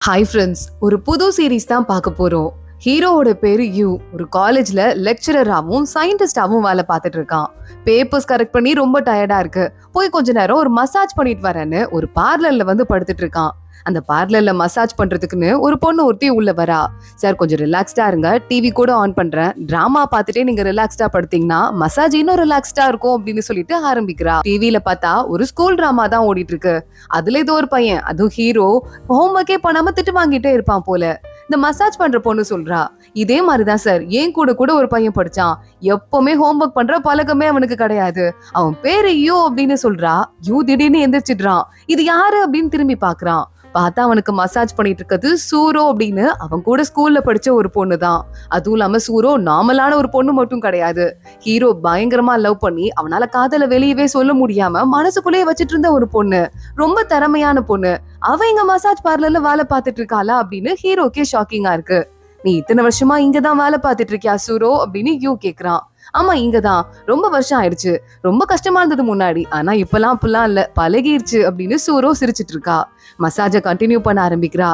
Hi friends, ஒரு புது series தான் பார்க்க போறோம். ஹீரோவோட பேரு யூ. ஒரு காலேஜ்ல லெக்சரராகவும் சயின்டிஸ்டாவும் வேலை பார்த்துட்டு இருக்கான். பேப்பர்ஸ் கரெக்ட் பண்ணி ரொம்ப டயர்டா இருக்கு. போய் கொஞ்ச நேரம் ஒரு மசாஜ் பண்ணிட்டு வரேன்னு ஒரு பார்லர்ல வந்து படுத்துட்டு இருக்கான். அந்த பார்லர்ல மசாஜ் பண்றதுக்குன்னு ஒரு பொண்ணு ஒருத்தி உள்ள வரா. சார் கொஞ்சம் ரிலாக்ஸ்டா இருங்க, டிவி கூட ஆன் பண்றேன், டிராமா பார்த்துட்டே நீங்க ரிலாக்ஸ்டா படுத்தீங்கன்னா மசாஜ் இன்னும் ரிலாக்ஸ்டா இருக்கும் அப்படின்னு சொல்லிட்டு ஆரம்பிக்கிறா. டிவில பார்த்தா ஒரு ஸ்கூல் டிராமா தான் ஓடிட்டு இருக்கு. அதுல ஏதோ ஒரு பையன், அதுவும் ஹீரோ, ஹோம்ஒர்க்கே பண்ணாம திட்டு வாங்கிட்டே இருப்பான் போல. இந்த மசாஜ் பண்ற பொண்ணு சொல்றா, இதே மாதிரிதான் சார் என் கூட கூட ஒரு பையன் படிச்சான், எப்பவுமே ஹோம்ஒர்க் பண்ற பழக்கமே அவனுக்கு கிடையாது, அவன் பேரு யூ அப்படின்னு சொல்றா. யூ திடீர்னு எந்திரிச்சிடுறான். இது யாரு அப்படின்னு திரும்பி பாக்குறான். பார்த்தா அவனுக்கு மசாஜ் பண்ணிட்டு இருக்கிறது சூரோ அப்படின்னு அவன் கூட ஸ்கூல்ல படிச்ச ஒரு பொண்ணு தான். அதுவும் இல்லாம சூரோ நார்மலான ஒரு பொண்ணு மட்டும் கிடையாது. ஹீரோ பயங்கரமா லவ் பண்ணி அவனால காதல வெளியவே சொல்ல முடியாம மனசுக்குள்ளேயே வச்சிட்டு இருந்த ஒரு பொண்ணு, ரொம்ப திறமையான பொண்ணு. அவ இங்க மசாஜ் பார்லர்ல வேலை பார்த்துட்டு இருக்காளா அப்படின்னு ஹீரோக்கே ஷாக்கிங்கா இருக்கு. நீ இத்தனை வருஷமா இங்கதான் வேலை பார்த்துட்டு இருக்கியா சூரோ அப்படின்னு யூ கேக்குறான். ஆமா, இங்கதான், ரொம்ப வருஷம் ஆயிடுச்சு, ரொம்ப கஷ்டமா இருந்தது முன்னாடி, ஆனா இப்பெல்லாம் அப்படிலாம் இல்ல, பழகிருச்சு அப்படின்னு சூரோ சிரிச்சிட்டு இருக்கா. மசாஜ கண்டினியூ பண்ண ஆரம்பிக்கிறா.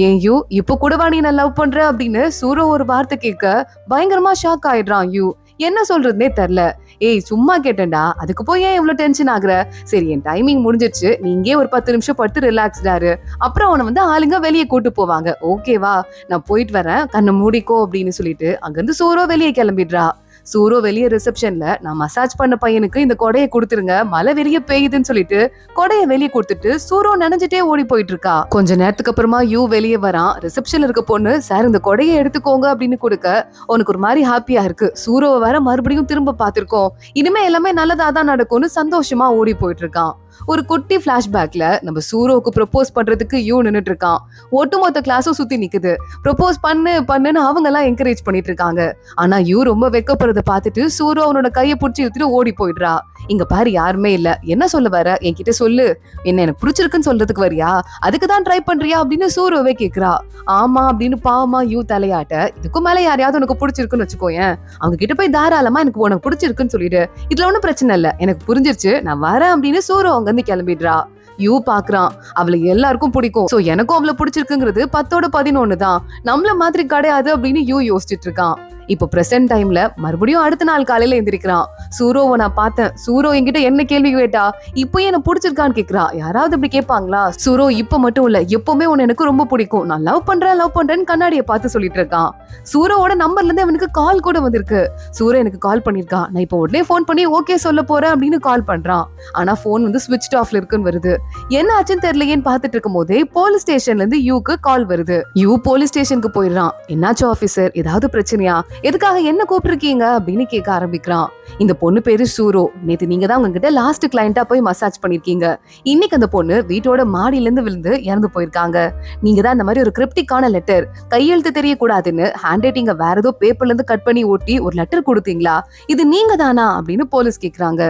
ஏன் யூ, இப்ப கூடவா நீ நான் லவ் பண்ற அப்படின்னு சூரோ ஒரு வார்த்தை கேட்க பயங்கரமா ஷாக் ஆயிடுறான் யூ. என்ன சொல்றதுனே தெரியல. ஏய் சும்மா கேட்டேன்டா, அதுக்கு போய் ஏன் இவ்வளவு டென்ஷன் ஆகுற? சரி, என் டைமிங் முடிஞ்சிருச்சு, நீ இங்கே ஒரு 10 நிமிஷம் படுத்து ரிலாக்ஸ்டாரு, அப்புறம் அவனை வந்து ஆளுங்க வெளியே கூட்டு போவாங்க, ஓகேவா? நான் போயிட்டு வரேன், கண்ணை மூடிக்கோ அப்படின்னு சொல்லிட்டு அங்கிருந்து சூரோ வெளியே கிளம்பிடுறா. சூரோ வெளியே ரிசப்ஷன்ல, நான் மசாஜ் பண்ண பையனுக்கு இந்த கொடையை கொடுத்துருங்க, மழை வெளியே பெய்யுதுன்னு சொல்லிட்டு கொடையை வெளியே கொடுத்துட்டு சூரோ நனைஞ்சிட்டே ஓடி போயிட்டு இருக்கா. கொஞ்ச நேரத்துக்கு அப்புறமா யூ வெளியே வரான். ரிசப்ஷன்ல இருக்க பொண்ணு, சார் இந்த கொடையை எடுத்துக்கோங்க அப்படின்னு கொடுக்க உனக்கு ஒரு மாதிரி ஹாப்பியா இருக்கு, சூரோவை வேற மறுபடியும் திரும்ப பார்த்திருக்கோம், இனிமே எல்லாமே நல்லதாதான் நடக்கும்னு சந்தோஷமா ஓடி போயிட்டு இருக்கான். ஒரு குட்டி பிளாஷ்பேக்ல நம்ம சூரோவுக்கு ப்ரொபோஸ் பண்றதுக்கு யூ நின்னுட்டு இருக்கான். ஒட்டுமொத்த கிளாஸும் சுத்தி நிக்குது. ப்ரொபோஸ் பண்ணுன்னு அவங்க எல்லாம் என்கரேஜ் பண்ணிட்டு இருக்காங்க. ஆனா யூ ரொம்ப வெக்கப்படுறத பார்த்துட்டு சூரோ அவனோட கையை பிடிச்சி இழுத்துட்டு ஓடி போயிடுறா. இங்க பாரு, யாருமே இல்ல, என்ன சொல்ல வர, என்கிட்ட சொல்லு, என்ன எனக்கு பிடிச்சிருக்குன்னு சொல்றதுக்கு வரியா, அதுக்குதான் ட்ரை பண்றியா அப்படின்னு சூரோவே கேக்குறா. ஆமா அப்படின்னு பாவமா யூ தலையாட்ட, இதுக்கும் மேல யாரையாவது உனக்கு பிடிச்சிருக்குன்னு வச்சுக்கோயேன், அவங்க கிட்ட போய் தாராளமா எனக்கு உனக்கு பிடிச்சிருக்குன்னு சொல்லிடு, இதுல ஒண்ணும் பிரச்சனை இல்ல, எனக்கு புரிஞ்சிருச்சு, நான் வரேன் அப்படின்னு சூரோ அங்க இருந்து கிளம்பிடுறா. யூ பாக்குறான், அவளை எல்லாருக்கும் பிடிக்கும், சோ எனக்கும் அவளை பிடிச்சிருக்குங்கிறது 10/11 தான், நம்மள மாதிரி கிடையாது அப்படின்னு யூ யோசிச்சுட்டு இருக்கான். இப்போ பிரசன்ட் டைம்ல மறுபடியும் அடுத்த நாள் காலையில எந்திரிக்கிறான். சூரோவை நான் பார்த்தேன், சூரோ என்கிட்ட என்ன கேள்வி கேட்டா, இப்போ என்ன பிடிச்சிருக்கான்னு கேக்குறா. யாராவது இப்படி கேட்பாங்களா? சூரோ இப்ப மட்டும் இல்ல, எப்பவுமே உன்னை எனக்கு ரொம்ப பிடிக்கும், நான் லவ் பண்றேன்னு கண்ணாடியை பார்த்து சொல்லிட்டு இருக்கான். சூரோவோட நம்பர்ல இருந்து அவனுக்கு கால் கூட வந்திருக்கு. சூரோ எனக்கு கால் பண்ணிருக்கா, நான் இப்போ உடனே போன் பண்ணி ஓகே சொல்ல போறேன் அப்படின்னு கால் பண்றான். ஆனா போன் வந்து ஸ்விட்ச் ஆஃப்ல இருக்குன்னு வருது. என்ன ஆச்சுன்னு தெரியலையேன்னு பார்த்துட்டு இருக்கும் போதே போலீஸ் ஸ்டேஷன்ல இருந்து யூக்கு கால் வருது. யூ போலீஸ் ஸ்டேஷனுக்கு போயிடுறான். என்னாச்சு ஆபீசர், ஏதாவது பிரச்சனையா, எதுக்காக என்ன கூப்பிட்டுருக்கீங்க அப்படின்னு கேட்க ஆரம்பிக்கிறான். இந்த பொண்ணு பேரு சூரோ, நேத்து நீங்க தான் உங்ககிட்ட லாஸ்ட் கிளையண்டா போய் மசாஜ் பண்ணிருக்கீங்க, இன்னைக்கு அந்த பொண்ணு வீட்டோட மாடியில இருந்து விழுந்து இறந்து போயிருக்காங்க, நீங்க தான் இந்த மாதிரி ஒரு கிரிப்டிக்கான லெட்டர், கையெழுத்து தெரியக்கூடாதுன்னு ஹேண்ட் ரைட்டிங்க வேற ஏதோ பேப்பர்ல இருந்து கட் பண்ணி ஒட்டி ஒரு லெட்டர் கொடுத்தீங்களா, இது நீங்க தானா அப்படின்னு போலீஸ் கேக்குறாங்க.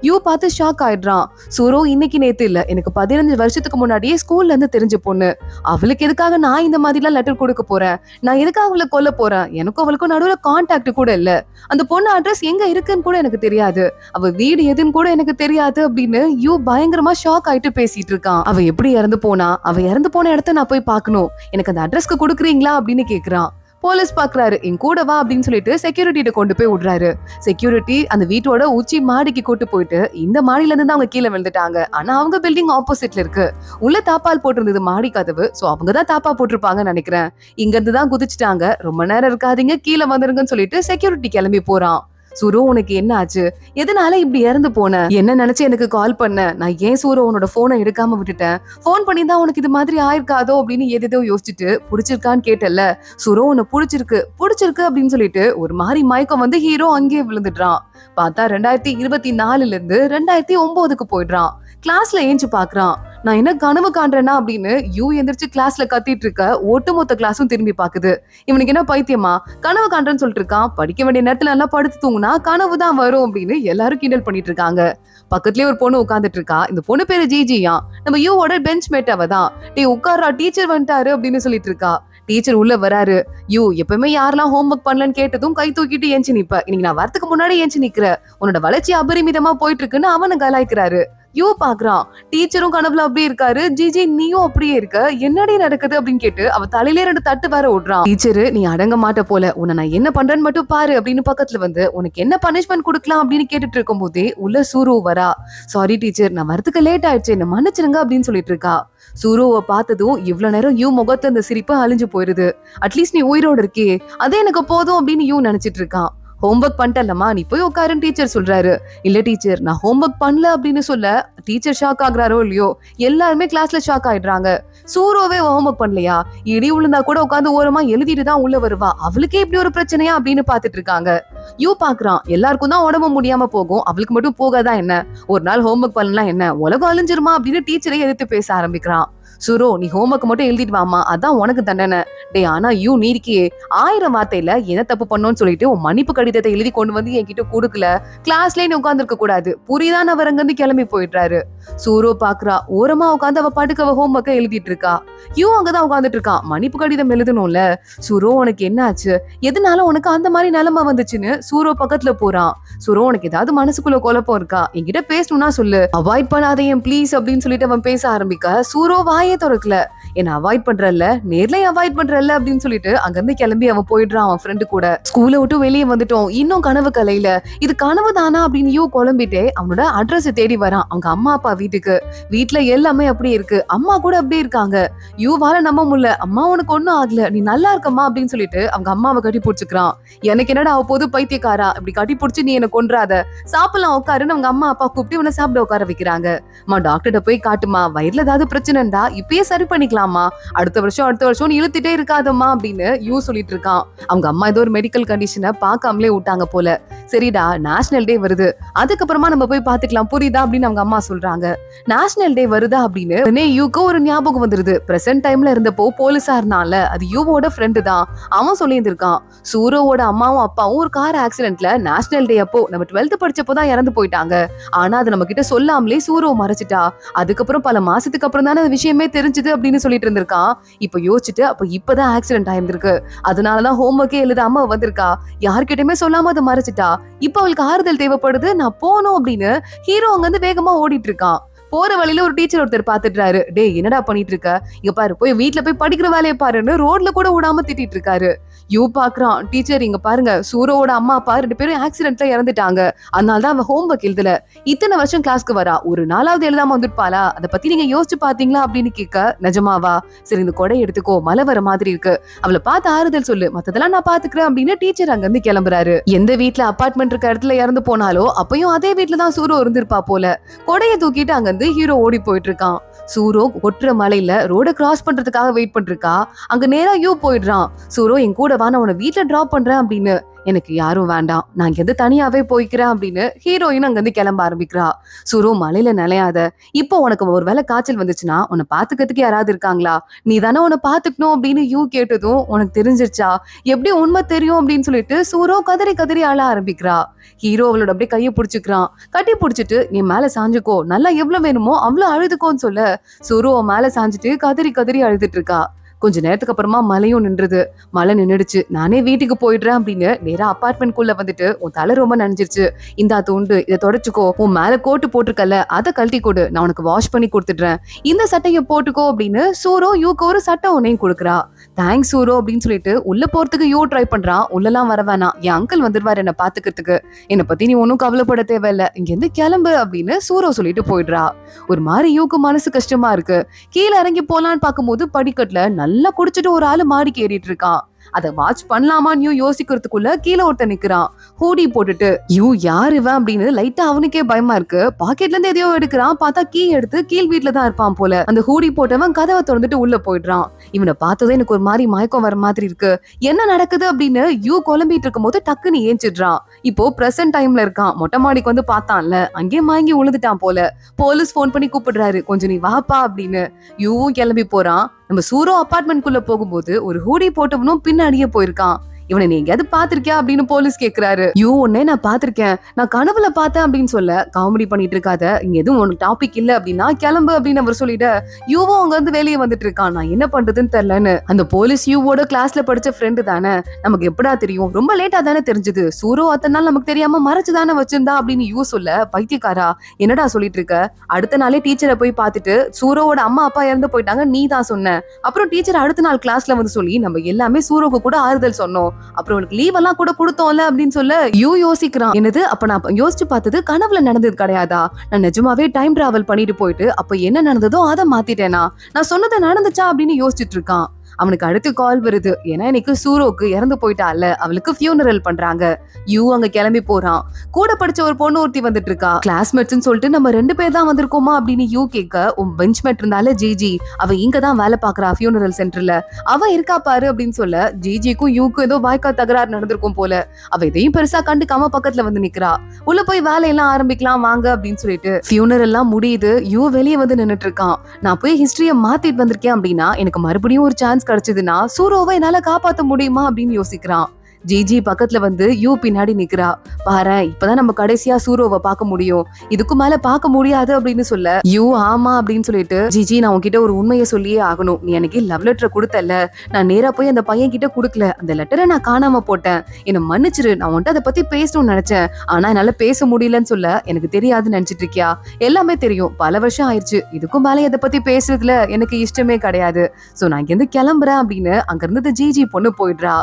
யூ பார்த்து ஷாக் ஆயிடுறான். சூரோ இன்னைக்கு நேத்து இல்ல, எனக்கு 15 வருஷத்துக்கு முன்னாடியே ஸ்கூல்ல இருந்து தெரிஞ்ச பொண்ணு, அவளுக்கு எதுக்காக நான் இந்த மாதிரி எல்லாம் லெட்டர் கொடுக்க போறேன், நான் எதுக்காக அவளை கொல்ல போறேன், எனக்கும் அவளுக்கும் நடுவுல கான்டாக்ட் கூட இல்ல, அந்த பொண்ணு அட்ரஸ் எங்க இருக்குன்னு கூட எனக்கு தெரியாது, அவ வீடு எதுன்னு கூட எனக்கு தெரியாது அப்படின்னு யூ பயங்கரமா ஷாக் ஆயிட்டு பேசிட்டு இருக்கான். அவ எப்படி இறந்து போனா, அவ இறந்து போன இடத்த நான் போய் பார்க்கணும், எனக்கு அந்த அட்ரஸ்க்கு கொடுக்குறீங்களா அப்படின்னு கேக்குறான். போலீஸ் பாக்குறாரு, என் கூட வா அப்படின்னு சொல்லிட்டு செக்யூரிட்டிட்ட கொண்டு போய் விடுறாரு. செக்யூரிட்டி அந்த வீட்டோட உச்சி மாடிக்கு கூட்டு போயிட்டு, இந்த மாடியில இருந்து அவங்க கீழே விழுந்துட்டாங்க, ஆனா அவங்க பில்டிங் ஆப்போசிட்ல இருக்கு, உள்ள தாப்பால் போட்டிருந்தது மாடி கதவு, சோ அவங்கதான் தாப்பா போட்டிருப்பாங்கன்னு நினைக்கிறேன், இங்க இருந்து தான் குதிச்சுட்டாங்க, ரொம்ப நேரம் இருக்காதீங்க, கீழே வந்துருங்கன்னு சொல்லிட்டு செக்யூரிட்டி கிளம்பி போறான். சூரோ, உனக்கு என்ன ஆச்சு, எதனால இப்படி இறந்து போன, என்ன நினைச்சு எனக்கு கால் பண்ண, நான் ஏன் சூரோ உன்னோட போனை எடுக்காம விட்டுட்டேன், போன் பண்ணி தான் உனக்கு இது மாதிரி ஆயிருக்காதோ அப்படின்னு எதோ யோசிச்சுட்டு பிடிச்சிருக்கான்னு கேட்டல, சூரோ உன்னை பிடிச்சிருக்கு அப்படின்னு சொல்லிட்டு ஒரு மாதிரி மயக்கம் வந்து ஹீரோ அங்கேயே விழுந்துடுறான். பார்த்தா 2024ல இருந்து 2009க்கு போயிடுறான். கிளாஸ்ல ஏஞ்சு பாக்குறான். நான் என்ன கனவு காண்றேன்னா அப்படின்னு யூ எந்திரிச்சு கிளாஸ்ல கத்திட்டு இருக்க ஒட்டுமொத்த கிளாஸும் திரும்பி பாக்குது. இவனுக்கு என்ன பைத்தியமா, கனவு காண்றேன்னு சொல்லிட்டு இருக்கான், படிக்க வேண்டிய நேரத்துல நல்லா படுத்து தூங்குனா கனவு தான் வரும் அப்படின்னு எல்லாரும் கிண்டல் பண்ணிட்டு இருக்காங்க. பக்கத்துலயே ஒரு பொண்ணு உட்காந்துட்டு இருக்கா. இந்த பொண்ணு பேரு ஜிஜியா, நம்ம யூவோட பெஞ்ச் மேட் அவதான். டே உட்காரா, டீச்சர் வந்துட்டாரு அப்படின்னு சொல்லிட்டு இருக்கா. டீச்சர் உள்ள வராரு. யூ, எப்பவுமே யாரெல்லாம் ஹோம்ஒர்க் பண்ணலன்னு கேட்டதும் கை தூக்கிட்டு ஏஞ்சி நிப்ப, இன்னைக்கு நான் வரதுக்கு முன்னாடி ஏஞ்சி நிக்கிற, உன்னோட வளர்ச்சி அபரிமிதமா போயிட்டு இருக்குன்னு அவனை கலாய்க்கிறாரு. யூ பாக்குறான் டீச்சரும் கனவுல அப்படியே இருக்காரு. ஜிஜி நீயும் அப்படியே இருக்க, என்னடி நடக்குது அப்படின்னு கேட்டு அவ தலையிலே 2 தட்டு வேற விடுறான். டீச்சரு நீ அடங்க மாட்ட போல, உன்னை நான் என்ன பண்றேன்னு மட்டும் பாரு அப்படின்னு பக்கத்துல வந்து உனக்கு என்ன பனிஷ்மெண்ட் கொடுக்கலாம் அப்படின்னு கேட்டுட்டு இருக்கும் போதே உள்ள சூரு வரா. சாரி டீச்சர், நான் வரதுக்கு லேட் ஆயிடுச்சு, என்ன மன்னிச்சிருங்க அப்படின்னு சொல்லிட்டு இருக்கா. சூருவை பார்த்ததும் இவ்வளவு நேரம் யூ முகத்துல அந்த சிரிப்பு அழிஞ்சு போயிருது. அட்லீஸ்ட் நீ உயிரோட இருக்கே, அதே எனக்கு போதும் அப்படின்னு யூ நினைச்சிட்டு இருக்கான். ஹோம்ஒர்க் பண்ணிட்டல்லம்மா, நீ போய் உட்காருன்னு டீச்சர் சொல்றாரு. இல்ல டீச்சர், நான் ஹோம்ஒர்க் பண்ணல அப்படின்னு சொல்ல டீச்சர் ஷாக் ஆகுறாரோ இல்லையோ, எல்லாருமே கிளாஸ்ல ஷாக் ஆயிடுறாங்க. சூரோவே ஹோம்ஒர்க் பண்ணலையா, இடி விழுந்தா கூட உட்காந்து ஓரமா எழுதிட்டு தான் உள்ள வருவா, அவளுக்கே இப்படி ஒரு பிரச்சனையா அப்படின்னு பாத்துட்டு இருக்காங்க. யூ பாக்குறான் எல்லாருக்கும் தான் உடம்பு முடியாம போகும், அவளுக்கு மட்டும் போகாதா என்ன, ஒரு நாள் ஹோம்ஒர்க் பண்ணலாம் என்ன, உலகம் அழிஞ்சிருமா அப்படின்னு டீச்சரை எதிர்த்து பேச ஆரம்பிக்கிறான். சுரோ நீ ஹோம்ஒர்க் மட்டும் எழுதிட்டு வாமா, அதான் உனக்கு தண்டனை. டே ஆனா யூ நீர்க்கியே 1000 வார்த்தையில என்ன தப்பு பண்ணோன்னு சொல்லிட்டு உன் மன்னிப்பு கடிதத்தை எழுதி கொண்டு வந்து என்கிட்ட கொடுக்கல, கிளாஸ்லயே நீ உட்கார்ந்து இருக்க கூடாது புரியுதான், அவர் அங்கிருந்து கிளம்பி போயிடுறாரு. சூரோ பாக்குறா ஓரமா உட்காந்து அவ பாட்டுக்கு அவ ஹோம்ஒர்க்கை எழுதிட்டு இருக்கா. யூ அங்கதான் உட்காந்துட்டு இருக்கான், மன்னிப்பு கடிதம் எழுதணும்ல. சூரோ உனக்கு என்ன ஆச்சு, எதனால உனக்கு அந்த மாதிரி நிலைமை வந்துச்சுன்னு சூரோ பக்கத்துல போறான். சூரோ உனக்கு ஏதாவது மனசுக்குள்ள குழப்பம் இருக்கா, என்கிட்ட பேசணும்னா சொல்லு, அவாய்ட் பண்ணாதேன் ப்ளீஸ் அப்படின்னு சொல்லிட்டு அவன் பேச ஆரம்பிக்க சூரோ வாயே திறக்கல. என்ன அவாய்ட் பண்றல்ல, நேர்ல அவாய்ட் பண்றல்ல அப்படின்னு சொல்லிட்டு அங்கிருந்து கிளம்பி அவன் போயிடுறான் அவன் ஃப்ரெண்டு கூட. ஸ்கூலை விட்டு வெளியே வந்துட்டோம், இன்னும் கனவு கலையில, இது கனவு தானா அப்படின்னு யூ குழம்பிட்டே அவனோட அட்ரஸ் தேடி வரான் அவங்க அம்மா அப்பா வீட்டுக்கு. வீட்டுல எல்லாமே அப்படி இருக்கு, அம்மா கூட அப்படியே இருக்காங்க. யூவால நம்ப முடியல, அம்மா உனக்கு ஒண்ணும் ஆகல, நீ நல்லா இருக்கம்மா அப்படின்னு சொல்லிட்டு அவங்க அம்மாவை கட்டி பிடிச்சுக்கிறான். எனக்கு என்னடா அவ போது பைத்தியக்காரா, இப்படி கட்டி பிடிச்சு நீ என்ன கொன்றாத, சாப்பிடலாம் உட்காருன்னு அவங்க அம்மா அப்பா கூப்பிட்டு இவனை சாப்பிட உட்கார வைக்கிறாங்க. அம்மா டாக்டர்கிட்ட போய் காட்டுமா, வயிறுல ஏதாவது பிரச்சனைடா இப்பயே சரி பண்ணிக்கலாமா, அடுத்த வருஷம் இழுத்துட்டே இருக்காதம்மா அப்படின்னு யூ சொல்லிட்டு இருக்கான். அவங்க அம்மா ஏதோ ஒரு மெடிக்கல் கண்டிஷனை பார்க்காமலே விட்டாங்க போல. சரிடா நேஷனல் டே வருது, அதுக்கப்புறமா நம்ம போய் பாத்துக்கலாம் புரியுதா அப்படின்னு அவங்க அம்மா சொல்றாங்க. நேஷனல் டே வருதா அப்படின்னு யூக்கு ஒரு ஞாபகம் வந்துருது. பிரசன்ட் டைம்ல இருந்தப்போ போலீஸா இருந்தான்ல, அது யூவோட ஃப்ரெண்டு தான். அவன் சொல்லியிருந்திருக்கான் சூரோவோட அம்மாவும் அப்பாவும் ஒரு கார் ஆக்சிடென்ட்ல நேஷனல் டே அப்போ நம்ம 12th படிச்சப்போதான் இறந்து போயிட்டாங்க. ஆனா அது நம்ம கிட்ட சொல்லாமலே சூரோ மறைச்சிட்டா. அதுக்கப்புறம் பல மாசத்துக்கு அப்புறம் தானே விஷயமே தெரிஞ்சது அப்படின்னு சொல்லிட்டு இருந்திருக்கான். இப்ப யோசிச்சுட்டு அப்ப இப்பதான் ஆக்சிடென்ட் ஆயிருந்திருக்கு, அதனாலதான் ஹோம்ஒர்க்கே எழுதாம வந்திருக்கா, யார்கிட்டயுமே சொல்லாம அதை மறைச்சிட்டா. இப்ப அவளுக்கு ஆறுதல் தேவைப்படுது, நான் போனோம் அப்படின்னு ஹீரோ அங்க இருந்து வேகமா ஓடிட்டு இருக்கான். போற வழியில ஒரு டீச்சர் ஒருத்தர் பாத்துட்டாரு. டே என்னடா பண்ணிட்டு இருக்க, இங்க பாரு போய் வீட்டுல போய் படிக்கிற வேலையை பாருன்னு ரோட்ல கூட விடாம திட்டிட்டு இருக்காரு. யூ பாக்குறான் டீச்சர் இங்க பாருங்க, சூரோட அம்மா அப்பா 2 பேரும் ஆக்சிடென்ட்ல இறந்துட்டாங்க, அதனாலதான் அவன் ஹோம்ஒர்க் எழுதல, இத்தனை வருஷம் கிளாஸ்க்கு வரா, ஒரு நாளாவது எழுதாம வந்துருப்பாளா, அதை பத்தி நீங்க யோசிச்சு பாத்தீங்களா அப்படின்னு கேட்க, நிஜமாவா, சரி இந்த கொடை எடுத்துக்கோ, மழை வர மாதிரி இருக்கு, அவளை பார்த்து ஆறுதல் சொல்லு, மத்ததெல்லாம் நான் பாத்துக்கிறேன் அப்படின்னு டீச்சர் அங்க இருந்து கிளம்புறாரு. எந்த வீட்டுல அபார்ட்மெண்ட் இருக்க இடத்துல இறந்து போனாலோ அப்பயும் அதே வீட்டுலதான் சூரோ இருந்திருப்பா போல. கொடையை தூக்கிட்டு அங்க ஹீரோ ஓடி போயிட்டு இருக்கான். சூரோ கொட்டுற மலையில ரோட கிராஸ் பண்றதுக்காக வெயிட் பண்ணிருக்கா. அங்க நேரா யூ போயிடுறான். சூரோ என் கூட வா, நான் உன்னை வீட்டுல டிராப் பண்றேன் அப்படின்னு. எனக்கு யாரும் வேண்டாம், நான் இங்க தனியாவே போய்க்கிறேன் அப்படின்னு ஹீரோயின் அங்க இருந்து கிளம்ப ஆரம்பிக்கிறா. சூரோ மலையில நிலையாத, இப்போ உனக்கு ஒரு வேளை காய்ச்சல் வந்துச்சுன்னா உன்னை பாத்துக்கிறதுக்கு யாராவது இருக்காங்களா, நீ தானே உன்னை பாத்துக்கணும் அப்படின்னு யூ கேட்டதும் உனக்கு தெரிஞ்சிருச்சா, எப்படி உண்மை தெரியும் அப்படின்னு சொல்லிட்டு சூரோ கதறி கதறி ஆள ஆரம்பிக்கிறா. ஹீரோ அவளோட அப்படியே கையை பிடிச்சுக்கிறான். கட்டி பிடிச்சிட்டு நீ மேல சாஞ்சுக்கோ, நல்லா எவ்வளவு வேணுமோ அவ்வளவு அழுதுக்கோன்னு சொல்ல சூரோ மேல சாஞ்சிட்டு கதறி கதறி அழுதுட்டு இருக்கா. கொஞ்ச நேரத்துக்கு அப்புறமா மழையும் நின்றுது. மழை நின்னுடுச்சு, நானே வீட்டுக்கு போயிடுறேன் அப்படின்னு நேரா அபார்ட்மெண்ட் குள்ள வந்துட்டு, உன் தலை ரொம்ப நனைஞ்சிருச்சு, இந்தா தூண்டு இதை தொடச்சுக்கோ, உன் மேல கோட்டு போட்டிருக்கல அதை கழட்டி கொடு, நான் உனக்கு வாஷ் பண்ணி கொடுத்துடுறேன், இந்த சட்டையை போட்டுக்கோ அப்படின்னு சூரோ யூக்கு ஒரு சட்டை ஒன்னையும் கொடுக்குறா. தேங்க்ஸ் சூரோ அப்படின்னு சொல்லிட்டு உள்ள போறதுக்கு யூ ட்ரை பண்றான். உள்ளலாம் வர வேணாம், என் அங்கிள் வந்துருவாரு என்ன பாத்துக்கிறதுக்கு, என்னை பத்தி நீ ஒன்னும் கவலைப்பட தேவையில்ல, இங்க இருந்து கிளம்பு அப்படின்னு சூரோ சொல்லிட்டு போயிடுறா. ஒரு மாதிரி யூக்கு மனசு கஷ்டமா இருக்கு. கீழே இறங்கி போலான்னு பாக்கும்போது படிக்கட்டுல நல்லா குடிச்சிட்டு ஒரு ஆளு மாடிக்கு ஏறிட்டு இருக்கான். அதை வாட்ச் பண்ணலாமான்னு யோசிக்கிறதுக்குள்ள கீழே ஒருத்தன் நிக்கிறான், ஹூடி போட்டுட்டு. யார் இவன் அப்படின்னு லைட்டா அவனுக்கே பயமா இருக்கு. பாக்கெட்ல இருந்து எதையோ எடுக்கிறான், பார்த்தா கீ எடுத்து கீழ் வீட்டுல தான் இருப்பான் போல. அந்த ஹூடி போட்டவன் கதவை திறந்துட்டு உள்ள போயிடுறான். இவனை பார்த்ததே எனக்கு ஒரு மாதிரி மயக்கம் வர மாதிரி இருக்கு, என்ன நடக்குது அப்படின்னு குழம்பிட்டு இருக்கும் போது டக்குன்னு ஏஞ்சிடுறான். இப்போ பிரசன்ட் டைம்ல இருக்கான். மொட்டை மாடிக்கு வந்து பார்த்தான்ல, அங்கேயே மயங்கி விழுந்துட்டான் போல. போலீஸ் போன் பண்ணி கூப்பிடுறாரு, கொஞ்சம் நீ வாப்பா அப்படின்னு. யூவும் கிளம்பி போறான். நம்ம சூரோ அபார்ட்மெண்ட் குள்ள போகும்போது ஒரு ஹூடி போட்டவனும் பின்னாடியே போயிருக்கான். இவனை நீ எங்கேயாவது பாத்திருக்கியா அப்படின்னு போலீஸ் கேக்குறாரு. யூ உடனே நான் பாத்திருக்கேன், நான் கனவுல பார்த்தேன் அப்படின்னு சொல்ல, காமெடி பண்ணிட்டு இருக்காத, இங்க எதுவும் உனக்கு டாபிக் இல்ல அப்படின்னா கிளம்பு அப்படின்னு அவர் சொல்லிட்டு யூவும் அங்க வந்து வெளியே வந்துட்டு இருக்கான். நான் என்ன பண்றதுன்னு தெரியலன்னு. அந்த போலீஸ் யூவோட கிளாஸ்ல படிச்ச ஃப்ரெண்டு தானே, நமக்கு எப்படா தெரியும், ரொம்ப லேட்டா தானே தெரிஞ்சது, சூரோ அத்தனை நாள் நமக்கு தெரியாம மறைச்சுதானே வச்சிருந்தா அப்படின்னு யூ சொல்ல, பைத்தியக்காரா என்னடா சொல்லிட்டு இருக்க, அடுத்த நாளே டீச்சரை போய் பார்த்துட்டு சூரோவோட அம்மா அப்பா இறந்து போயிட்டாங்க நீ தான் சொன்ன, அப்புறம் டீச்சர் அடுத்த நாள் கிளாஸ்ல வந்து சொல்லி நம்ம எல்லாமே சூரோக்கு கூட ஆறுதல் சொன்னோம், அப்புறம் உனக்கு லீவ் எல்லாம் கூட கொடுத்தோம்ல அப்படின்னு சொல்ல யூ யோசிக்கிறான். என்னது, அப்ப நான் யோசிச்சு பார்த்தது கனவுல நடந்தது கிடையாதா, நான் நிஜமாவே டைம் டிராவல் பண்ணிட்டு போயிட்டு அப்ப என்ன நடந்ததோ அதை மாத்திட்டேனா, நான் சொன்னது நடந்துச்சா அப்படின்னு யோசிச்சுட்டு இருக்கான். அவனுக்கு அடுத்து கால் வருது. ஏன்னா இன்னைக்கு சூரோக்கு இறந்து போயிட்டால, அவளுக்கு ஃபியூனரல் பண்றாங்க. யூ அங்க கிளம்பி போறான். கூட படிச்ச ஒரு பொண்ணு ஒருத்தி வந்துட்டு இருக்கா. கிளாஸ்மேட்ஸ்னு சொல்லிட்டு நம்ம 2 பேர் தான் வந்திருக்கோமா அப்படின்னு யூ கேட்க, உன் பெஞ்ச்மேட் இருந்தால ஜிஜி, அவ இங்க தான் வேலை பாக்குறா ஃபியூனரல் சென்டர்ல, அவ இருக்கா பாரு அப்படின்னு சொல்ல, ஜிஜிக்கும் யூக்கும் ஏதோ வாய்க்கா தகராறு நடந்திருக்கும் போல. அவ இதையும் பெருசா கண்டுக்காம பக்கத்துல வந்து நிக்கிறா. உள்ள போய் வேலையெல்லாம் ஆரம்பிக்கலாம் வாங்க அப்படின்னு சொல்லிட்டு ஃபியூனரல் எல்லாம் முடியுது. யூ வெளியே வந்து நின்னுட்டு இருக்கான். நான் போய் ஹிஸ்டரிய மாத்திட்டு வந்திருக்கேன் அப்படின்னா எனக்கு மறுபடியும் ஒரு சான்ஸ் கிடைச்சதுன்னா சூரோவை என்னால காப்பாத்த முடியுமா அப்படின்னு யோசிக்கிறான். ஜிஜி பக்கத்துல வந்து யூ பின்னாடி நிக்கிறா. பாரு, இப்பதான் நம்ம கடைசியா சூரோவை பார்க்க முடியும், இதுக்கு மேல பார்க்க முடியாது அப்படின்னு சொல்ல, யூ ஆமா அப்படின்னு சொல்லிட்டு, ஜிஜி நான் உன்கிட்ட ஒரு உண்மையை சொல்லியே ஆகணும், நீ எனக்கு லவ் லெட்டர் கொடுத்தல, நான் நேரா போய் அந்த பையன் கிட்ட கொடுக்கல, அந்த லெட்டரை நான் காணாம போட்டேன், என்ன மன்னிச்சிரு, நான் உன்கிட்ட அதை பத்தி பேசணும்னு நினைச்சேன், ஆனா என்னால பேச முடியலன்னு சொல்ல, எனக்கு தெரியாதுன்னு நினைச்சிட்டு இருக்கியா, எல்லாமே தெரியும், பல வருஷம் ஆயிடுச்சு, இதுக்கும் மேல இதை பத்தி பேசுறதுல எனக்கு இஷ்டமே கிடையாது, சோ நான் இங்க இருந்து கிளம்புறேன் அப்படின்னு அங்க இருந்து ஜிஜி பொண்ணு போயிடுறா.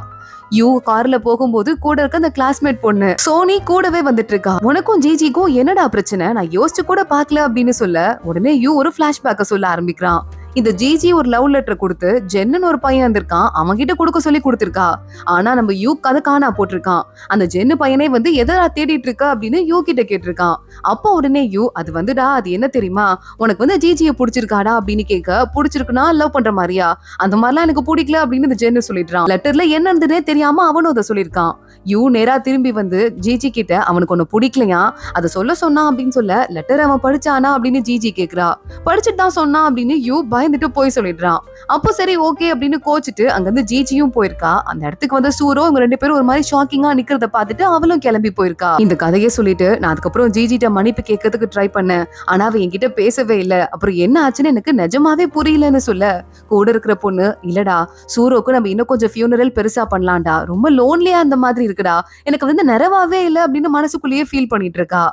யூ கார்ல போகும்போது கூட இருக்க அந்த கிளாஸ்மேட் பொண்ணு சோனி கூடவே வந்துட்டு இருக்கா. உனக்கும் ஜிஜிக்கும் என்னடா பிரச்சனை, நான் யோசிச்சு கூட பாக்கல அப்படின்னு சொல்ல, உடனே யூ ஒரு பிளாஷ்பேக்க சொல்ல ஆரம்பிக்கிறான். இந்த ஜிஜி ஒரு லவ் லெட்டர் கொடுத்து ஜென்னு ஒரு பையன் வந்திருக்கான், அவன் கிட்ட கொடுக்க சொல்லி கொடுத்திருக்கா. ஆனா நம்ம யூ கதை காணா போட்டிருக்கான். அந்த ஜென்னு பையனே வந்து எதா தேடிட்டு இருக்க அப்படின்னு யூ கிட்ட கேட்டிருக்கான். அப்போ உடனே யூ அது வந்துடா, அது என்ன தெரியுமா, உனக்கு வந்து ஜிஜியை பிடிச்சிருக்காடா அப்படின்னு கேட்க, பிடிச்சிருக்குன்னா லவ் பண்ற மாதிரியா, அந்த மாதிரிலாம் எனக்கு பிடிக்கல அப்படின்னு இந்த ஜென்னு சொல்லிடுறான். லெட்டர்ல என்ன இருந்ததே தெரியாம அவனும் அதை சொல்லியிருக்கான். யூ நேரா திரும்பி வந்து ஜிஜி கிட்ட அவனுக்கு ஒண்ணு பிடிக்கலையா, அதை சொல்ல சொன்னான் அப்படின்னு சொல்ல, லெட்டர் அவன் படிச்சானா அப்படின்னு ஜிஜி கேக்குறா. படிச்சுட்டு தான் சொன்னான் அப்படின்னு யூ பயந்துட்டு போய் சொல்லிடுறான். அப்போ சரி ஓகே அப்படின்னு கோச்சிட்டு அங்க இருந்து ஜிஜியும் போயிருக்கா. அந்த இடத்துக்கு வந்து சூரோ இவங்க 2 பேரும் ஒரு மாதிரி ஷாக்கிங்கா நிக்கிறத பார்த்துட்டு அவளும் கிளம்பி போயிருக்கா. இந்த கதையை சொல்லிட்டு நான் அதுக்கப்புறம் ஜிஜிட்ட மன்னிப்பு கேட்கறதுக்கு ட்ரை பண்ணேன், ஆனா அவ என்கிட்ட பேசவே இல்ல, அப்புறம் என்ன ஆச்சுன்னு எனக்கு நிஜமாவே புரியலன்னு சொல்ல, கூட இருக்கிற பொண்ணு இல்லடா சூரோக்கு நம்ம இன்னும் கொஞ்சம் ஃபியூனரல் பெருசா பண்ணலாம்டா, ரொம்ப லோன்லியா அந்த மாதிரி இருக்குடா, எனக்கு வந்து நிறைவாவே இல்ல அப்படின்னு மனசுக்குள்ளேயே ஃபீல் பண்ணிட்டு இருக்கா.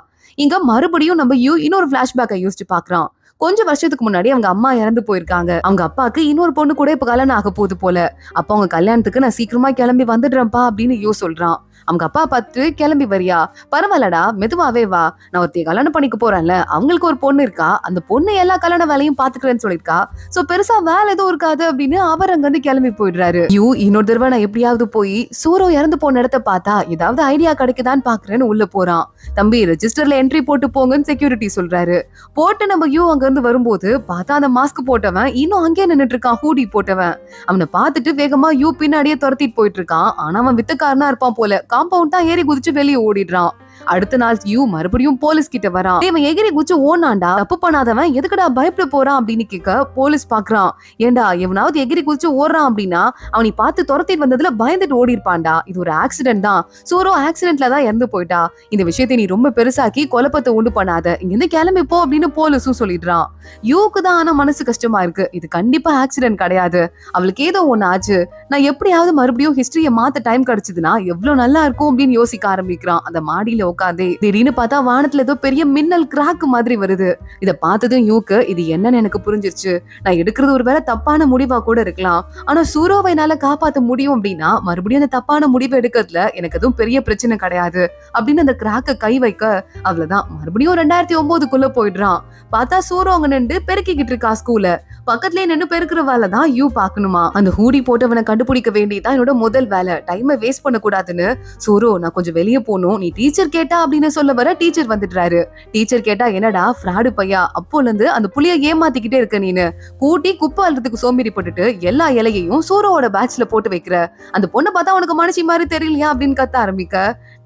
இங்க மறுபடியும் நம்ம இன்னொரு பிளாஷ்பேக்கை யோசிச்சு பாக்குறான். கொஞ்சம் வருஷத்துக்கு முன்னாடி அவங்க அம்மா இறந்து போயிருக்காங்க. அவங்க அப்பாக்கு இன்னொரு பொண்ணு கூட இப்ப கல்யாணம் ஆக போகுது போல. அப்ப அவங்க கல்யாணத்துக்கு நான் சீக்கிரமா கிளம்பி வந்துடுறேன்ப்பா அப்படின்னு யூ சொல்றான். அவங்க அப்பா பார்த்து கிளம்பி வரியா, பரவாயில்லடா மெதுவாவே வா, நான் ஒருத்தைய கல்யாணம் பண்ணிக்க போறேன்ல, அவங்களுக்கு ஒரு பொண்ணு இருக்கா, அந்த பொண்ணு எல்லா கல்யாண வேலையும் பாத்துக்கிறேன்னு சொல்லிருக்கா, சோ பெருசா வேலை எதுவும் இருக்காது அப்படின்னு அவர் அங்க இருந்து கிளம்பி போயிடுறாரு. யூ இன்னொரு தடவை நான் எப்படியாவது போய் சூரோ இறந்து போன இடத்த பார்த்தா ஏதாவது ஐடியா கிடைக்குதான்னு பாக்குறேன்னு உள்ள போறான். தம்பி ரெஜிஸ்டர்ல என்ட்ரி போட்டு போங்கன்னு செக்யூரிட்டி சொல்றாரு. போட்டு நம்ம யூ அங்க இருந்து வரும்போது பார்த்தா அந்த மாஸ்க் போட்டவன் இன்னும் அங்கே நின்னுட்டு இருக்கான், ஹூடி போட்டவன். அவனை பார்த்துட்டு வேகமா யூ பின்னாடியே துரத்திட்டு போயிட்டு இருக்கான். ஆனா அவன் வித்துக்காரனா இருப்பான் போல, காம்பவுண்ட் தான் ஏறி குதிச்சு வெளியே ஓடிடுறான். அடுத்த நாள் யூ மறுபடியும் போலீஸ் கிட்ட வரான். இவன் எகிரி குச்சி ஓனாண்டா, தப்பு பண்ணாதவன் எதுக்குடா பயப்பட போறான் அப்படின்னு கேட்க, போலீஸ் பாக்குறான். ஏண்டா எவனாவது எகிரி குச்சி ஓடுறான் அப்படின்னா அவனை பார்த்து துரத்திட்டு வந்ததுல பயந்துட்டு ஓடி இருப்பான்டா, இது ஒரு ஆக்சிடென்ட் தான், சூரோ ஆக்சிடென்ட்ல தான் இறந்து போயிட்டா, இந்த விஷயத்தை நீ ரொம்ப பெருசாக்கி குழப்பத்தை உண்டு பண்ணாத, இங்க இருந்து கிளம்பி போ அப்படின்னு போலீஸும் சொல்லிடுறான். யூக்கு தான் ஆனா மனசு கஷ்டமா இருக்கு, இது கண்டிப்பா ஆக்சிடென்ட் கிடையாது, அவளுக்கு ஏதோ ஒண்ணு ஆச்சு, நான் எப்படியாவது மறுபடியும் ஹிஸ்டரிய மாத்த டைம் கிடைச்சதுன்னா எவ்வளவு நல்லா இருக்கும் அப்படின்னு யோசிக்க ஆரம்பிக்கிறான். அந்த மாடியில உட்காந்தே திடீர்னு பார்த்தா வானத்துல ஏதோ பெரிய மின்னல் கிராக் மாதிரி வருது. இத பார்த்ததும் யூக்கு இது என்னன்னு எனக்கு புரிஞ்சிருச்சு, நான் எடுக்கிறது ஒருவேளை தப்பான முடிவா கூட இருக்கலாம், ஆனா சூரோவை என்னால காப்பாத்த முடியும் அப்படின்னா மறுபடியும் அந்த தப்பான முடிவை எடுக்கிறதுல எனக்கு எதுவும் பெரிய பிரச்சனை கிடையாது அப்படின்னு அந்த கிராக்க கை வைக்க, அவ்வளவுதான் மறுபடியும் 2009க்குள்ள போயிடுறான். பார்த்தா சூரோ அங்க நின்று பெருக்கிக்கிட்டு இருக்கா ஸ்கூல. பக்கத்துலயே நின்று பெருக்கிற வேலை தான் யூ பாக்கணுமா. அந்த ஹூடி போட்டவனை கண்டுபிடிக்க வேண்டியதான் என்னோட முதல் வேலை, டைமை வேஸ்ட் பண்ண கூடாதுன்னு. சூரோ நான் கொஞ்சம் வெளியே போகணும், நீ டீச்சர் கேட்டா அப்படின்னு சொல்ல வர டீச்சர் வந்துடுறாரு. டீச்சர் கேட்டா என்னடா ஃப்ராடு பையா, அப்போல இருந்து அந்த புளிய ஏமாத்திக்கிட்டே இருக்க நீனு, கூட்டி குப்பை அழுறதுக்கு சோம்பேறி போட்டுட்டு எல்லா இலையையும் சூரோவோட பேட்ச்ல போட்டு வைக்கிற, அந்த பொண்ணை பார்த்தா உனக்கு மனுஷி மாதிரி தெரியலையா அப்படின்னு கத்த ஆரம்பிக்க,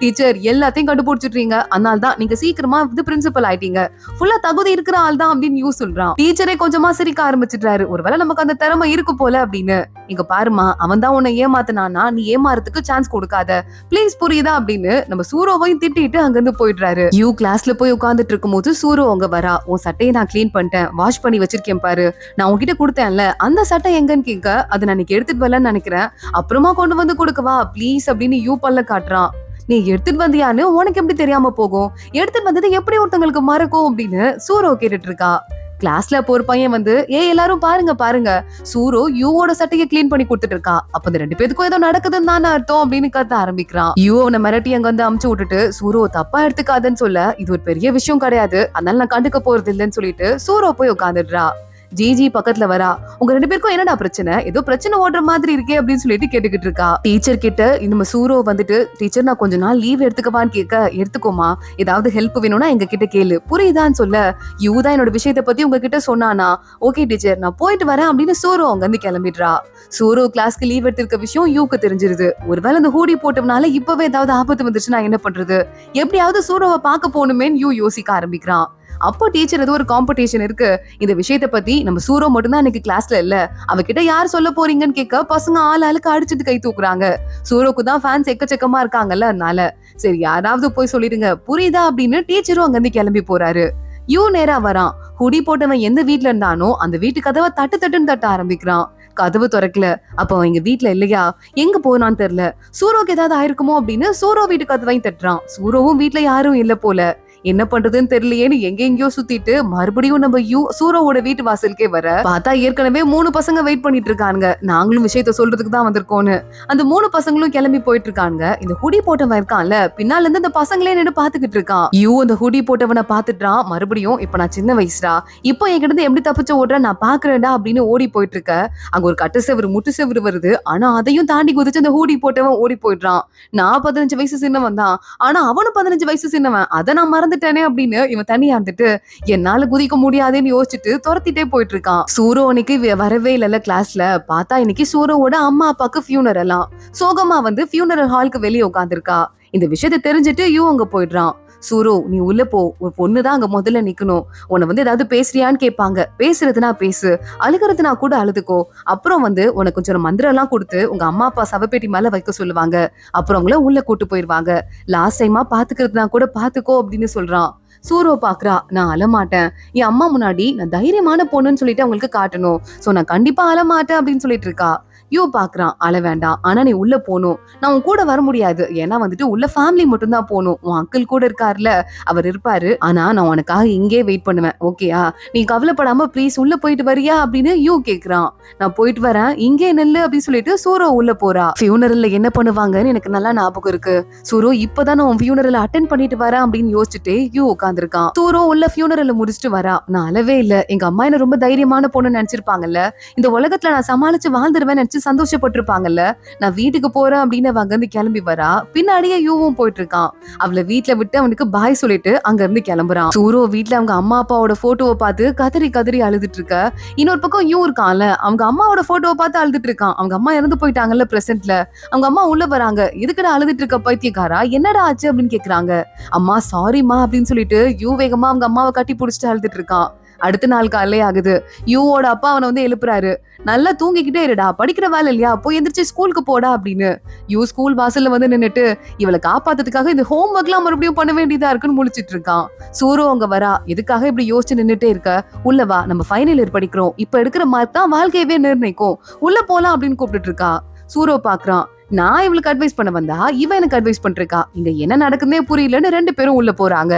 டீச்சர் எல்லாத்தையும் கண்டுபிடிச்சிட்டீங்க, அதனால தான் நீங்க சீக்கிரமா வந்து பிரின்சிபல் ஆயிட்டீங்க, ஃபுல்லா தகுதி இருக்கிற ஆள் தான் அப்படின்னு யூ சொல்றான். டீச்சரே கொஞ்சமா சிரிக்க ஆரம்பிச்சிட்டாரு. ஒருவேளை நமக்கு அந்த திறமை இருக்கு போல அப்படின்னு. இங்க பாருமா, அவன் தான் உன்னை ஏமாத்தினானா, நீ ஏமாறதுக்கு சான்ஸ் கொடுக்காத, பிளீஸ் புரியுதா அப்படின்னு நம்ம சூரோவையும் திட்டிட்டு அங்கிருந்து போயிடுறாரு. யூ கிளாஸ்ல போய் உட்கார்ந்துட்டு இருக்கும்போது சூரோ அங்க வரா. உன் சட்டையை நான் கிளீன் பண்ணிட்டேன், வாஷ் பண்ணி வச்சிருக்கேன் பாரு, நான் உன்கிட்ட கொடுத்தேன்ல அந்த சட்டை எங்கன்னு கேட்க, அதை நான் இன்னைக்கு எடுத்துட்டு வரலன்னு நினைக்கிறேன், அப்புறமா கொண்டு வந்து கொடுக்கவா ப்ளீஸ் அப்படின்னு யூ பல்ல காட்டுறான். நீ எடுத்துட்டு வந்தியான்னு உனக்கு எப்படி தெரியாம போகும், எடுத்துட்டு வந்தது எப்படி ஒருத்தங்களுக்கு மறக்கும் அப்படின்னு சூரோ கேட்டுட்டு இருக்கா. கிளாஸ்ல போற பையன் வந்து எல்லாரும் பாருங்க பாருங்க, சூரோ யூவோட சட்டையை கிளீன் பண்ணி கொடுத்துட்டு இருக்கா, அப்ப இந்த 2 பேருக்கும் ஏதோ நடக்குதுன்னு தானே அர்த்தம் அப்படின்னு கத்த ஆரம்பிக்கிறான். யூ அவனை மிரட்டி அங்க வந்து அமுச்சு விட்டுட்டு சூரோ தப்பா எடுத்துக்காதுன்னு சொல்ல, இது ஒரு பெரிய விஷயம் கிடையாது, அதனால நான் கண்டுக்க போறது இல்லைன்னு சொல்லிட்டு சூரோ போய் உட்காந்துடுறா. ஜிஜி பக்கத்துல வரா. உங்க 2 பேருக்கும் என்னடா பிரச்சனை, ஏதோ பிரச்சனை ஓடுற மாதிரி இருக்கே அப்படின்னு சொல்லிட்டு கேட்டுக்கிட்டு இருக்கா. டீச்சர் கிட்ட இந்த சூரோ வந்துட்டு, டீச்சர் நான் கொஞ்ச நாள் லீவ் எடுத்துக்கவான்னு கேட்க, எடுத்துக்கோமா, ஏதாவது ஹெல்ப் வேணும்னா எங்க கிட்ட கேளு புரியுதான்னு சொல்ல, யூதான் என்னோட விஷயத்த பத்தி உங்ககிட்ட சொன்னானா, ஓகே டீச்சர் நான் போயிட்டு வரேன் அப்படின்னு சூரோ அங்க வந்து கிளம்பிடுறா. சூரோ கிளாஸ்க்கு லீவ் எடுத்திருக்க விஷயம் யூக்கு தெரிஞ்சிருது. ஒருவேளை இந்த ஹூடி போட்டவனால இப்பவே ஏதாவது ஆபத்து வந்துச்சுன்னா என்ன பண்றது, எப்படியாவது சூரோவை பார்க்க போகணுமேன்னு யூ யோசிக்க ஆரம்பிக்கிறான். அப்போ டீச்சர் ஏதோ ஒரு காம்படிஷன் இருக்கு, இந்த விஷயத்த பத்தி நம்ம சூரோ மட்டும் தான் இன்னைக்கு கிளாஸ்ல இல்ல, அவகிட்ட யார் சொல்ல போறீங்கன்னு கேட்க பசங்க ஆளுக்கு அடிச்சுட்டு கை தூக்குறாங்க. சூரோக்கு தான் ஃபேன்ஸ் எக்கச்சக்கமா இருக்காங்கல்ல, அதனால சரி யாராவது போய் சொல்லிடுங்க புரியுதா அப்படின்னு டீச்சரும் அங்கிருந்து கிளம்பி போறாரு. யூ நேரா வரான். ஹுடி போட்டவன் எந்த வீட்டுல இருந்தானோ அந்த வீட்டு கதவை தட்டுன்னு தட்ட ஆரம்பிக்கிறான். கதவு திறக்கல. அப்ப அவன் எங்க வீட்டுல இல்லையா, எங்க போனான்னு தெரியல, சூரோக்கு ஏதாவது ஆயிருக்குமோ அப்படின்னு சூரோ வீட்டு கதவையும் தட்டுறான். சூரோவும் வீட்டுல யாரும் இல்ல போல, என்ன பண்றதுன்னு தெரியலையேன்னு எங்கெங்கயோ சுத்திட்டு மறுபடியும் நம்ம சூரோவோட வீட்டு வாசலுக்கே வர பார்த்தா ஏற்கனவே 3 பசங்க வெயிட் பண்ணிட்டு இருக்காங்க. நாங்களும் விஷயத்த சொல்றதுக்கு தான் வந்திருக்கோன்னு அந்த 3 பசங்களும் கிளம்பி போயிட்டு இருக்காங்க. இந்த ஹுடி போட்டவன் இருக்கான்ல, பின்னால இருந்து அந்த பசங்களே நின்று பாத்துக்கிட்டு இருக்கான். அந்த ஹுடி போட்டவனை பாத்துட்டான். மறுபடியும் இப்ப நான் சின்ன வயசுடா, இப்போ என்கிட்ட இருந்து எப்படி தப்பிச்சு ஓடுற நான் பாக்குறேன்டா அப்படின்னு ஓடி போயிட்டு இருக்க. அங்க ஒரு கட்டு செவரு முட்டு செவரு வருது. ஆனா அதையும் தாண்டி குதிச்சு அந்த ஹூடி போட்டவன் ஓடி போயிடுறான். நான் 15 வயசு சின்னவன் தான், ஆனா அவனும் 15 வயசு சின்னவன், அதை நான் மறந்துட்டேனே அப்படின்னு இவன் தனியா இருந்துட்டு என்னால குதிக்க முடியாதுன்னு யோசிச்சுட்டு துரத்திட்டே போயிட்டு இருக்கான். சூரோ அன்னைக்கு வரவே இல்ல கிளாஸ்ல. பார்த்தா இன்னைக்கு சூரோவோட அம்மா அப்பாக்கு ஃபியூனரலாம். சோகமா வந்து ஃபியூனரல் ஹாலுக்கு வெளியே உட்காந்துருக்கா. இந்த விஷயத்தை தெரிஞ்சுட்டு யூ அங்க போயிடுறான். சூரோ நீ உள்ள போ, ஒரு பொண்ணுதான் அங்க முதல்ல நிக்கணும், உன்னை வந்து ஏதாவது பேசுறியான்னு கேட்பாங்க, பேசுறதுனா பேசு, அழுகிறதுனா கூட அழுதுக்கோ, அப்புறம் வந்து உனக்கு கொஞ்சம் மந்திரம் எல்லாம் கொடுத்து உங்க அம்மா அப்பா சவப்பேட்டி மேல வைக்க சொல்லுவாங்க, அப்புறம் உங்களை உள்ள கூட்டு போயிருவாங்க, லாஸ்ட் டைமா பாத்துக்கிறதுனா கூட பாத்துக்கோ அப்படின்னு சொல்றான். சூரோ பாக்குறா, நான் அழமாட்டேன், என் அம்மா முன்னாடி நான் தைரியமான பொண்ணுன்னு சொல்லிட்டு அவங்களுக்கு காட்டணும், சோ நான் கண்டிப்பா அழமாட்டேன் அப்படின்னு சொல்லிட்டு இருக்கா. யூ பாக்குறான், அழ வேண்டாம், ஆனா நீ உள்ள போகணும், நான் உன் கூட வர முடியாது, ஏன்னா வந்துட்டு உள்ள ஃபேமிலி மட்டும் தான் போகணும், உன் அங்கிள் கூட இருக்காருல அவர் இருப்பாரு, ஆனா நான் உனக்காக இங்கே வெயிட் பண்ணுவேன் ஓகேயா, நீ கவலைப்படாம ப்ளீஸ் உள்ள போயிட்டு வரியா அப்படின்னு யூ கேக்குறான். நான் போயிட்டு வரேன், இங்கே நெல்லு அப்படின்னு சொல்லிட்டு சூரோ உள்ள போறா. ஃபியூனரல்ல என்ன பண்ணுவாங்கன்னு எனக்கு நல்லா ஞாபகம் இருக்கு, சூரோ இப்பதான் நான் உன் ஃபியூனரல் அட்டென்ட் பண்ணிட்டு வரேன் அப்படின்னு யோசிச்சுட்டு யூ உட்காந்துருக்கான். சூரோ உள்ள ஃபியூனரல்ல முடிச்சுட்டு வரா. நான் அழவே இல்ல, எங்க அம்மா என்ன ரொம்ப தைரியமான பொண்ணு நினைச்சிருப்பாங்கல்ல, இந்த உலகத்துல நான் சமாளிச்சு வாழ்ந்துருவேன் நினைச்சு சந்தோஷப்பட்டிருப்பாங்கல்ல, நான் வீட்டுக்கு போறேன் அப்படின்னு அவ அங்கிருந்து கிளம்பி வரா. பின்னாடியே யூவும் போயிட்டு இருக்கான். அவளை வீட்டுல விட்டு அவனுக்கு பாய் சொல்லிட்டு அங்க இருந்து கிளம்புறான். சூரோ வீட்டுல அவங்க அம்மா அப்பாவோட போட்டோவை பார்த்து கதறி கதறி அழுதுட்டு இருக்க. இன்னொரு பக்கம் யூ இருக்கான்ல, அவங்க அம்மாவோட போட்டோவை பார்த்து அழுதுட்டு இருக்கான். அவங்க அம்மா இறந்து போயிட்டாங்கல்ல பிரசன்ட்ல. அவங்க அம்மா உள்ள வராங்க. எதுக்குடா அழுதுட்டு இருக்க பைத்தியக்காரா, என்னடா ஆச்சு அப்படின்னு கேக்குறாங்க. அம்மா சாரிமா அப்படின்னு சொல்லிட்டு யூ வேகமா அவங்க அம்மாவை கட்டி புடிச்சிட்டு அழுதுட்டு இருக்கான். அடுத்த நாள் காலையே ஆகுது. யூவோட அப்பா அவனை வந்து எழுப்புறாரு. நல்லா தூங்கிக்கிட்டே இருடா, படிக்கிற வேலை இல்லையா, போய் எந்திரிச்சு ஸ்கூலுக்கு போடா அப்படின்னு. யூ ஸ்கூல் வாசல்ல வந்து நின்னுட்டு இவளை காப்பாத்துறதுக்காக இந்த ஹோம் ஒர்க் எல்லாம் மறுபடியும் பண்ண வேண்டியதா இருக்குன்னு முழிச்சிட்டு இருக்கான். சூரோ அங்க வரா. எதுக்காக இப்படி யோசிச்சு நின்னுட்டே இருக்க, உள்ள வா, நம்ம ஃபைனல் இயர் படிக்கிறோம், இப்ப எடுக்கிற மார்க் தான் வாழ்க்கையவே நிர்ணயிக்கும், உள்ள போலாம் அப்படின்னு கூப்பிட்டு இருக்கா. சூரோ பாக்குறான், நான் இவளுக்கு அட்வைஸ் பண்ண வந்தா இவ எனக்கு அட்வைஸ் பண்றா, இங்க என்ன நடக்குதுன்னே புரியலன்னு 2 பேரும் உள்ள போறாங்க.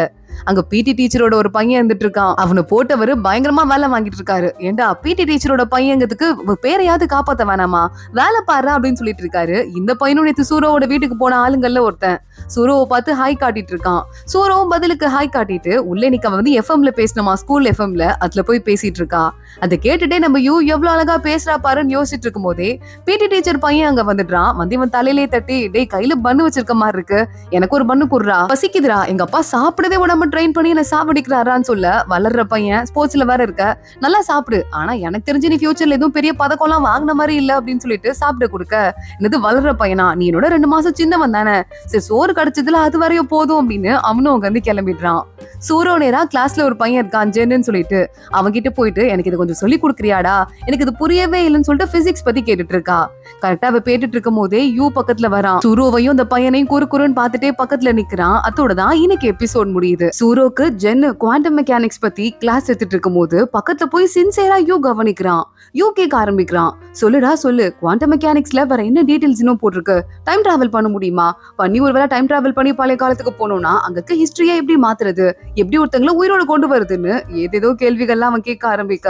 அங்க பிடி டீச்சரோட ஒரு பையன் இருந்துட்டு இருக்கான். அவனை போட்டவரு பயங்கரமா வேலை வாங்கிட்டு இருக்காரு. ஏண்டா பிடி டீச்சரோட பையங்கிறதுக்கு பேரையாவது காப்பாத்த வேணாமா, வேலை பாரு அப்படின்னு சொல்லிட்டு இருக்காரு. இந்த பையனும் நேத்து சூரோவோட வீட்டுக்கு போன ஆளுங்கள்ல ஒருத்தன். சூரோவை பார்த்து ஹாய் காட்டிட்டு இருக்கான். சூரோவும் பதிலுக்கு ஹாய் காட்டிட்டு உள்ளே நிக்க வந்து எஃப்எம்ல பேசணுமா, ஸ்கூல் எஃப்எம்ல, அதுல போய் பேசிட்டு இருக்கா. அதை கேட்டுட்டே நம்ம யூ எவ்வளவு அழகா பேசுறா பாருன்னு யோசிச்சுட்டு இருக்கும் போதே பிடி டீச்சர் பையன் அங்க வந்துடுறான். வந்து இவன் தலையிலே தட்டி, டேய் கையில பண்ணு வச்சிருக்க மாதிரி இருக்கு, எனக்கு ஒரு பண்ணு குடுறா, பசிக்குதுரா, எங்க அப்பா சாப்பிடவே விட விடாம ட்ரெயின் பண்ணி என்ன சாப்பிடிக்கிறாரான்னு சொல்ல, வளர்ற பையன் ஸ்போர்ட்ஸ்ல வேற இருக்க, நல்லா சாப்பிடு, ஆனா எனக்கு தெரிஞ்சு நீ ஃபியூச்சர்ல எதுவும் பெரிய பதக்கம் எல்லாம் வாங்கின மாதிரி இல்ல அப்படின்னு சொல்லிட்டு சாப்பிட கொடுக்க, என்னது வளர்ற பையனா, நீ என்னோட 2 மாசம் சின்னவன் தானே, சரி சோறு கிடைச்சதுல அது வரையும் போதும் அப்படின்னு அவனும் அங்க வந்து கிளம்பிடுறான். சூரோ நேரா கிளாஸ்ல ஒரு பையன் இருக்கான் ஜென்னு சொல்லிட்டு, அவன்கிட்ட போயிட்டு எனக்கு இது கொஞ்சம் சொல்லி கொடுக்குறியாடா, எனக்கு இது புரியவே இல்லைன்னு சொல்லிட்டு பிசிக்ஸ் பத்தி கேட்டுட்டு இருக்கா. கரெக்டா அவ கேட்டுட்டு இருக்கும் போதே யூ பக்கத்துல வரான். சூரோவையும் அந்த பையனையும் குறுக்குறுன்னு பாத்துட்டே பக்கத்துல நிக்கிறான். அதோட தான் இன்னைக்கு எபிசோட் முடியுது. சூரோக்கு ஜென்னு குவாண்டம் மெக்கானிக்ஸ் பத்தி கிளாஸ் எடுத்துட்டு இருக்கும் போது பக்கத்துல போய் சின்சியரா யூ கவனிக்கிறான். யூ கேட்க ஆரம்பிக்கிறான், சொல்லுடா சொல்லு, குவாண்டம் மெக்கானிக்ஸ்ல வேற என்ன டீடைல்ஸ் இன்னும் போட்டிருக்கு, டைம் டிராவல் பண்ண முடியுமா, பண்ணி ஒருவேளை டைம் டிராவல் பண்ணி பழைய காலத்துக்கு போனோம்னா அங்க இருக்க ஹிஸ்டரியா எப்படி மாத்துறது, எப்படி ஒருத்தங்களை உயிரோட கொண்டு வருதுன்னு ஏதேதோ கேள்விகள்லாம் அவன் கேட்க ஆரம்பிக்க,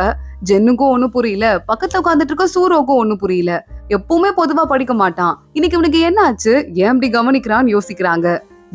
ஜென்னுக்கும் ஒண்ணும் புரியல, பக்கத்துல உட்காந்துட்டு இருக்க சூரோக்கும் ஒண்ணும் புரியல. எப்பவுமே பொதுவா படிக்க மாட்டான், இன்னைக்கு இவனுக்கு என்ன ஆச்சு, ஏன் இப்படி கவனிக்கிறான்னு யோசிக்கிறாங்க.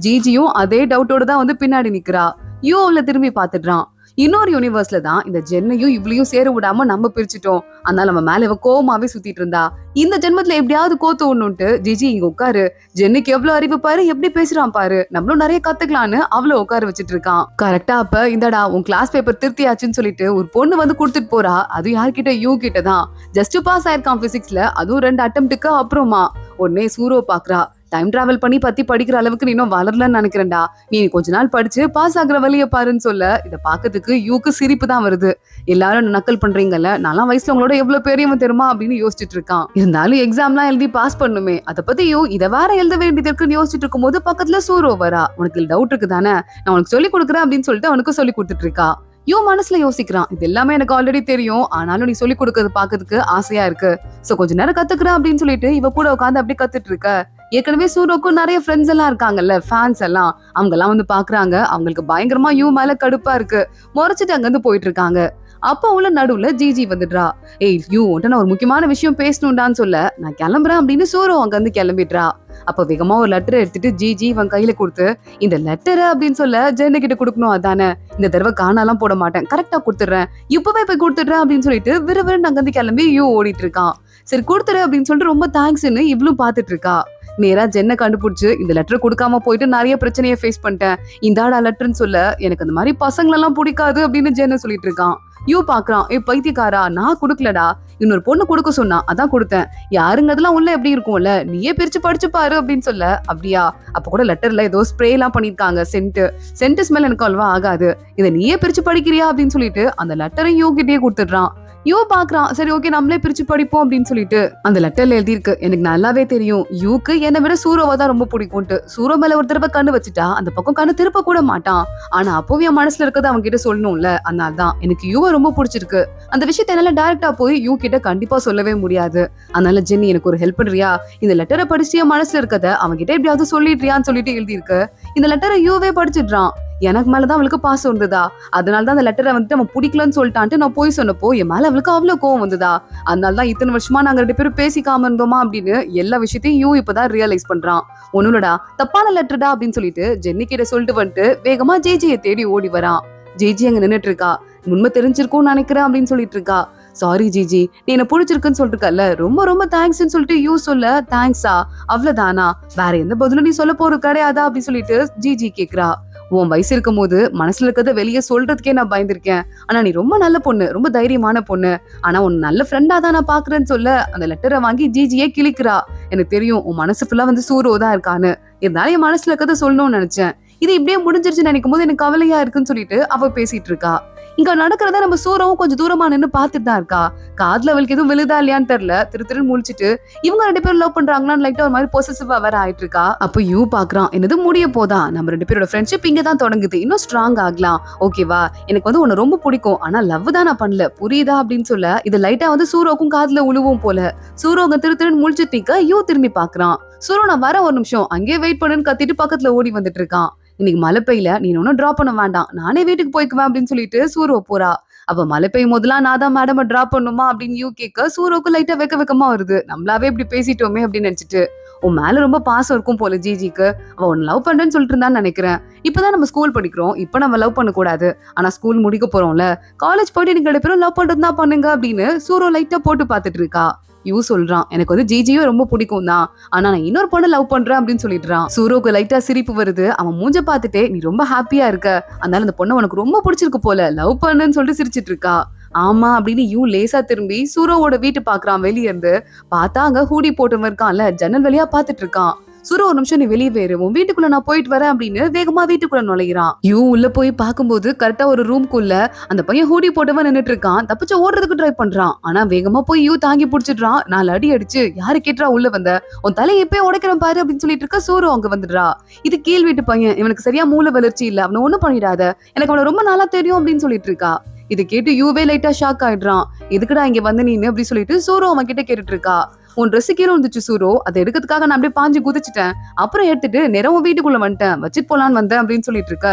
ஜிஜியும் அதே டவுட்டோட தான் வந்து பின்னாடி நிக்கிறா. யூ அவள திரும்பி பாத்துடுறான். இன்னொரு யூனிவர்ஸ்ல தான் இந்த ஜென்னையும் இவளையும் சேர விடாம நம்ம பிரிச்சுட்டோம், அதனால நம்ம மேல இவ கோவமாவே சுத்திட்டு இருந்தா, இந்த ஜென்மத்துல எப்படியாவது கோத்து ஒண்ணுட்டு ஜிஜி இங்க உட்காரு, ஜென்னுக்கு எவ்வளவு அறிவு பாரு, எப்படி பேசுறான் பாரு, நம்மளும் நிறைய கத்துக்கலான்னு அவளை உட்கார வச்சிட்டு இருக்கான். கரெக்டா அப்ப இந்தடா உன் கிளாஸ் பேப்பர் திருத்தியாச்சுன்னு சொல்லிட்டு ஒரு பொண்ணு வந்து கொடுத்துட்டு போறா. அது யார்கிட்ட, யூ கிட்டதான். ஜஸ்ட் பாஸ் ஆயிருக்கான் பிசிக்ஸ்ல, அதுவும் 2 அட்டெம்ப்டுக்கு அப்புறமா. உடனே சூரோ பாக்குறா, டைம் டிராவல் பண்ணி பத்தி படிக்கிற அளவுக்கு நீ இன்னும் வளரலன்னு நினைக்கிறேன்டா, நீ கொஞ்ச நாள் படிச்சு பாஸ் ஆகுற வழிய பாருன்னு சொல்ல, இத பாக்கிறதுக்கு யூக்கு சிரிப்பு தான் வருது. எல்லாரும் நக்கல் பண்றீங்கல்ல, நான்லாம் வயசுல உங்களோட எவ்வளவு பெரியவன் தெரியுமா அப்படின்னு யோசிச்சுட்டு இருக்கான். இருந்தாலும் எக்ஸாம்லாம் எழுதி பாஸ் பண்ணுமே, அதை பத்தி யூ இதை வேற எழுத வேண்டியது இருக்குன்னு யோசிச்சுட்டு இருக்கும் போது பக்கத்துல சூரோ வரா. உனக்கு டவுட் இருக்கு தானே, நான் உனக்கு சொல்லி கொடுக்குறேன் அப்படின்னு சொல்லிட்டு அவனுக்கு சொல்லி கொடுத்துட்டு இருக்கா. யோ மனசுல யோசிக்கிறான், இது எல்லாமே எனக்கு ஆல்ரெடி தெரியும், ஆனாலும் நீ சொல்லி கொடுக்கறது பாக்கிறதுக்கு ஆசையா இருக்கு, சோ கொஞ்ச நேரம் கத்துக்கிறேன் அப்படின்னு சொல்லிட்டு இவ கூட உட்காந்து அப்படி கத்துட்டு இருக்க. ஏற்கனவே சூரோக்கும் நிறைய ஃப்ரெண்ட்ஸ் எல்லாம் இருக்காங்கல்ல, ஃபேன்ஸ் எல்லாம், அவங்க எல்லாம் வந்து பாக்குறாங்க. அவங்களுக்கு பயங்கரமா யூ மேல கடுப்பா இருக்கு, முறைச்சிட்டு அங்க இருந்து போயிட்டு இருக்காங்க. அப்ப உள்ள நடுவுல ஜிஜி வந்துடுறா. ஏய் யூ, நான் ஒரு முக்கியமான விஷயம் பேசணும்டான்னு சொல்ல, நான் கிளம்புறேன் அப்படின்னு சூரோ அங்க இருந்து கிளம்பிடுறா. அப்ப வேகமா ஒரு லெட்டர் எடுத்துட்டு ஜிஜி இவன் கையில கொடுத்து, இந்த லெட்டர் அப்படின்னு சொல்ல ஜென்னு கிட்ட கொடுக்கணும், அதானே, இந்த தடவை காணாலாம் போட மாட்டேன், கரெக்டா கொடுத்துடுறேன், இப்பவே போய் கொடுத்துடுறேன் அப்படின்னு சொல்லிட்டு விறுவிறுன்னு அங்க இருந்து கிளம்பி யூ ஓடிட்டு இருக்கான். சரி கொடுத்துரு அப்படின்னு சொல்லிட்டு ரொம்ப தேங்க்ஸ்ன்னு இவ்வளவு பாத்துட்டு இருக்கா. நேரா ஜென்னை கண்டுபிடிச்சு, இந்த லெட்டர் கொடுக்காம போயிட்டு நிறைய பிரச்சனையை ஃபேஸ் பண்ணிட்டேன், இந்தாடா லெட்டர்ன்னு சொல்ல, எனக்கு அந்த மாதிரி பசங்களெல்லாம் பிடிக்காது அப்படின்னு ஜென்னை சொல்லிட்டு இருக்கான். யூ பாக்குறான், ஏ பைத்தியக்காரா, நான் குடுக்கலடா, இன்னொரு பொண்ணு கொடுக்க சொன்னா அதான் கொடுத்தேன், யாருங்க அதெல்லாம் உள்ள எப்படி இருக்கும்ல, நீயே பிரிச்சு படிச்சு பாரு அப்படின்னு சொல்ல, அப்படியா, அப்ப கூட லெட்டர்ல ஏதோ ஸ்ப்ரே எல்லாம் பண்ணிருக்காங்க, சென்ட் ஸ்மெல் எனக்கு அல்வா ஆகாது, இதை நீயே பிரிச்சு படிக்கிறியா அப்படின்னு சொல்லிட்டு அந்த லெட்டரை யூ கிட்டே கொடுத்துடுறான். யூ பாக்குறான், சரி ஓகே நம்மளே பிரிச்சு படிப்போம் அப்படின்னு சொல்லிட்டு அந்த லெட்டர்ல எழுதி இருக்கு, எனக்கு நல்லாவே தெரியும் யூக்கு என்னை விட சூரோவை தான் ரொம்ப பிடிக்கும்ட்டு, சூரோ மேல ஒரு தடவை கண்ணு வச்சுட்டா அந்த பக்கம் கண்ணு திருப்ப கூட மாட்டான், ஆனா அப்பவே என் மனசுல இருக்கிறது அவங்க கிட்ட சொல்லணும்ல, அதனாலதான் எனக்கு யூவை ரொம்ப பிடிச்சிருக்கு, அந்த விஷயத்த என்னால டைரக்டா போய் யூ கிட்ட கண்டிப்பா சொல்லவே முடியாது, அதனால ஜென்னி எனக்கு ஒரு ஹெல்ப் பண்றியா, இந்த லெட்டரை படிச்சு என் மனசுல இருக்கத அவங்க கிட்ட எப்படியாவது சொல்லிடுறியான்னு சொல்லிட்டு எழுதி இருக்கு. இந்த லெட்டரை யூவே படிச்சிடுறான். எனக்கு மேலதான் அவளுக்கு பாசம் வந்ததா, அதனாலதான் அந்த லெட்டரை வந்துட்டு அவன் பிடிக்கலன்னு சொல்லிட்டான்ட்டு நான் போய் சொன்னப்போ என் மேல அவளுக்கு அவ்வளவு கோவம் வந்ததா, அதனாலதான் இத்தனை வருஷமா நாங்க 2 பேரும் பேசிக்காம இருந்தோமா அப்படின்னு எல்லா விஷயத்தையும் யூ இப்பதான் ரியலைஸ் பண்றான். ஒண்ணுலடா தப்பான லெட்டர்டா அப்படின்னு சொல்லிட்டு ஜென்னி கிட்ட சொல்லிட்டு வந்துட்டு வேகமா ஜேஜியை தேடி ஓடி வரான். ஜேஜி அங்க நின்னுட்டு இருக்கா. உண்மை தெரிஞ்சிருக்கும்னு நினைக்கிறேன் அப்படின்னு சொல்லிட்டு இருக்கா. சாரி ஜிஜி, நீ என்ன பிடிச்சிருக்குன்னு சொல்லிருக்கல, ரொம்ப ரொம்ப தேங்க்ஸ்ன்னு சொல்லிட்டு யூ சொல்ல, தேங்க்ஸா அவ்வளவுதானா, வேற எந்த பதிலும் நீ சொல்ல போற கிடையாதா அப்படின்னு சொல்லிட்டு ஜிஜி கேக்குறா. உன் வயசு இருக்கும் போது மனசுல இருக்கிறத வெளியே சொல்றதுக்கே நான் பயந்துருக்கேன், ஆனா நீ ரொம்ப நல்ல பொண்ணு, ரொம்ப தைரியமான பொண்ணு, ஆனா உன் நல்ல ஃப்ரெண்டா தான் நான் பாக்குறேன்னு சொல்ல அந்த லெட்டரை வாங்கி ஜிஜியே கிளிக்கிறா. எனக்கு தெரியும் உன் மனசு ஃபுல்லா வந்து சூரோ தான் இருக்கான்னு, இருந்தாலும் என் மனசுல இருக்கிறத சொல்லணும்னு நினைச்சேன், இது இப்படியே முடிஞ்சிருச்சுன்னு நினைக்கும் போது எனக்கு கவலையா இருக்குன்னு சொல்லிட்டு அவ பேசிட்டு இருக்கா. இங்க நடக்கிறத நம்ம சூரவும் கொஞ்சம் தூரமா நின்னு பாத்துட்டு தான் இருக்கா. காதுல அவளுக்கு எதுவும் விழுதா இல்லையான்னு தெரியல, திரு முழிச்சிட்டு இவங்க 2 பேரும் லவ் பண்றாங்களான்னு லைட்டா ஒரு மாதிரி பொசசிவா வேற ஆயிட்டு இருக்கா. அப்ப யூ பாக்குறான், என்னது முடிய போதா, நம்ம 2 பேரோட ஃப்ரெண்ட்ஷிப் இங்கதான் தொடங்குது, இன்னும் ஸ்ட்ராங் ஆகலாம், ஓகேவா, எனக்கு வந்து உன்னை ரொம்ப பிடிக்கும், ஆனா லவ் தான் நான் பண்ணல, புரியுதா அப்படின்னு சொல்ல இது லைட்டா வந்து சூரோக்கும் காதுல உழுவும் போல. சூரோங்க திரு முழிச்சிட்டு நிக்க யூ திரும்பி பாக்குறான். சூரோ நான் வர ஒரு நிமிஷம் அங்கேயே வெயிட் பண்ணுன்னு கத்திட்டு பக்கத்துல ஓடி வந்துட்டு இருக்கான். இன்னைக்கு மழை பெய்யல, நீ ஒன்னும் டிராப் பண்ண வேண்டாம், நானே வீட்டுக்கு போய்க்குவேன் அப்படின்னு சொல்லிட்டு சூரோ போறா. அப்ப மழை பெய்யும் போதெல்லாம் நான் தான் மேடம் டிராப் பண்ணுமா அப்படின்னு யூ கேட்க சூரோக்கு லைட்டா வெக்கமா வருது, நம்மளாவே இப்படி பேசிட்டோமே அப்படின்னு நினைச்சிட்டு. உன் மேல ரொம்ப பாசம் இருக்கும் போல ஜிஜிக்கு, அவ உன்னை லவ் பண்றேன்னு சொல்லிட்டு இருந்தான்னு நினைக்கிறேன், இப்பதான் நம்ம ஸ்கூல் படிக்கிறோம், இப்ப நம்ம லவ் பண்ண கூடாது, ஆனா ஸ்கூல் முடிக்க போறோம்ல, காலேஜ் போயிட்டு நீங்க 2 பேரும் லவ் பண்றது தான் பண்ணுங்க அப்படின்னு சூரோ லைட்டா போட்டு பாத்துட்டு இருக்கா. யூ சொல்றான், எனக்கு வந்து ஜிஜியும் ரொம்ப பிடிக்கும் தான், ஆனா நான் இன்னொரு பொண்ணை லவ் பண்றேன் அப்படின்னு சொல்லிடுறான். சூரோக்கு லைட்டா சிரிப்பு வருது. அவன் மூஞ்ச பார்த்துட்டே நீ ரொம்ப ஹாப்பியா இருக்க, அதனால அந்த பொண்ணை உனக்கு ரொம்ப பிடிச்சிருக்கு போல, லவ் பண்ணுன்னு சொல்லிட்டு சிரிச்சிட்டு இருக்கா. ஆமா அப்படின்னு யூ லேசா திரும்பி சூரோவோட வீட்டு பாக்குறான். வெளிய இருந்து பார்த்தா அங்க ஹூடி போட்டவன் இருக்கான்ல, ஜன்னல் வழியா பாத்துட்டு இருக்கான். சூரோ ஒரு நிமிஷம் நீ வெளியே வேறு, உன் வீட்டுக்குள்ள நான் போயிட்டு வரேன் அப்படின்னு வேகமா வீட்டுக்குள்ள நுழைகிறான். யூ உள்ள போய் பார்க்கும்போது கரெக்டா ஒரு ரூம்குள்ள அந்த பையன் ஹூடி போட்டவன் நின்னுட்டு இருக்கான். தப்பிச்சு ஓடுறதுக்கு ட்ரை பண்றான். ஆனா வேகமா போய் யூ தாங்கி பிடிச்சிடுறான். 4 அடி அடிச்சு யாரு கேட்டா உள்ள வந்த, உன் தலையை எப்பயே உடைக்கிறேன் பாரு அப்படின்னு சொல்லிட்டு இருக்க. சூரோ அங்க வந்துடுறா. இது கீழ் வீட்டு பையன், இவனுக்கு சரியா மூளை வளர்ச்சி இல்ல, அவனை ஒண்ணும் பண்ணிடாத, எனக்கு அவனை ரொம்ப நாளா தெரியும் அப்படின்னு சொல்லிட்டு இருக்கா. இது கேட்டு யூவே லைட்டா ஷாக் ஆயிடுறான். எதுக்குடா இங்க வந்து நீன்னு அப்படி சொல்லிட்டு சூரோ அவன் கிட்ட கேட்டுட்டு இருக்கா. உன் ட்ரெஸ் கீழே வந்துச்சு சூரோ, அதை எடுக்கிறதுக்காக நான் அப்படியே பாஞ்சு குதிச்சிட்டேன், அப்புறம் எடுத்துட்டு நேரம் வீட்டுக்குள்ள வந்துட்டேன், வச்சுட்டு போலான்னு வந்தேன் அப்படின்னு சொல்லிட்டு இருக்க.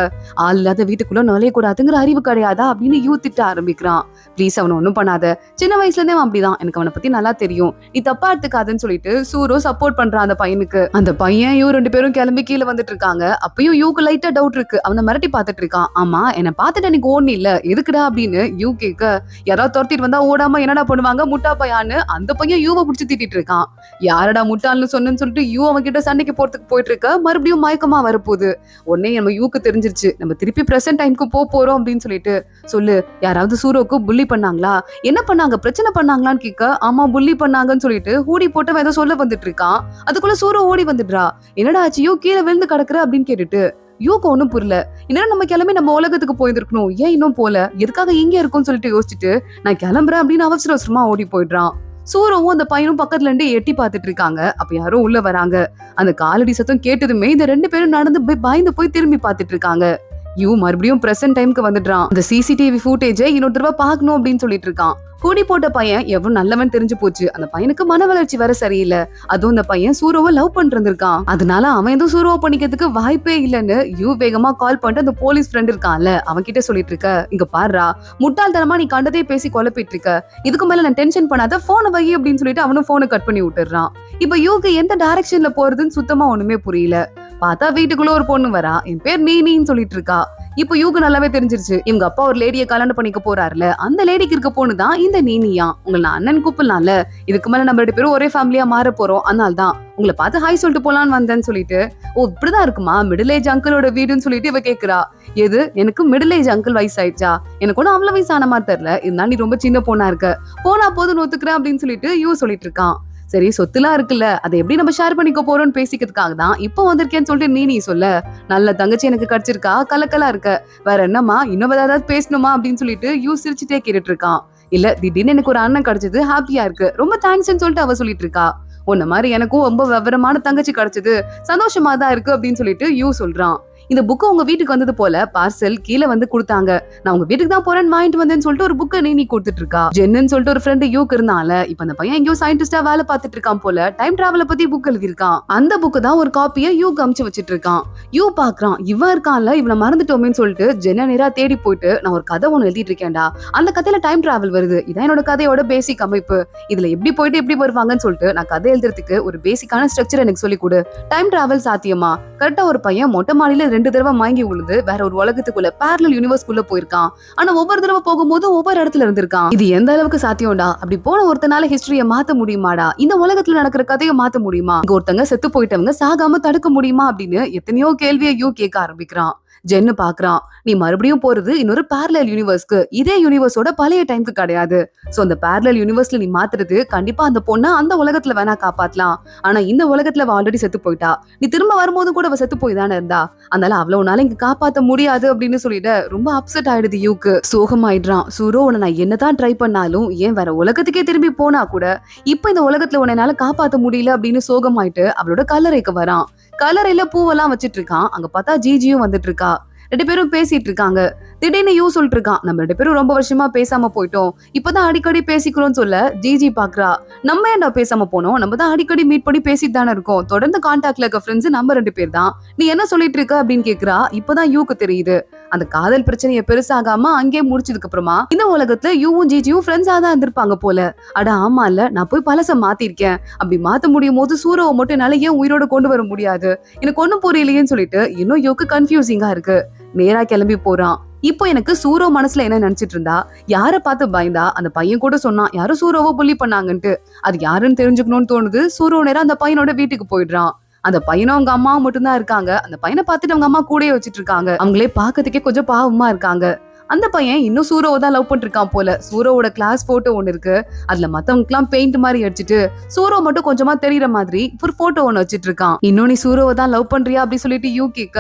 ஆள் இல்லாத வீட்டுக்குள்ள நுழைய கூடாதுங்கிற அறிவு கிடையாதா அப்படின்னு யூ திட்ட ஆரம்பிக்கிறான். ப்ளீஸ் அவனை ஒண்ணும் பண்ணாத, சின்ன வயசுல இருந்தே அவன் அப்படிதான், எனக்கு அவனை பத்தி நல்லா தெரியும், நீ தப்பா எடுத்துக்காதுன்னு சொல்லிட்டு சூரோ சப்போர்ட் பண்றான் அந்த பையனுக்கு. அந்த பையன் யூ 2 பேரும் கிளம்பி கீழே வந்துட்டு இருக்காங்க. அப்பயும் யூக்கு லைட்டா டவுட் இருக்கு. அவனை மிரட்டி பாத்துட்டு இருக்கான். ஆமா என்ன பாத்துட்டு எனக்கு ஓடணும் இல்ல, எதுக்குடா அப்படின்னு யூ கேட்க. யாராவது துரத்திட்டு வந்தா ஓடாம என்னடா பண்ணுவாங்க முட்டா பையான்னு அந்த பையன் யூவை பிடிச்சி திட்டிட்டு இருக்கான். யாரடா முட்டாள்னு சொன்னு சொல்லிட்டு யூ அவன் கிட்ட சண்டைக்கு போறதுக்கு போயிட்டு இருக்க. மறுபடியும் மயக்கமா வரப்போகுது. உடனே நம்ம யூக்கு தெரிஞ்சிருச்சு, நம்ம திருப்பி பிரசன்ட் டைம்க்கு போறோம் அப்படின்னு சொல்லிட்டு சொல்லு, யாராவது சூரோக்கு புள்ளி பண்ணாங்களா, என்ன பண்ணாங்க, பிரச்சனை பண்ணாங்களான்னு கேட்க. ஆமா புள்ளி பண்ணாங்கன்னு சொல்லிட்டு ஹூடி போட்டு ஏதோ சொல்ல வந்துட்டு இருக்கான். அதுக்குள்ள சூரோ ஓடி வந்துடுறா. என்னடா ஆச்சு, யூ கீழே விழுந்து கிடக்குற அப்படின்னு கேட்டுட்டு. யூக்கு ஒண்ணும் புரியல. இன்னும் நம்ம கிளம்பி நம்ம உலகத்துக்கு போயிருக்கணும், ஏன் இன்னும் போல, எதுக்காக இங்க இருக்கும்னு சொல்லிட்டு யோசிச்சுட்டு நான் கிளம்புறேன் அப்படின்னு அவசர அவசரமா ஓடி போயிடுறான். சூரவும் அந்த பையனும் பக்கத்துல இருந்து எட்டி பாத்துட்டு இருக்காங்க. அப்ப யாரோ உள்ள வராங்க. அந்த காலடி சத்தம் கேட்டதுமே இந்த 2 பேரும் நடந்து போய் பயந்து போய் திரும்பி பாத்துட்டு இருக்காங்க. யூ மறுபடியும் பிரசன்ட் டைம்க்கு வந்துடுறான். அந்த சிசிடிவி ஃபுட்டேஜை இன்னொரு தடவை பாக்கணும் அப்படின்னு சொல்லிட்டு இருக்கான். கூடி போட்ட பையன் எவ்வளவு நல்லவன் தெரிஞ்சு போச்சு. அந்த பையனுக்கு மன வளர்ச்சி வர சரியில்லை. அதுவும் அந்த பையன் சூரோவை லவ் பண்ணிருந்திருக்கான். அதனால அவன் எதுவும் சூரோவை பண்ணிக்கிறதுக்கு வாய்ப்பே இல்லைன்னு யூ வேகமா கால் பண்ணிட்டு அந்த போலீஸ் ஃப்ரெண்ட் இருக்கான்ல அவன் கிட்ட சொல்லிட்டு இருக்க. இங்க பாருடா, முட்டாள்தனமா நீ கண்டதே பேசி குழப்பிட்டு இருக்க, இதுக்கு மேல நான் டென்ஷன் பண்ணாத, போனை வை அப்படின்னு சொல்லிட்டு அவனும் போனை கட் பண்ணி விட்டுறான். இப்ப யூக்கு எந்த டைரக்ஷன்ல போறதுன்னு சுத்தமா ஒண்ணுமே புரியல. பார்த்தா வீட்டுக்குள்ள ஒரு பொண்ணு வரா. என் பேர் நீன்னு சொல்லிட்டு இருக்கா. இப்ப யூக்கு நல்லாவே தெரிஞ்சிருச்சு, இவங்க அப்பா ஒரு லேடியை கல்யாணம் பண்ணிக்க போறாருல, அந்த லேடிக்கு இருக்க பொண்ணுதான் இந்த நீனியா. உங்களை நான் அண்ணன் கூப்பிடலாம்ல, இதுக்கு மேல நம்ம 2 பேரும் ஒரே ஃபேமிலியா மாற போறோம், அதனால தான் உங்களை பார்த்து ஹாய் சொல்லிட்டு போலான்னு வந்தேன்னு சொல்லிட்டு. ஓ இப்படிதான் இருக்குமா மிடில் ஏஜ் அங்கிளோட வீடுன்னு சொல்லிட்டு இவ கேக்குறா. எது, எனக்கு மிடில் ஏஜ் அங்கிள் வயசாயிடுச்சா, எனக்கு ஒன்னும் அவ்வளவு வயசான மாதிரி தெரியல, இருந்தாலும் நீ ரொம்ப சின்ன பொண்ணா இருக்க, போனா போதுன்னு ஒத்துக்கிறேன் அப்படின்னு சொல்லிட்டு யூ சொல்லிட்டு இருக்கான். சரி சொத்துலாம் இருக்குல்ல, அதை எப்படி நம்ம ஷேர் பண்ணிக்க போறோம்னு பேசிக்கிறதுக்காக தான் இப்போ வந்திருக்கேன்னு சொல்லிட்டு நீ சொல்ல. நல்ல தங்கச்சி எனக்கு கிடைச்சிருக்கா, கலக்கலா இருக்க, வேற என்னமா இன்னும் ஏதாவது பேசணுமா அப்படின்னு சொல்லிட்டு யூ சிரிச்சுட்டே கேட்டுட்டு இருக்கான். இல்ல திடீர்னு எனக்கு ஒரு அண்ணன் கிடைச்சது, ஹாப்பியா இருக்கு, ரொம்ப தேங்க்ஸ்ன்னு சொல்லிட்டு அவ சொல்லிட்டு இருக்கா. உன்ன மாதிரி எனக்கும் ரொம்ப விவரமான தங்கச்சி கிடைச்சது, சந்தோஷமா தான் இருக்கு அப்படின்னு சொல்லிட்டு யூ சொல்றான். இந்த புக்கு உங்க வீட்டுக்கு வந்தது போல பார்சல் கீழே வந்து கொடுத்தாங்க, நான் உங்க வீட்டுக்கு தான் போறேன்னு வாங்கிட்டு வந்தேன்னு சொல்லிட்டு ஒரு புக்கை நீ கொடுத்துட்டு இருக்கா. ஜென்னு சொல்லிட்டு ஒரு ஃப்ரெண்டு யூக்கு இருந்தால, இப்ப அந்த பையன் எங்கேயோ சயின்டிஸ்டா வேலை பார்த்துட்டு இருக்கான் போல, டைம் டிராவல பத்தி புக் எழுதிருக்கான். அந்த புக்கு தான் ஒரு காப்பியை யூ அமுச்சு வச்சிட்டு இருக்கான். யூ பாக்குறான், இவன் இருக்கான்ல, இவனை மறந்துட்டோமேன்னு சொல்லிட்டு ஜென்ன நேரா தேடி போயிட்டு, நான் ஒரு கதை ஒண்ணு எழுதிட்டு இருக்கேன்டா, அந்த கதையில டைம் டிராவல் வருது, இதான் என்னோட கதையோட பேசிக் அமைப்பு, இதுல எப்படி போயிட்டு எப்படி வருவாங்கன்னு சொல்லிட்டு நான் கதை எழுதுறதுக்கு ஒரு பேசிக்கான ஸ்ட்ரக்சர் எனக்கு சொல்லி கொடு. டைம் டிராவல் சாத்தியமா? கரெக்டா ஒரு பையன் மொட்டை மாடியில 2 தடவை மயங்கி விழுந்து வேற ஒரு உலகத்துக்குள்ள பேரலல் யூனிவர்ஸ்க்குள்ள போயிருக்கான். ஆனா ஒவ்வொரு தடவை போகும்போது ஒவ்வொரு இடத்துல இருந்திருக்கான். இது எந்த அளவுக்கு சாத்தியம்டா? அப்படி போன ஒருத்தனால ஹிஸ்டரியை மாத்த முடியுமாடா? இந்த உலகத்துல நடக்கிற கதையை மாத்த முடியுமா? இங்க ஒருத்தங்க செத்து போயிட்டவங்க சாகாம தடுக்க முடியுமா அப்படின்னு எத்தனையோ கேள்வியை யூ கேட்க ஆரம்பிக்கிறான். ஜென்னு பாக்குறான், நீ மறுபடியும் போறது இன்னொரு பேரலல் யூனிவர்ஸ்க்கு, இதே யூனிவர்ஸோட பழைய டைம்க்கு கிடையாது. சோ அந்த பேரலல் யூனிவர்ஸ்ல நீ மாத்துறது கண்டிப்பா அந்த பொண்ணை அந்த உலகத்துல வேணா காப்பாத்தலாம், ஆனா இந்த உலகத்துல அவ ஆல்ரெடி செத்து போயிட்டா, நீ திரும்ப வரும்போது கூட அவ செத்து போய் தானே இருந்தா, அதனால அவ்வளவு நாள் இங்க காப்பாத்த முடியாது அப்படின்னு சொல்லிட்டு ரொம்ப அப்செட் ஆயிடுது யூக்கு. சோகமாயிடுறான். சூரோ உன்னை நான் என்னதான் ட்ரை பண்ணாலும், ஏன் வேற உலகத்துக்கே திரும்பி போனா கூட இப்ப இந்த உலகத்துல உன்னால காப்பாத்த முடியல அப்படின்னு சோகமாயிட்டு அவளோட கல்லறைக்கு வரான். கல்லறையில பூவெல்லாம் வச்சிட்டு இருக்கான். அங்க பார்த்தா ஜிஜியும் வந்துட்டு இருக்கா. 2 பேரும் பேசிட்டு இருக்காங்க. திடீர்னு யூ சொல்லிட்டு இருக்கான், நம்ம 2 பேரும் ரொம்ப வருஷமா பேசாம போயிட்டோம், இப்பதான் அடிக்கடி பேசிக்கிறோம்னு சொல்ல. ஜிஜி பாக்குறா, நம்ம ஏன்டா பேசாம போனோம், நம்ம தான் அடிக்கடி மீட் பண்ணி பேசிட்டு தானே இருக்கோம், தொடர்ந்து கான்டாக்ட்ல இருக்க ஃப்ரெண்ட்ஸ் நம்ம 2 பேர் தான், நீ என்ன சொல்லிட்டு இருக்க அப்படின்னு கேக்குறா. இப்பதான் யூக்கு தெரியுது, அந்த காதல் பிரச்சனையை பெருசாகாம அங்கே முடிச்சதுக்கு அப்புறமா இந்த உலகத்துல யூவும் ஜிஜியும் ஃப்ரெண்ட்ஸா தான் இருந்திருப்பாங்க போல. அட ஆமா இல்ல, நான் போய் பழச மாத்திருக்கேன், அப்படி மாத்த முடியும் போது சூரவை மட்டும் என்னால ஏன் உயிரோட கொண்டு வர முடியாது, எனக்கு ஒண்ணும் புரியலையேன்னு சொல்லிட்டு இன்னும் யூக்கு கன்ஃபியூசிங்கா இருக்கு. நேரா கிளம்பி போறான். இப்போ எனக்கு சூரோ மனசுல என்ன நினைச்சிட்டு இருந்தா, யார பார்த்து பயந்தா அந்த பையன் கூட சொன்னான் யாரும் சூரோவை புள்ளி பண்ணாங்கன்ட்டு. அது யாருன்னு தெரிஞ்சுக்கணும்னு தோணுது. சூரோ நேரம் அந்த பையனோட வீட்டுக்கு போயிடுறான். அந்த பையனும் அவங்க அம்மாவும் மட்டும்தான் இருக்காங்க. அந்த பையனை பார்த்துட்டு அவங்க அம்மா கூடயே வச்சிட்டு இருக்காங்க. அவங்களே பாக்கிறதுக்கே கொஞ்சம் பாவமா இருக்காங்க. அந்த பையன் இன்னும் சூரோவை தான் லவ் பண்ணிட்டு இருக்கான் போல. சூரோவோட கிளாஸ் போட்டோ ஒண்ணு இருக்கு. அதுல மத்தவங்களுக்கு எல்லாம் பெயிண்ட் மாதிரி அடிச்சிட்டு சூரோ மட்டும் கொஞ்சமா தெரியற மாதிரி ஒரு போட்டோ ஒண்ணு வச்சிட்டு இருக்கான். இன்னும் நீ சூரோவை தான் லவ் பண்றியா அப்படின்னு சொல்லிட்டு யூ கேட்க,